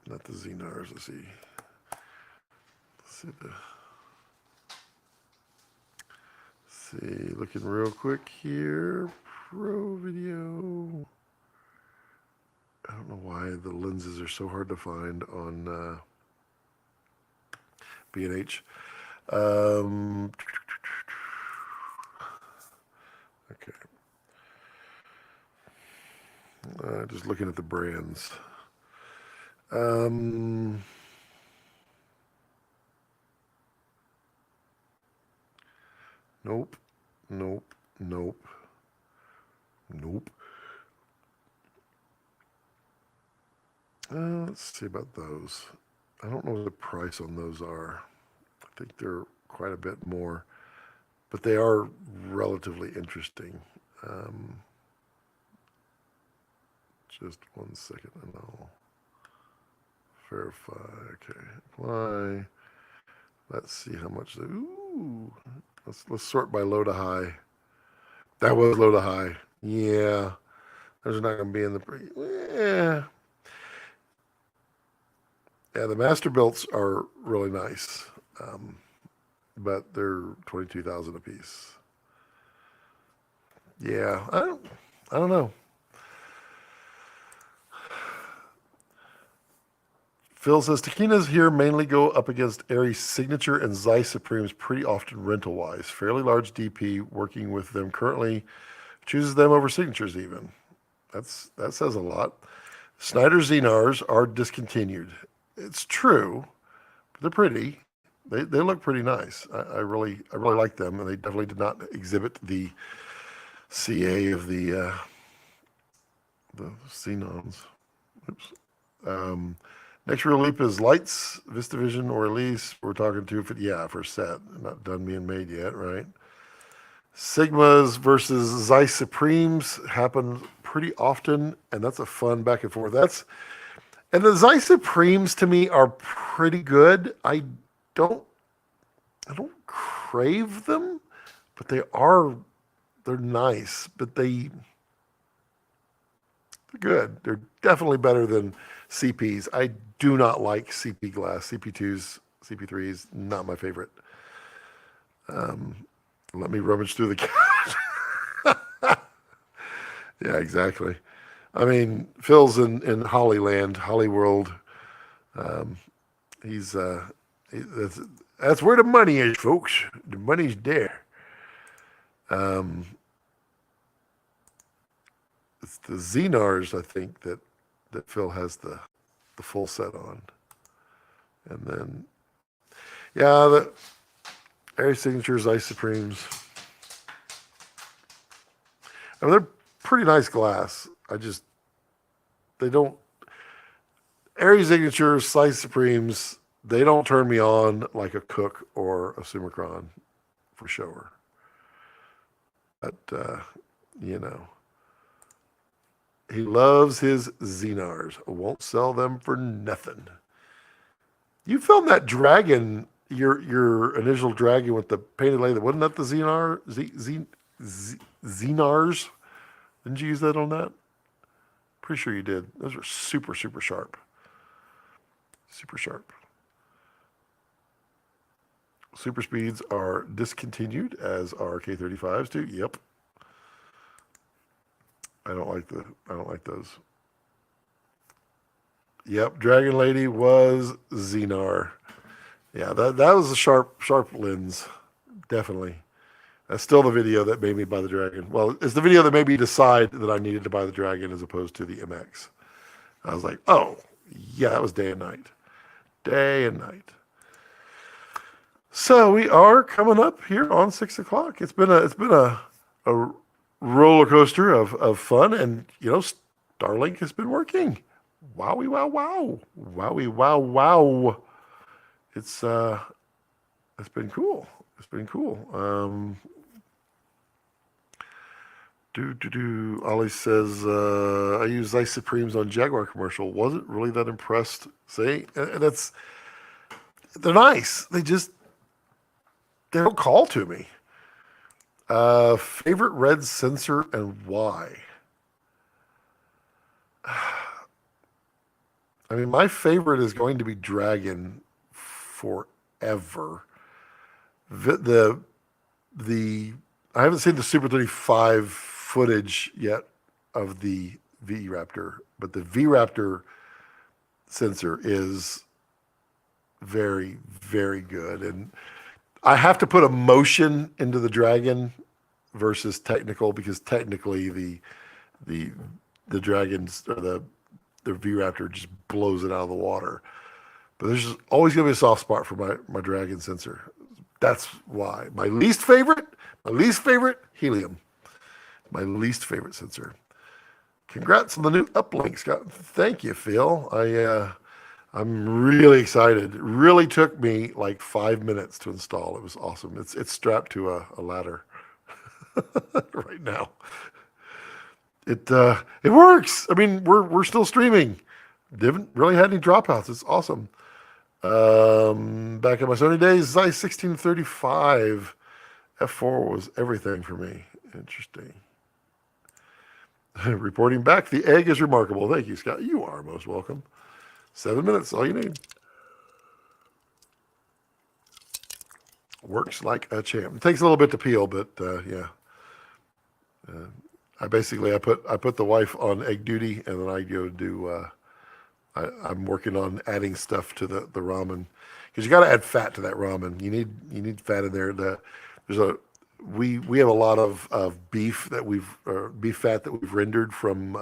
[SPEAKER 1] not the Xenars. Let's see, looking real quick here. Pro video. I don't know why the lenses are so hard to find on B&H. Okay. Just looking at the brands. Nope. Nope. Nope. Nope. Let's see about those. I don't know what the price on those are. I think they're quite a bit more, but they are relatively interesting. Just 1 second and I'll verify. Okay, apply. Let's see how much. Ooh, let's sort by low to high. That was low to high. Yeah, there's not going to be in the. Yeah. Yeah, the Masterbuilts are really nice, but they're 22,000 a piece. Yeah, I don't know. Phil says taquinas here mainly go up against Aries Signature and Zeiss Supremes pretty often rental-wise. Fairly large DP working with them currently chooses them over signatures even. That says a lot. Snyder Xenars are discontinued. It's true, but they're pretty. They look pretty nice. I really like them, and they definitely did not exhibit the CA of the Xenons. Oops. Next real leap is Lights, VistaVision, or Elise. We're talking for set. Not done being made yet, right? Sigmas versus Zeiss Supremes happen pretty often, and that's a fun back and forth. And the Zeiss Supremes to me are pretty good. I don't crave them, but they're nice, but they're good. They're definitely better than CPs. I do not like CP glass. CP2s, CP3s, not my favorite. Let me rummage through the couch. Yeah, exactly. I mean, Phil's in Hollyland, Hollyworld. That's where the money is, folks. The money's there. It's the Xenars, I think, that Phil has the full set on. And then, yeah, the Aries Signatures, Ice Supremes. I mean, they're pretty nice glass. They don't, Aries Signatures, Ice Supremes, they don't turn me on like a Cook or a Summicron for sure. But, he loves his Xenars. Won't sell them for nothing. You filmed that dragon, your initial dragon with the painted leather. Wasn't that the Xenars? Didn't you use that on that? Pretty sure you did. Those are super, super sharp. Super sharp. Super speeds are discontinued, as are K35s too. Yep. I don't like those. Yep, Dragon Lady was Xenar. Yeah, that was a sharp lens. Definitely. That's still the video that made me buy the Dragon. Well, it's the video that made me decide that I needed to buy the Dragon as opposed to the MX. I was like, oh, yeah, that was day and night. Day and night. So we are coming up here on 6 o'clock. It's been a roller coaster of fun, and StarLink has been working. Wowie wow wow. Wowie wow wow. It's been cool. It's been cool. Ollie says, I used Ice Supremes on Jaguar commercial. Wasn't really that impressed. See, and they're nice. They don't call to me. Favorite red sensor and why? I mean, my favorite is going to be Dragon forever. The I haven't seen the Super 35 footage yet of the V Raptor, but the V Raptor sensor is very, very good. And I have to put emotion into the Dragon versus technical, because technically the Dragons or the V Raptor just blows it out of the water. But there's always gonna be a soft spot for my Dragon sensor. That's why. My least favorite, helium. My least favorite sensor. Congrats on the new uplink, Scott. Thank you, Phil. I'm really excited. It really took me like 5 minutes to install. It was awesome. It's strapped to a ladder right now. It works. I mean, we're still streaming. Didn't really had any dropouts. It's awesome. Back in my Sony days, Zeiss 1635 f4 was everything for me. Interesting. Reporting back, the egg is remarkable. Thank you, Scott. You are most welcome. 7 minutes, all you need. Works like a champ. It takes a little bit to peel, but yeah. I put the wife on egg duty, and then I go do. I'm working on adding stuff to the ramen, because you got to add fat to that ramen. You need fat in there. We have a lot of beef that beef fat that we've rendered from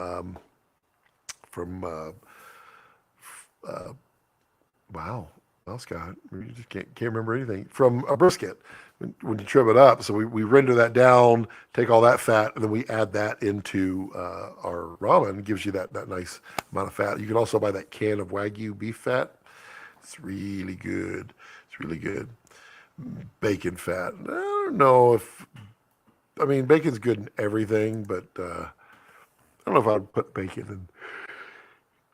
[SPEAKER 1] wow, well, Scott, you just can't remember anything from a brisket when you trim it up. So we render that down, take all that fat, and then we add that into our ramen. It gives you that nice amount of fat. You can also buy that can of Wagyu beef fat. It's really good. It's really good. Bacon fat. I don't know I mean, bacon's good in everything, but I don't know if I'd put bacon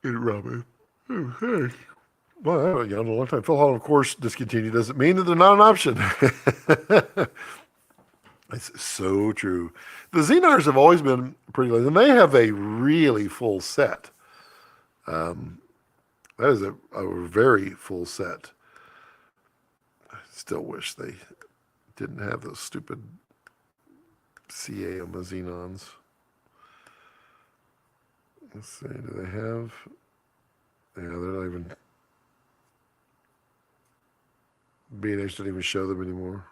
[SPEAKER 1] in ramen. Oh, hey. Well, I haven't gone in a long time. Phil Hall, of course, discontinued doesn't mean that they're not an option. It's so true. The Xenars have always been pretty late, and they have a really full set. That is a very full set. I still wish they didn't have those stupid CA on the Xenons. Let's see, do they have? Yeah, they're not even. B&H doesn't even show them anymore.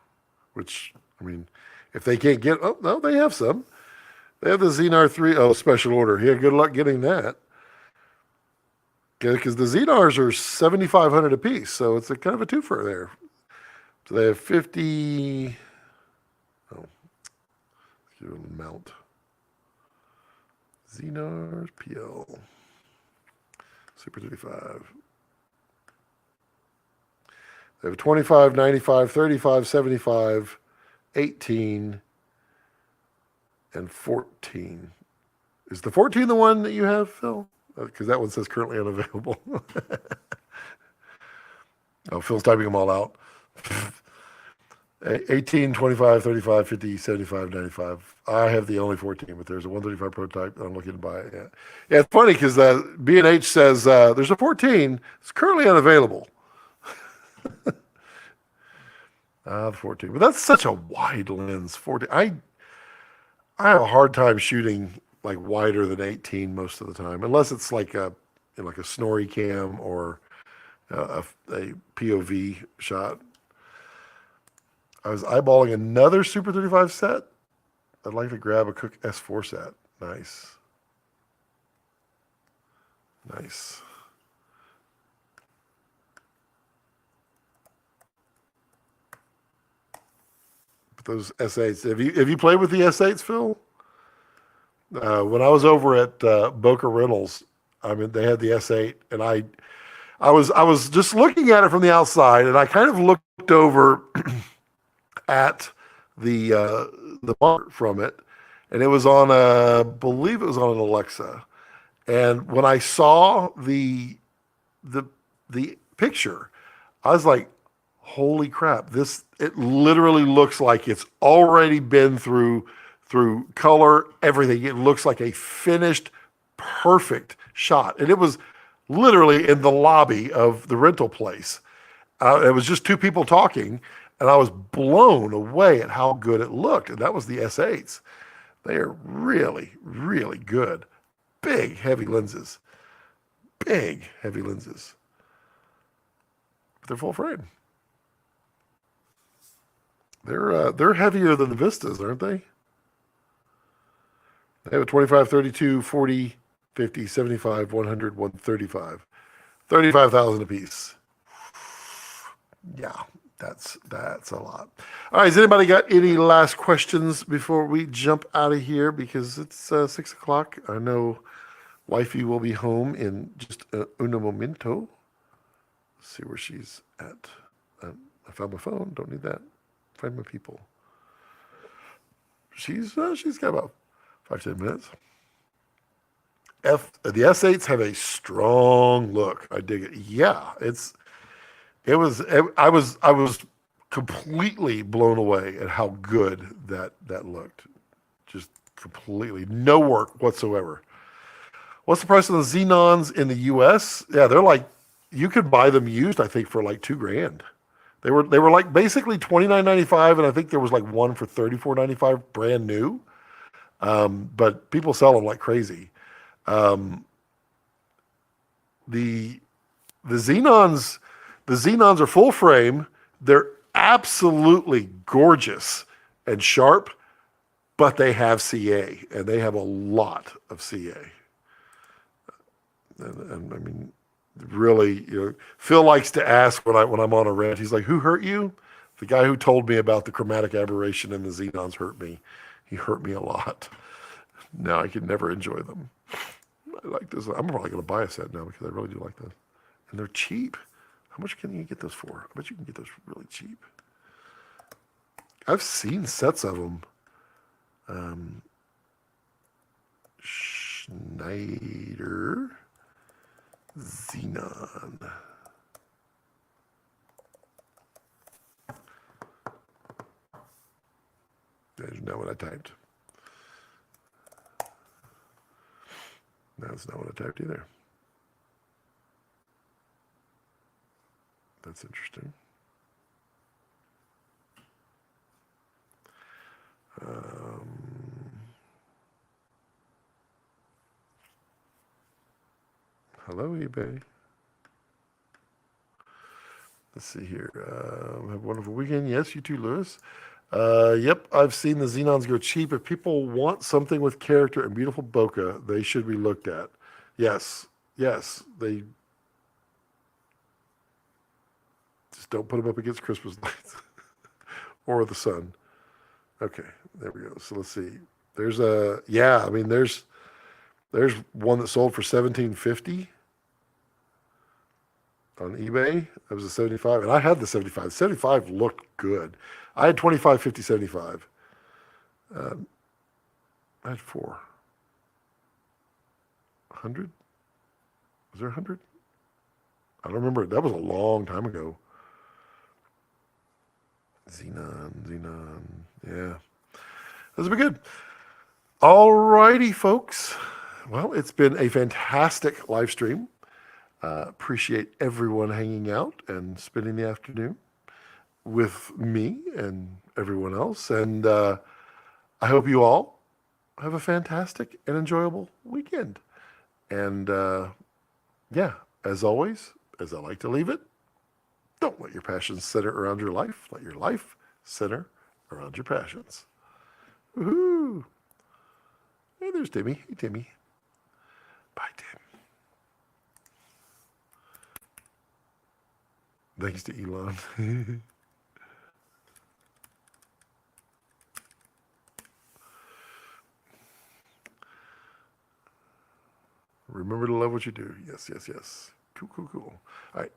[SPEAKER 1] Which, I mean, if they can't get, oh no, they have some. They have the Xenar 3, special order. Yeah, good luck getting that. Because the Xenars are $7,500 a piece, so it's a kind of a twofer there. So they have 50. Oh, let's give them a mount. Xenars PL Super 35. They have 25, 95, 35, 75, 18, and 14. Is the 14 the one that you have, Phil? Because that one says currently unavailable. Oh, Phil's typing them all out. 18, 25, 35, 50, 75, 95. I have the only 14, but there's a 135 prototype that I'm looking to buy. Yeah, it's funny because B&H says there's a 14. It's currently unavailable. The 14. But that's such a wide lens. 14. I have a hard time shooting like wider than 18 most of the time, unless it's like a snorri cam or a POV shot. I was eyeballing another Super 35 set. I'd like to grab a Cook S4 set. Nice. Nice. But those S8s. Have you played with the S8s, Phil? When I was over at Boca Rentals, I mean, they had the S8, and I was just looking at it from the outside, and I kind of looked over at the bar from it, and it was on I believe it was on an Alexa. And when I saw the picture, I was like, Holy crap. It literally looks like it's already been through color, everything. It looks like a finished, perfect shot. And it was literally in the lobby of the rental place. It was just two people talking, and I was blown away at how good it looked. And that was the S8s. They are really, really good. Big, heavy lenses. Big, heavy lenses. But they're full frame. They're heavier than the Vistas, aren't they? They have a 25, 32, 40, 50, 75, 100, 135. 35,000 a piece. Yeah, that's a lot. All right, has anybody got any last questions before we jump out of here? Because it's 6 o'clock. I know wifey will be home in just un momento. Let's see where she's at. I found my phone. Don't need that. Find my people. She's got about 5-10 minutes. The S8s have a strong look. I dig it. Yeah, I was completely blown away at how good that looked. Just completely no work whatsoever. What's the price of the Xenons in the US? Yeah, they're like, you could buy them used, I think, for like $2,000. They were like basically $29.95, and I think there was like one for $34.95 brand new. But people sell them like crazy. The Xenons are full frame. They're absolutely gorgeous and sharp, but they have CA, and they have a lot of CA. And I mean, really, Phil likes to ask when I'm on a rant. He's like, "Who hurt you?" The guy who told me about the chromatic aberration in the Xenons hurt me. He hurt me a lot. Now I can never enjoy them. I like this. I'm probably going to buy a set now because I really do like this. And they're cheap. How much can you get those for? I bet you can get those really cheap. I've seen sets of them. Schneider Xenon. There's not what I typed. That's not what I typed either. That's interesting. Hello, eBay. Let's see here. Have a wonderful weekend. Yes, you too, Lewis. Yep, I've seen the Xenons go cheap. If people want something with character and beautiful bokeh, they should be looked at. Yes, they just don't put them up against Christmas lights or the sun. Okay, there we go. So let's see. There's there's one that sold for $1,750 on eBay. That was a 75, and I had the 75. The 75 looked good. I had 25, 50, 75. I had 4. 100? Was there 100? I don't remember. That was a long time ago. Xenon. Yeah. This will be good. All righty, folks. Well, it's been a fantastic live stream. Appreciate everyone hanging out and spending the afternoon with me and everyone else. And I hope you all have a fantastic and enjoyable weekend. And yeah, as always, as I like to leave it, don't let your passions center around your life. Let your life center around your passions. Woohoo! Hey, there's Timmy. Hey, Timmy. Bye, Tim. Thanks to Elon. Remember to love what you do. Yes. Cool. All right.